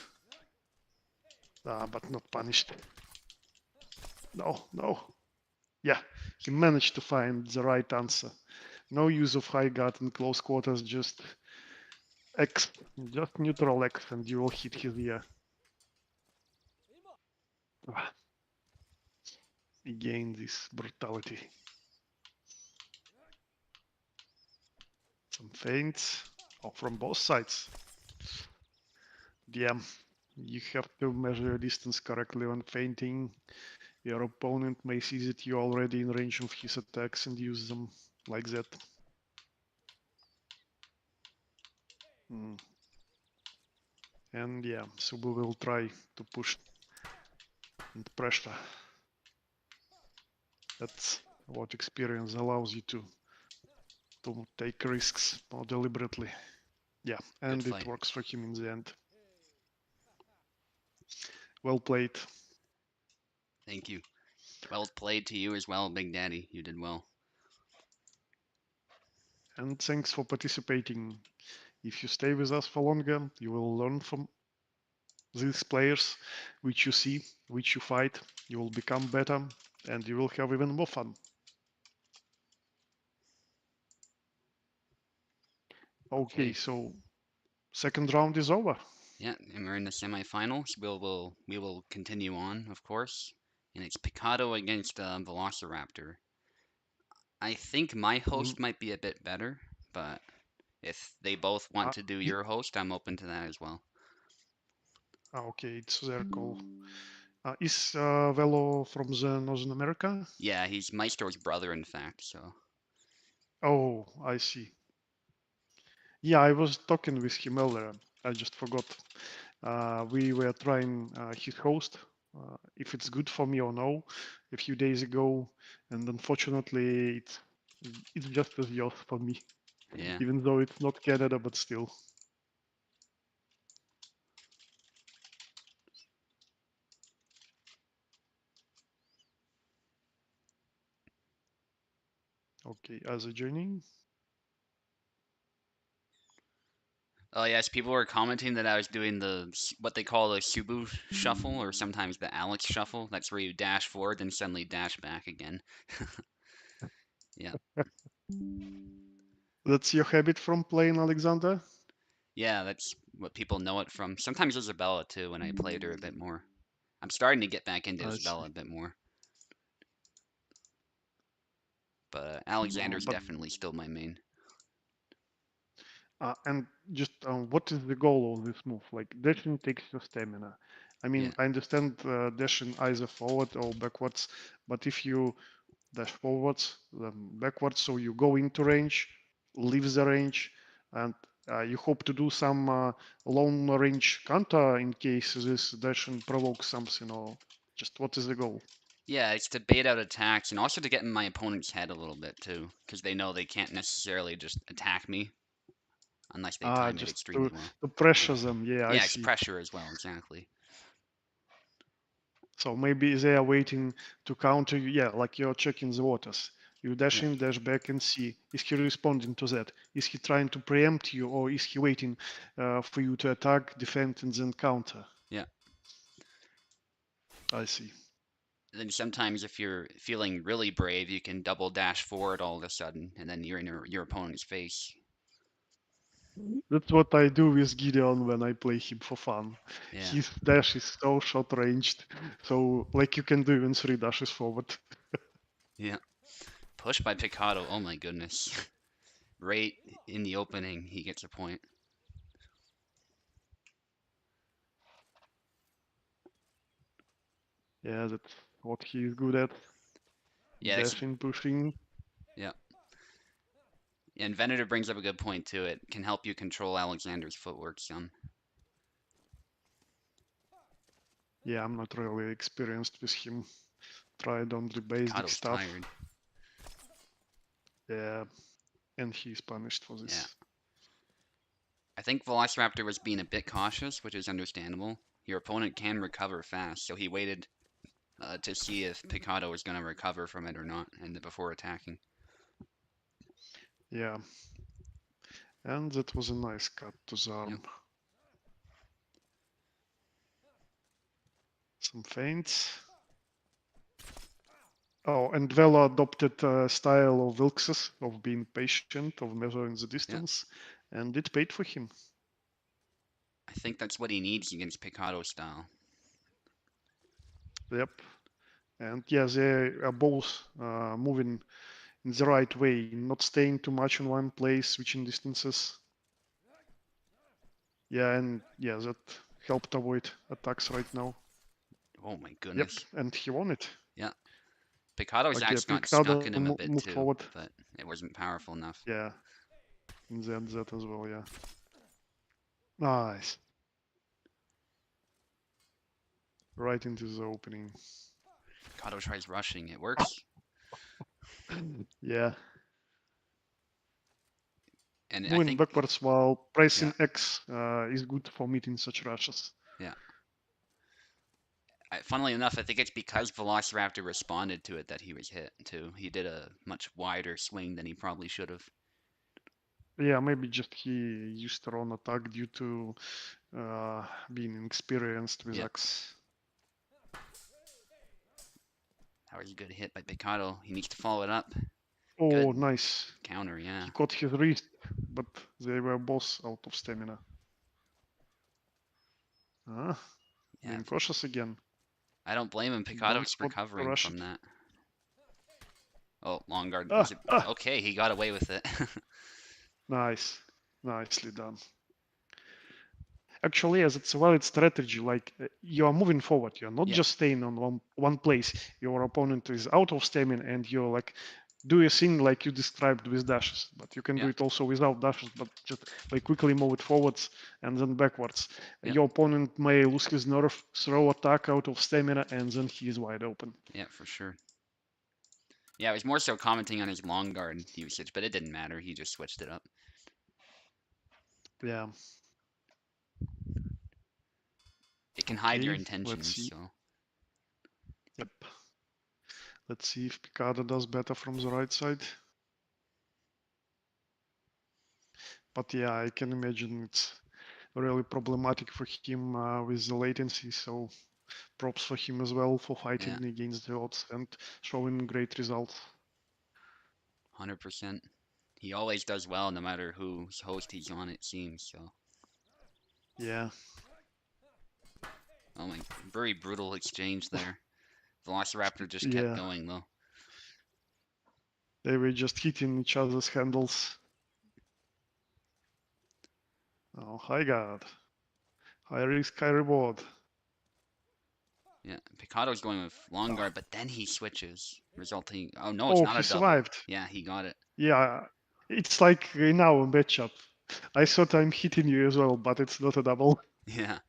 Ah, but not punished. No. Yeah, he managed to find the right answer. No use of high guard in close quarters, just X, just neutral X, and you will hit his ear. Ah, again, this brutality. Some feints, oh, from both sides. Yeah, you have to measure your distance correctly when feinting. Your opponent may see that you're already in range of his attacks and use them like that. Mm. And yeah, Subu will try to push and pressure. That's what experience allows you to take risks more deliberately. Yeah, Good and it fight. works for him in the end. Well played. Thank you. Well played to you as well, Big Daddy. You did well. And thanks for participating. If you stay with us for longer, you will learn from these players which you see, which you fight. You will become better and you will have even more fun. Okay, Okay. so second round is over. Yeah, and we're in the semifinals. We will continue on, of course. And it's Picado against Velociraptor. I think my Mm, host might be a bit better, but if they both want uh, to do y- your host, I'm open to that as well. Okay, it's their call. Is Velo from the Northern America? Yeah, he's Maestro's brother, in fact, so Oh, I see. Yeah, I was talking with him earlier. I just forgot. We were trying his host, if it's good for me or no, a few days ago, and unfortunately, it's just as yours for me, yeah. even though it's not Canada, but still. Okay, as a joining. Oh yes, people were commenting that I was doing what they call the Subu shuffle, or sometimes the Alex shuffle. That's where you dash forward and suddenly dash back again. Yeah, That's your habit from playing Alexander? yeah, that's what people know it from. Sometimes Isabella too, when I played her a bit more. I'm starting to get back into I Isabella see. a bit more, but No, Alexander's but definitely still my main. and just what is the goal of this move? Like dashing takes your stamina. I Yeah, mean, I understand dashing either forward or backwards, but if you dash forwards, then backwards, so you go into range, leave the range, and you hope to do some long range counter in case this dashing provokes something, or just what is the goal? yeah, it's to bait out attacks and also to get in my opponent's head a little bit too, because they know they can't necessarily just attack me unless they time it Just extremely well. to pressure Yeah, them. Yeah, I yeah, it's see. pressure as well, exactly. So maybe they are waiting to counter you. Yeah, like you're checking the waters. You dash Yeah, in, dash back, and see. Is he responding to that? Is he trying to preempt you, or is he waiting for you to attack, defend, and then counter? yeah. I see. Then sometimes if you're feeling really brave, you can double dash forward all of a sudden, and then you're in your opponent's face. That's what I do with Gideon when I play him for fun. Yeah, His dash is so short ranged, so like you can do even three dashes forward. yeah. Push by Picado. Oh my goodness. Right in the opening, he gets a point. Yeah, that's what he is good at. Yeah, this is, Dashing, pushing. yeah. And Venator brings up a good point too. It can help you control Alexander's footwork some. Yeah, I'm not really experienced with him. Tried only basic Picado's stuff. tired. Yeah, and he's punished for Yeah. this. I think Velociraptor was being a bit cautious, which is understandable. Your opponent can recover fast, so he waited to see if Picado was going to recover from it or not, and before attacking. Yeah, and that was a nice cut to the Yep. arm. Some feints. Oh, and Vela adopted a style of Wilkes's, of being patient, of measuring the Yep. distance, and it paid for him. I think that's what he needs against Picado style. Yep. And yeah, they are both moving in the right way, not staying too much in one place, switching distances. Yeah, and yeah, that helped avoid attacks right now. Oh my Yep, goodness. and he won it. Yeah. Picado's Okay, axe got Picado stuck in him a bit moved too, forward. but it wasn't powerful enough. Yeah, in the end that as well. Yeah, nice. Right into the opening. Picado tries rushing. It works. Yeah, And I moving think, backwards while yeah, pressing X is good for meeting such rushes. yeah. Funnily enough, I think it's because Velociraptor responded to it that he was hit too. He did a much wider swing than he probably should have. Yeah, maybe just he used the wrong attack due to being inexperienced with Yep, X. that was a good hit by Picado. He needs to follow it up. Oh, Good nice. counter, yeah. He caught his wrist, but they were both out of stamina. Ah, Yeah, being cautious again. I don't blame him. Don't Picado's spot the recovering rush from it. that. Oh, long guard. Was Ah, it? ah. Okay, he got away with it. Nice. Nicely done. Actually, yes, it's a valid strategy. Like you are moving forward. You're not Yep, just staying on one place. Your opponent is out of stamina, and you're like do a thing like you described with dashes. But you can do yep, it also without dashes, but just by quickly move it forwards and then backwards. yep, Your opponent may lose his nerve, throw attack out of stamina, and then he is wide open. yep, for sure. Yeah, I was more so commenting on his long guard usage, but it didn't matter. He just switched it up. Yeah. It can hide your Okay. Let's intentions, see. so Yep. Let's see if Picado does better from the right side. But yeah, I can imagine it's really problematic for him with the latency. So props for him as well for yeah, fighting against the odds and showing great results. 100%. He always does well no matter whose host he's on, it seems, so. Yeah. Oh my, very brutal exchange there. Velociraptor just kept Yeah. going though. They were just hitting each other's handles. Oh, high guard. High risk, high reward. Yeah, Picado's going with long Oh, guard, but then he switches, resulting. Oh no, it's oh, not he a double. survived. Yeah, he got it. Yeah. It's like in our matchup. I thought I'm hitting you as well, but it's not a double. Yeah.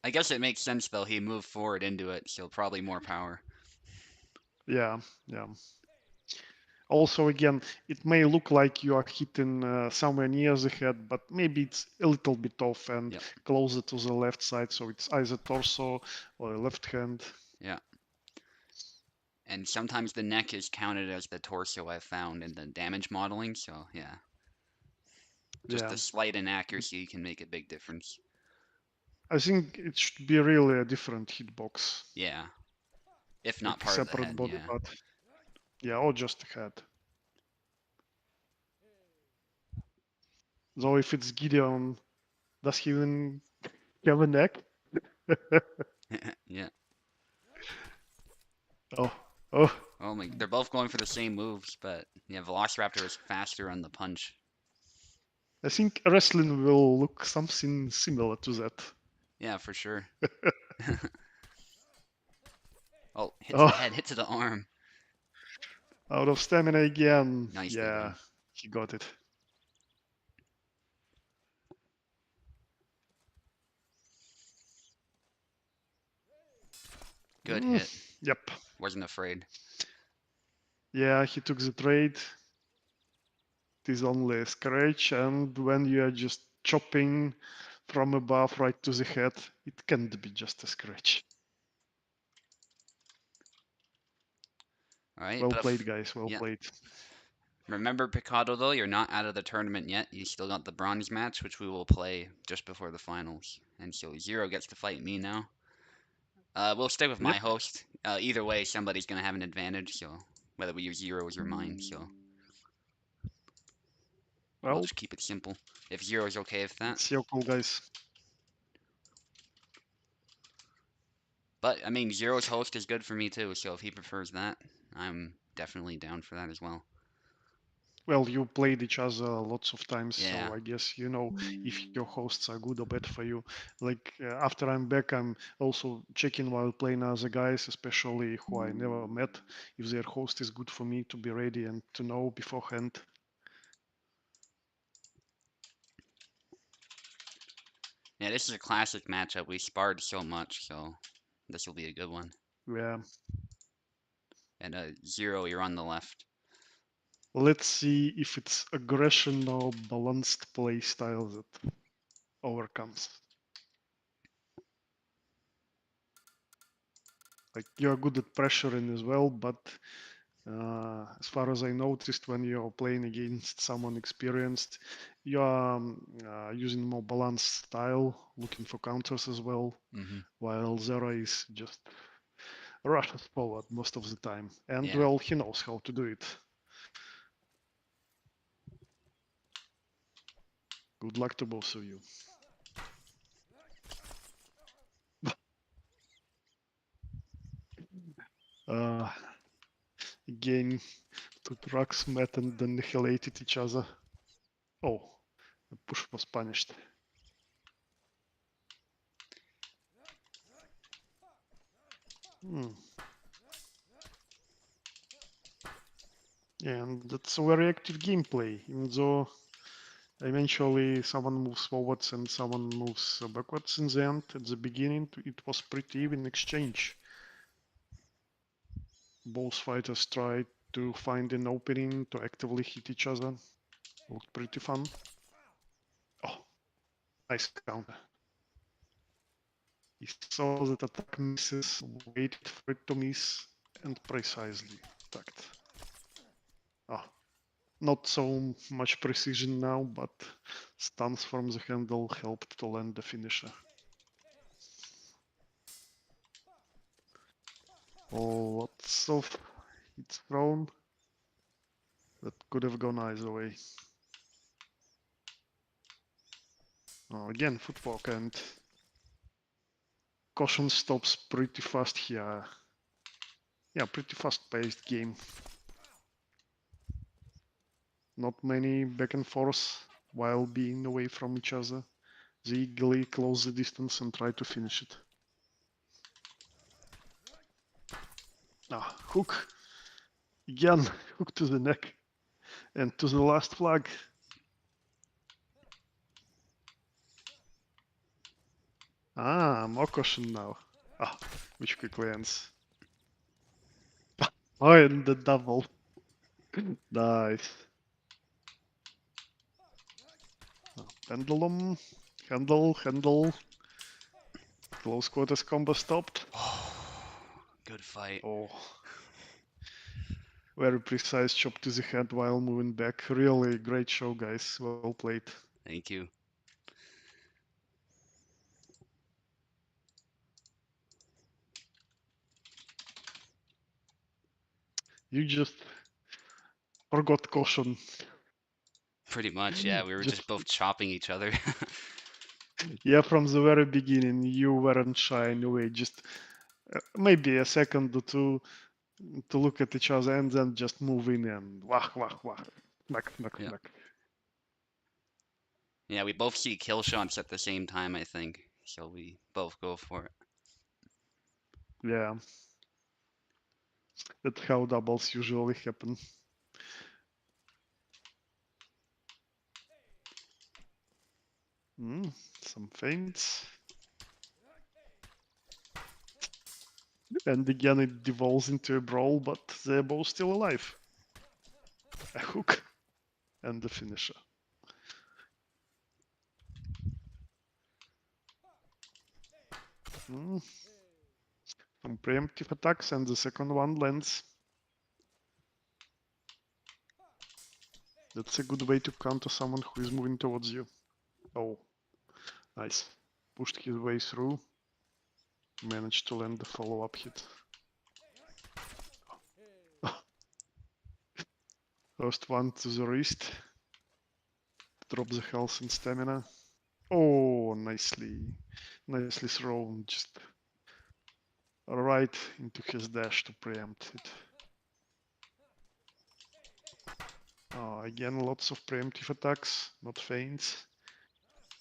I guess it makes sense though. He moved forward into it, so probably more power. Yeah. Yeah. Also, again, it may look like you are hitting somewhere near the head, but maybe it's a little bit off and Yep. closer to the left side, so it's either torso or left hand. Yeah. And sometimes the neck is counted as the torso I've found in the damage modeling, so yeah. Just Yeah, a slight inaccuracy can make a big difference. I think it should be really a different hitbox, Yeah. If not like a part of the separate head, body yeah. part. Yeah, or just a head. Though if it's Gideon, does he even have a neck? Yeah. Oh, oh, Oh my, they're both going for the same moves, but yeah, Velociraptor is faster on the punch. I think wrestling will look something similar to that. Yeah, for sure. Oh, hit to the Oh, head, hit to the arm. out of stamina again. Nicely Yeah, done. he got it. Good hit. Yep. Wasn't afraid. Yeah, he took the trade. It is only a scratch, and when you are just chopping from above right to the head, it can't be just a scratch. All right, Well but played, if guys. Well yeah, played. remember Picado though, you're not out of the tournament yet. You still got the bronze match, which we will play just before the finals. And so Zero gets to fight me now. We'll stay with my Yep. host. Either way, somebody's gonna have an advantage. So whether we use Zero's or mine, so we'll Well, just keep it simple. If Zero's okay with that. it's your call, guys. But I mean, Zero's host is good for me too. So if he prefers that, I'm definitely down for that as well. Well, you played each other lots of times, so Yeah. I guess you know if your hosts are good or bad for you. Like after I'm back, I'm also checking while playing other guys, especially who I never met, if their host is good for me to be ready and to know beforehand. Yeah, this is a classic matchup. We sparred so much, so this will be a good one. Yeah. And Zero, you're on the left. Let's see if it's aggression or balanced play style that overcomes. Like you're good at pressuring as well, but as far as I noticed, when you're playing against someone experienced, you're using more balanced style, looking for counters as well, Hmm. while Zero is just rushes forward most of the time. And Yeah. well, he knows how to do it. Good luck to both of you. Uh, Again, two trucks met and annihilated each other. Oh, the push was punished. Hmm. Yeah, and that's a very active gameplay, even though eventually someone moves forwards and someone moves backwards in the end. At the beginning, it was pretty even exchange. Both fighters tried to find an opening to actively hit each other. Looked pretty fun. Oh, nice counter. He saw that attack misses, waited for it to miss, and precisely attacked. Oh, not so much precision now, but stance from the handle helped to land the finisher. Lots of hits thrown. That could have gone either way. Oh, again, footwork and caution stops pretty fast here. Yeah, pretty fast-paced game. Not many back and forth while being away from each other. They eagerly close the distance and try to finish it. Ah, hook. Again, hook to the neck. And to the last flag. Ah, more caution now. Ah, which quickly ends. Oh, and the double. Nice. Pendulum. Handle. Close quarters combo stopped. Good fight. Oh, very precise chop to the head while moving back. Really great show, guys. Well played. Thank you. You just forgot caution. Pretty much, yeah. We were Just just both chopping each other. yeah, from the very beginning, you weren't shy in a way. Just maybe a second or two to look at each other and then just move in and wah wah wah, knock Yeah. knock. Yeah, we both see kill shots at the same time, I think. So we both go for it. Yeah, that's how doubles usually happen. Some feints. And again, it devolves into a brawl, but they're both still alive. A hook and the finisher. Mm, some preemptive attacks, and the second one lands. That's a good way to counter someone who is moving towards you. Oh, nice. Pushed his way through. Managed to land the follow-up hit. First one to the wrist. Drop the health and stamina. Oh, nicely thrown. Just right into his dash to preempt it. Again, lots of preemptive attacks, not feints.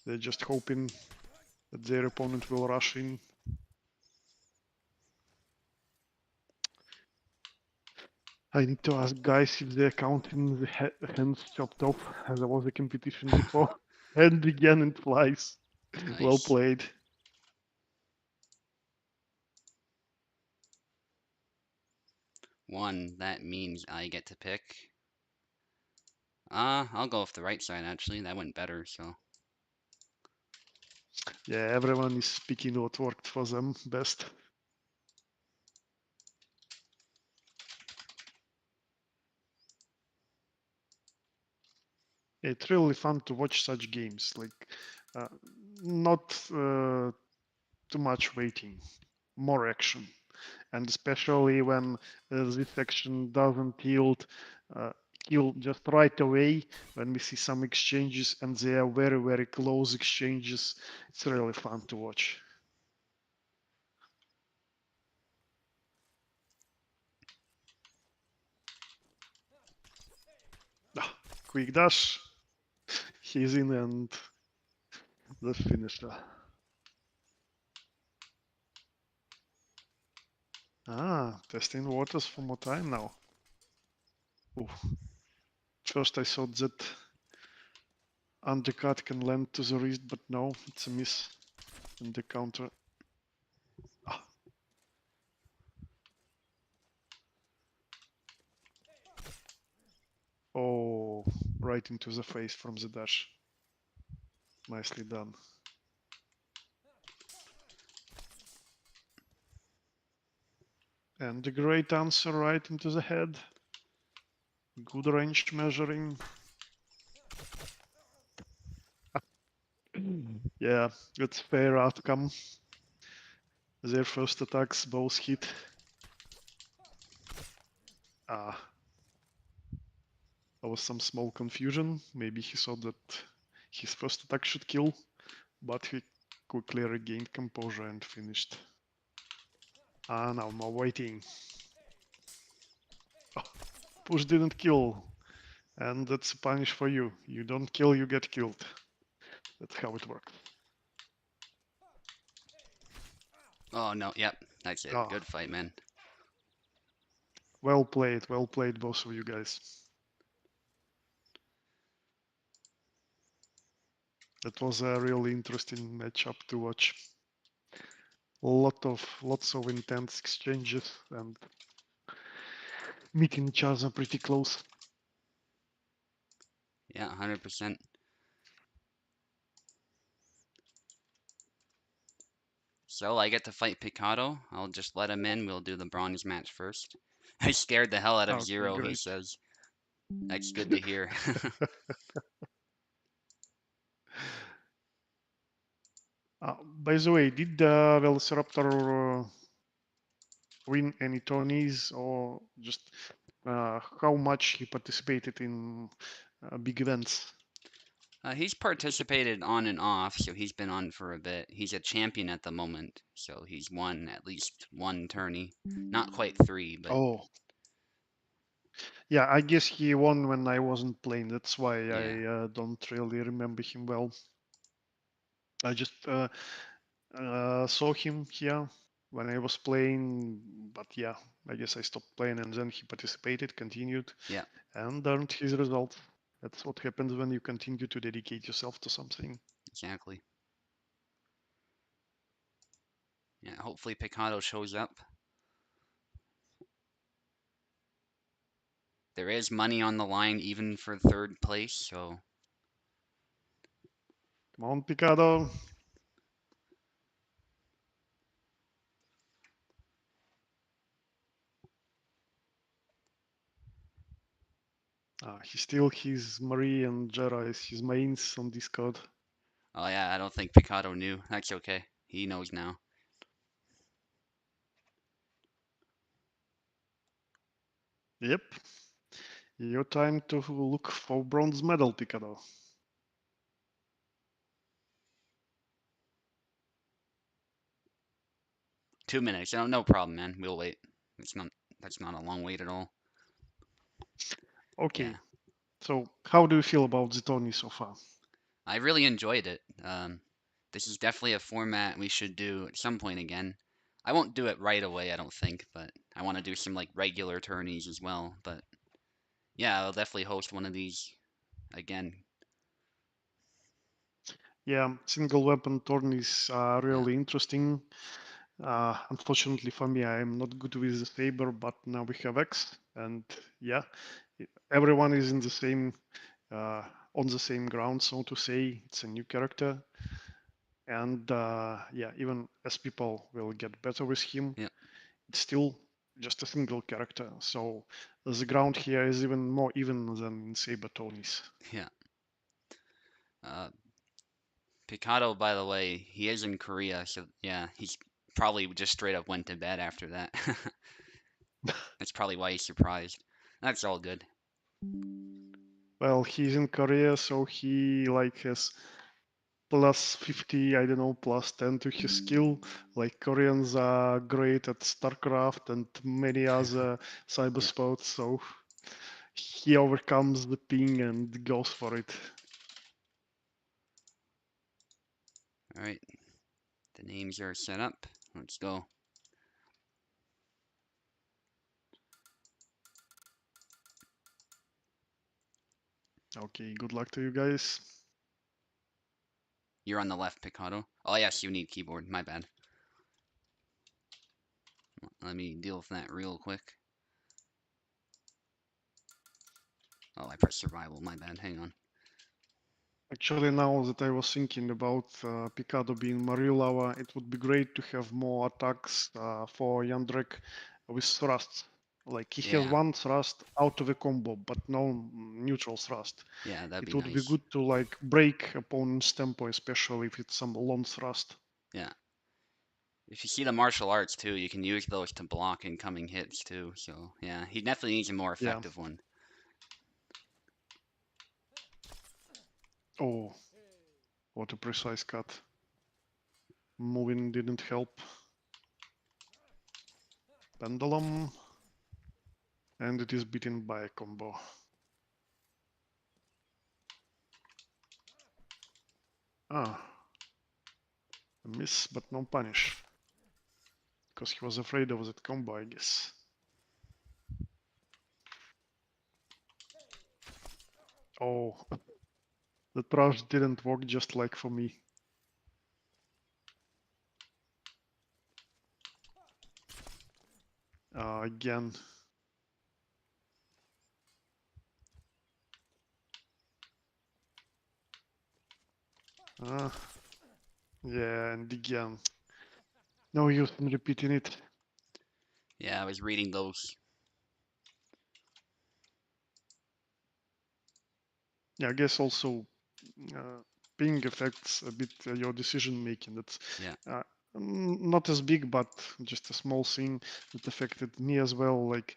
They're just hoping that their opponent will rush in. I need to ask guys if they're counting the hands chopped off as there was a competition before. And again it flies. Well Nice. played. One, that means I get to pick. I'll go with the right side actually. That went better, so. Yeah, everyone is speaking what worked for them best. It's really fun to watch such games. Like, uh, not too much waiting, more action. And especially when this action doesn't yield uh, kill just right away, when we see some exchanges and they are very close exchanges, it's really fun to watch. Ah, quick dash, he's in and the finisher. Ah, testing waters for more time now. Ooh. First I thought that undercut can land to the wrist, but no, it's a miss. And the counter. Ah. Oh, right into the face from the dash. Nicely done. And the great answer right into the head. Good range measuring. Yeah, that's fair outcome. Their first attacks both hit. Ah, there was some small confusion. Maybe he thought that his first attack should kill, but he quickly regained composure and finished. Ah, now more waiting. Oh, push didn't kill, and that's a punish for you. You don't kill, you get killed. That's how it works. Oh no, yep, that's it. Ah, Good fight, man. well played, both of you guys. That was a really interesting matchup to watch. Lots of intense exchanges and meeting each other pretty close. Yeah, 100%. So I get to fight Picado. I'll just let him in. We'll do the bronze match first. I scared the hell out of Okay, Zero, he great. says. That's good to hear. By the way, did Velociraptor win any tourneys or just how much he participated in big events? He's participated on and off, so he's been on for a bit. He's a champion at the moment, so he's won at least one tourney. Not quite three, but Oh, yeah, I guess he won when I wasn't playing. That's why yeah, I don't really remember him well. I just saw him here when I was playing, but yeah, I guess I stopped playing and then he participated, continued, yeah, and earned his result. That's what happens when you continue to dedicate yourself to something. exactly. Yeah, hopefully Picado shows up. There is money on the line even for third place, so Come on, Picado. He still his Marie and Jera is his mains on Discord. oh yeah, I don't think Picado knew. That's okay. He knows now. Yep, your time to look for bronze medal, Picado. 2 minutes. No, no problem, man. We'll wait. It's not. That's not a long wait at all. Okay, Yeah, so how do you feel about the tourney so far? I really enjoyed it. This is definitely a format we should do at some point again. I won't do it right away, I don't think, but I want to do some like regular tourneys as well. But yeah, I'll definitely host one of these again. Yeah, single weapon tourneys are Yeah, really interesting. Unfortunately for me, I'm not good with the saber, but now we have X, and yeah, everyone is in the same uh, on the same ground, so to say. It's a new character, and yeah, even as people will get better with him, yeah, it's still just a single character. So the ground here is even more even than in saber tourneys. yeah. Uh, Picado, by the way, he is in Korea, so yeah, he's probably just straight up went to bed after that. That's probably why he's surprised. That's all good. Well, he's in Korea, so he like has plus 50, I don't know, plus 10 to his skill. Like Koreans are great at StarCraft and many other cyber Yeah. sports, so he overcomes the ping and goes for it. All right. The names are set up. Let's go. Okay, good luck to you guys. You're on the left, Picado. Oh, yes, you need keyboard. My bad. Let me deal with that real quick. Oh, I pressed survival. My bad. Hang on. Actually, now that I was thinking about Picado being Marilava, it would be great to have more attacks for Yandrek with thrusts. Like he has Yeah, one thrust out of a combo, but no neutral thrust. yeah, that'd It be would be nice. good to like break opponent's tempo, especially if it's some long thrust. Yeah. If you see the martial arts too, you can use those to block incoming hits too. So yeah, he definitely needs a more Yeah. effective one. Oh, what a precise cut. Moving didn't help. Pendulum. And it is beaten by a combo. Ah, a miss, but no punish. Because he was afraid of that combo, I guess. Oh, the trash didn't work just like for me. Again. Uh, yeah, and again. No use in repeating it. Yeah, I was reading those. Yeah, I guess also ping affects a bit your decision making. That's Yeah, uh, not as big, but just a small thing that affected me as well. Like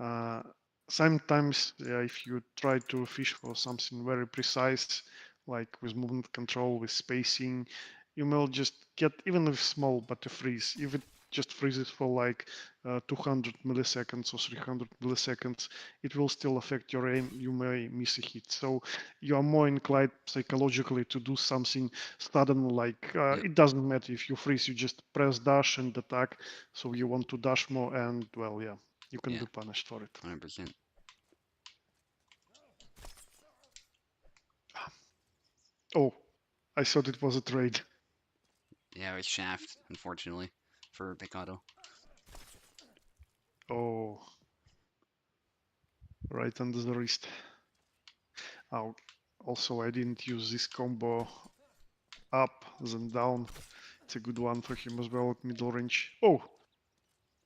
uh, sometimes, if you try to fish for something very precise, like with movement control, with spacing, you will just get even if small, but a freeze. If it just freezes for like 200 milliseconds or 300 milliseconds, it will still affect your aim. You may miss a hit. So you are more inclined psychologically to do something sudden, like yep, it doesn't matter if you freeze, you just press dash and attack. So you want to dash more, and well, yeah, you can yeah, be punished for it. 100%. Oh, I thought it was a trade. Yeah, it was shaft, unfortunately, for Picado. Oh, right under the wrist. Oh, also, I didn't use this combo up, then down. It's a good one for him as well at middle range. Oh,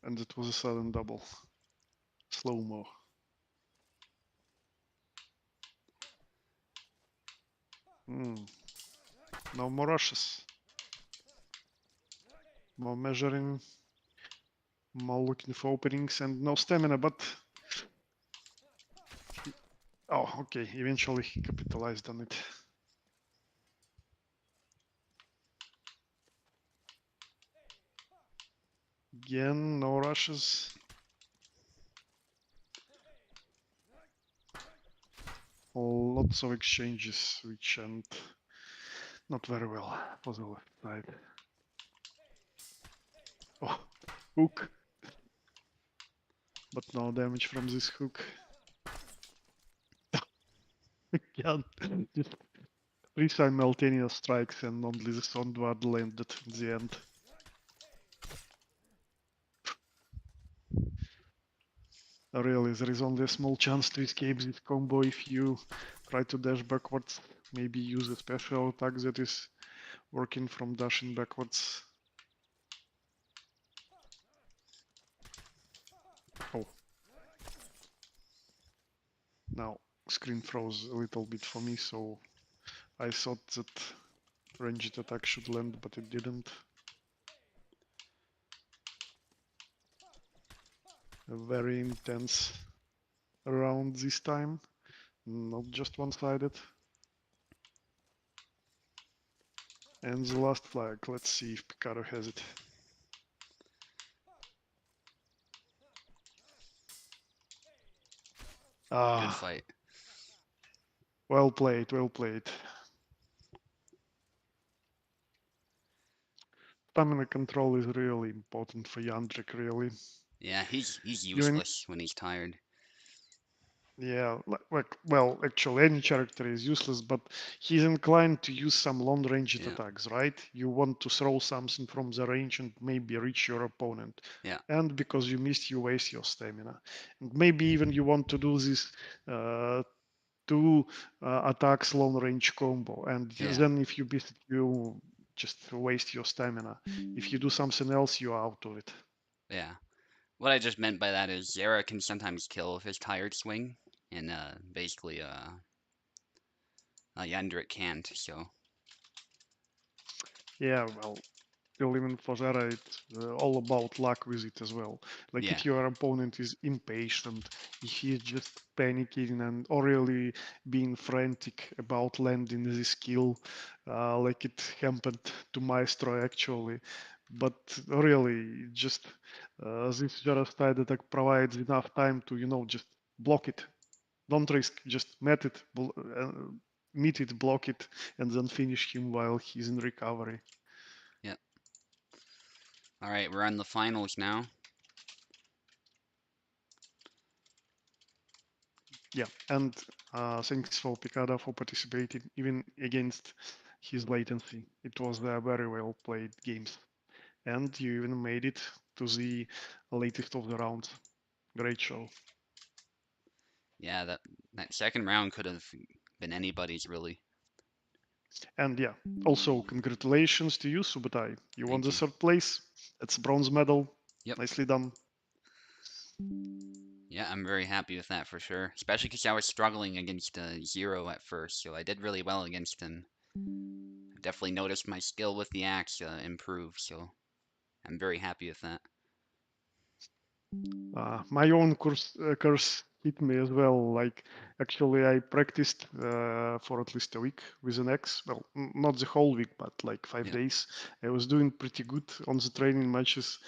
and it was a sudden double. Slow mo. Mm, no more rushes. More measuring, more looking for openings, and no stamina, but oh, okay, eventually he capitalized on it. Again, no rushes. Lots of exchanges, which end not very well for the left side. Oh, hook, but no damage from this hook. Again, just three simultaneous strikes and only the Sondward landed in the end. Really, there is only a small chance to escape this combo if you try to dash backwards. Maybe use a special attack that is working from dashing backwards. Oh, now screen froze a little bit for me, so I thought that ranged attack should land, but it didn't. A very intense round this time, not just one-sided. And the last flag, let's see if Picaro has it. Good Ah, fight. well played, well played. Stamina control is really important for Yandrik, really. Yeah, he's You in, useless when he's tired. Yeah, well, actually, any character is useless, but he's inclined to use some long-ranged Yeah, attacks, right? You want to throw something from the range and maybe reach your opponent. yeah, And because you missed, you waste your stamina. And maybe even you want to do this uh, two attacks long-range combo. And yeah, then if you miss it, you just waste your stamina. If you do something else, you're out of it. yeah. What I just meant by that is Zera can sometimes kill with his tired swing, and basically Yandrik can't. So Yeah, well, still even for Zara, it's all about luck with it as well. Like yeah, if your opponent is impatient, if he's just panicking and or really being frantic about landing the skill, like it happened to Maestro actually. But really, just this Zara style attack provides enough time to, just block it. Don't risk, just meet it, block it, and then finish him while he's in recovery. yeah. All right, we're on the finals now. Yeah, and thanks for Picada for participating, even against his latency. It was a very well played games, and you even made it to the latest of the rounds. Great show. Yeah, that second round could have been anybody's really. And yeah, also congratulations to you, Subotai. You won Thank the you. third place. It's a bronze medal. Yep. Nicely done. Yeah, I'm very happy with that for sure. Especially because I was struggling against Zero at first, so I did really well against him. I definitely noticed my skill with the axe improve, so I'm very happy with that. My own curse hit me as well. Like, actually, I practiced for at least a week with an X. Well, not the whole week, but like five Yeah, days. I was doing pretty good on the training matches,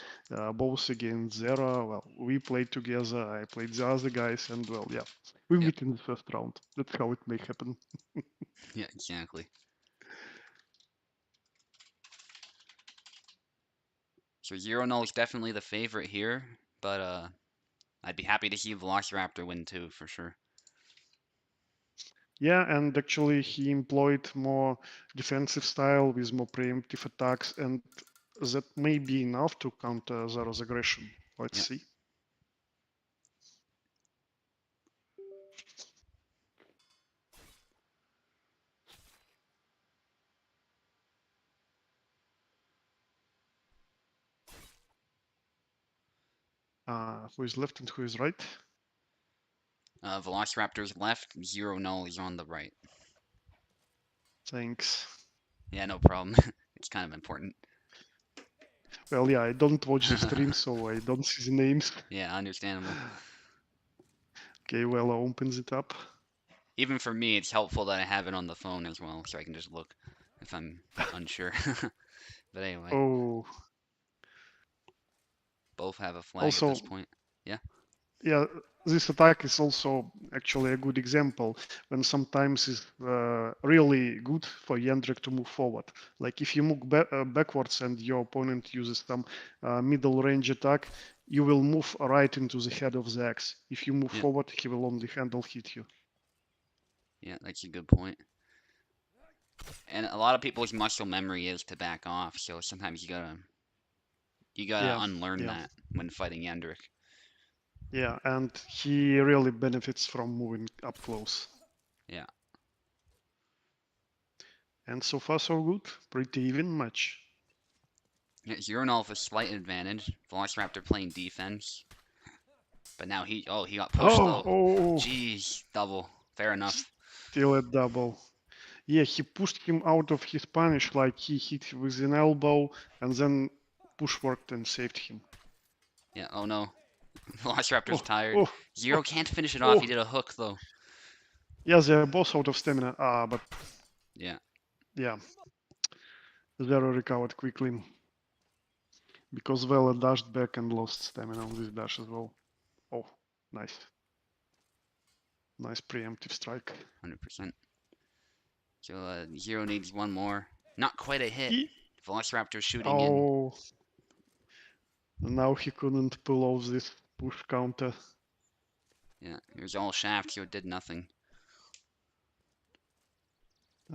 both against Zera. Well, we played together. I played the other guys, and well, yeah, we yeah, meet in the first round. That's how it may happen. yeah, exactly. So Zero Null is definitely the favorite here, but I'd be happy to see Velociraptor win too, for sure. Yeah, and actually, he employed more defensive style with more preemptive attacks, and that may be enough to counter Zera's aggression. Let's Yep. see. Who is left and who is right? Velociraptor's left, Zero Null is on the right. Thanks. Yeah, no problem. It's kind of important. Well, yeah, I don't watch the stream, so I don't see the names. Yeah, understandable. Okay, well, opens it up. Even for me, it's helpful that I have it on the phone as well, so I can just look if I'm unsure. But anyway, Oh, both have a flag at this also, point. Yeah, yeah, this attack is also actually a good example when sometimes it's really good for Yendrik to move forward. Like if you move backwards and your opponent uses some middle range attack, you will move right into the head of the axe. If you move yeah, forward, he will only handle hit you. yeah, that's a good point. And a lot of people's muscle memory is to back off, so sometimes you gotta Yeah, unlearn yeah. that when fighting Yendrik. Yeah, and he really benefits from moving up close. Yeah. And so far, so good. Pretty even match. Yeah, Zero with a slight advantage. Velociraptor playing defense. But now he got pushed Oh, though. oh, Jeez, double. Fair enough. still a double. Yeah, he pushed him out of his punish, like he hit him with an elbow and then push worked and saved him. Yeah, oh no. Velociraptor's Oh, tired. oh, Zero oh, can't finish it off. He oh. did a hook though. Yeah, they're both out of stamina. But Yeah, yeah, Zero recovered quickly because Vela dashed back and lost stamina on this dash as well. Oh, nice. Nice preemptive strike. 100%. So Zero needs one more. Not quite a hit. E- Velociraptor shooting in. oh, now he couldn't pull off this push counter. Yeah, it was all shaft, so it did nothing.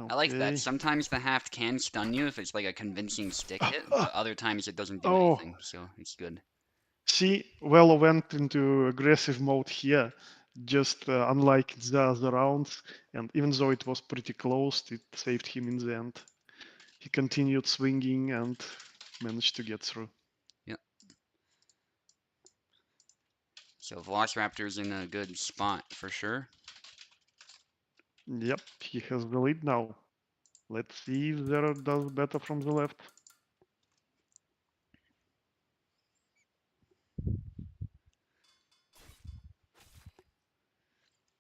I like that. Okay. Sometimes the haft can stun you if it's like a convincing stick hit, but other times it doesn't do Oh, anything, so it's good. see, well, went into aggressive mode here, just unlike the other rounds, and even though it was pretty close, it saved him in the end. He continued swinging and managed to get through. Yep. So Velociraptor's in a good spot for sure. Yep, he has the lead now. Let's see if Zero does better from the left.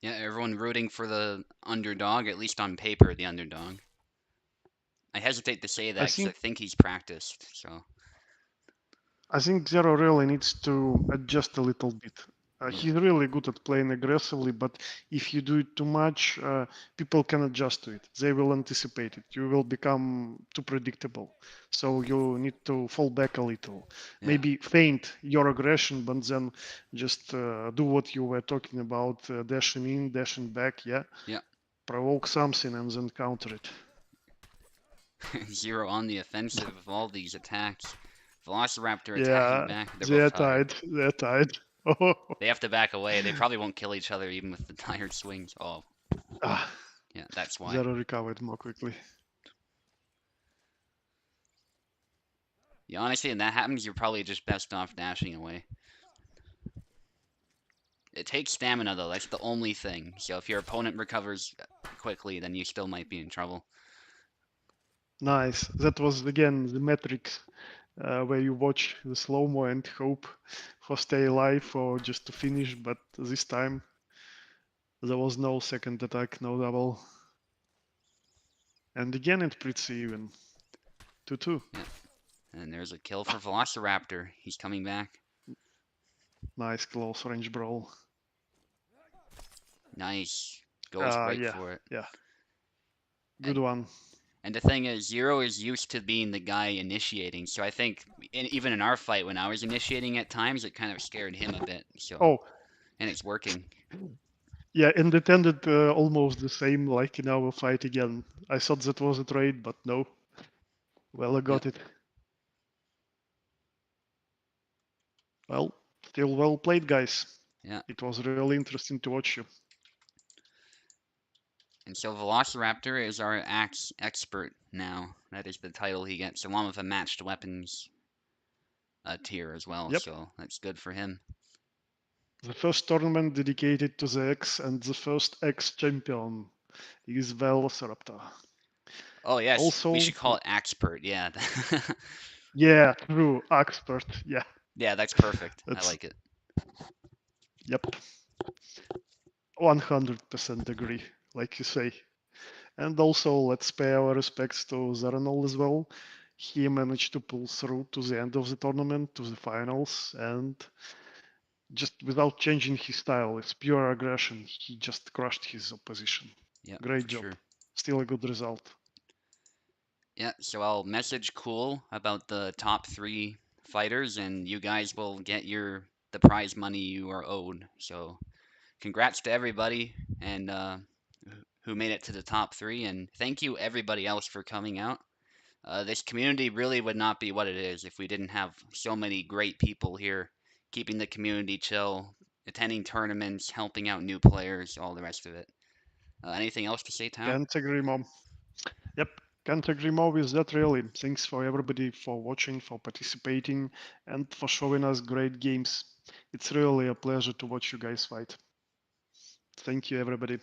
Yeah, everyone rooting for the underdog, at least on paper, the underdog. I hesitate to say I that because I think think he's practiced, so I think Zero really needs to adjust a little bit. yeah, He's really good at playing aggressively, but if you do it too much, people can adjust to it. They will anticipate it. You will become too predictable. So you need to fall back a little. yeah, Maybe feint your aggression, but then just do what you were talking about, dashing in, dashing back, yeah? yeah. Provoke something and then counter it. Zero on the offensive of all these attacks. Velociraptor attacking Yeah, back. They're both they're tired. tied. They're tied. Oh, They have to back away. They probably won't kill each other even with the tired swings. Oh, ah, yeah, that's why. Zero recovered more quickly. Yeah, honestly, when that happens, you're probably just best off dashing away. It takes stamina though. That's the only thing. So if your opponent recovers quickly, then you still might be in trouble. Nice. That was again the metrics where you watch the slow mo and hope for stay alive or just to finish. But this time there was no second attack, no double. And again, it's pretty even. 2-2. Yeah, and there's a kill for Velociraptor. He's coming back. Nice close range brawl. Nice. Goes right Yeah, for it. yeah. Good And one. and the thing is, Zero is used to being the guy initiating. So I think even in our fight, when I was initiating at times, it kind of scared him a bit. So Oh, and it's working. yeah, and it ended almost the same like in our fight again. I thought that was a trade, but no. Well, I Yeah, got it. Well, still well played, guys. yeah. It was really interesting to watch you. And so Velociraptor is our axe expert now. That is the title he gets, along with a matched weapons tier as well. Yep. So that's good for him. The first tournament dedicated to the X and the first X champion is Velociraptor. Oh yes, we Also, should call it Axpert. Yeah, yeah, true, expert. Yeah, yeah, that's perfect. I that's, like it. yep, 100% agree, like you say. And also, let's pay our respects to Zaranol as well. He managed to pull through to the end of the tournament, to the finals, and just without changing his style, it's pure aggression. He just crushed his opposition. Yeah, Great for job. sure. Still a good result. Yeah, so I'll message Cool about the top three fighters, and you guys will get the prize money you are owed. So congrats to everybody and who made it to the top three, and thank you everybody else for coming out. This community really would not be what it is if we didn't have so many great people here, keeping the community chill, attending tournaments, helping out new players, all the rest of it. Anything else to say, Tao? Can't agree more. Yep, can't agree more with that really. Thanks for everybody for watching, for participating, and for showing us great games. It's really a pleasure to watch you guys fight. Thank you everybody.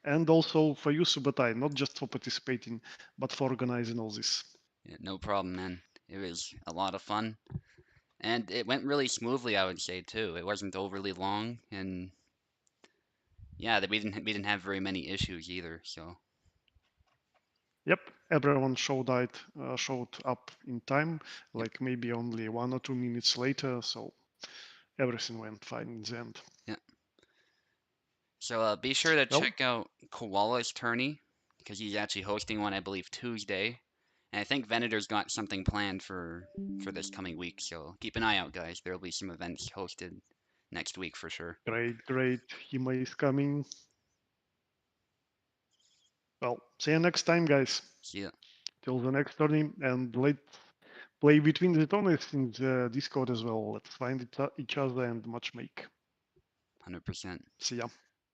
And also for you, Subatai, not just for participating, but for organizing all this. Yeah, no problem, man. It was a lot of fun, and it went really smoothly, I would say too. It wasn't overly long, and yeah, that we didn't have very many issues either. So Yep, everyone showed up in time, yep, like maybe only 1 or 2 minutes later, so everything went fine in the end. yep. So be sure to Well, check out Koala's tourney because he's actually hosting one, I believe, Tuesday. And I think Venator's got something planned for this coming week. So keep an eye out, guys. There will be some events hosted next week for sure. Great, great. Hima is coming. Well, see you next time, guys. See ya. Till the next tourney, and let's play between the tournaments in the Discord as well. Let's find each other and match make. 100%. See ya.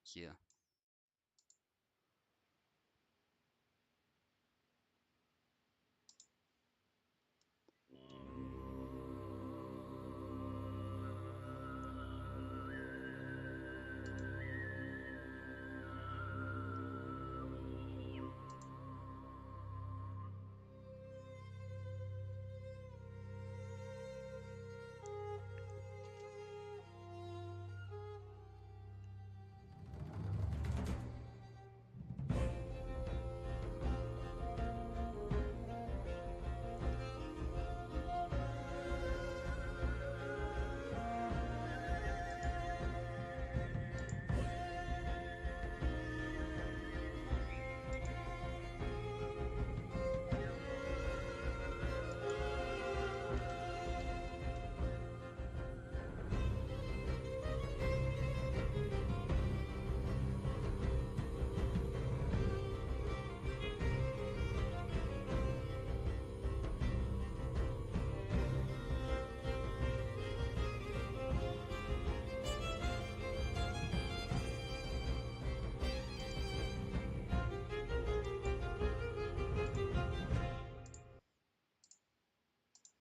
See ya.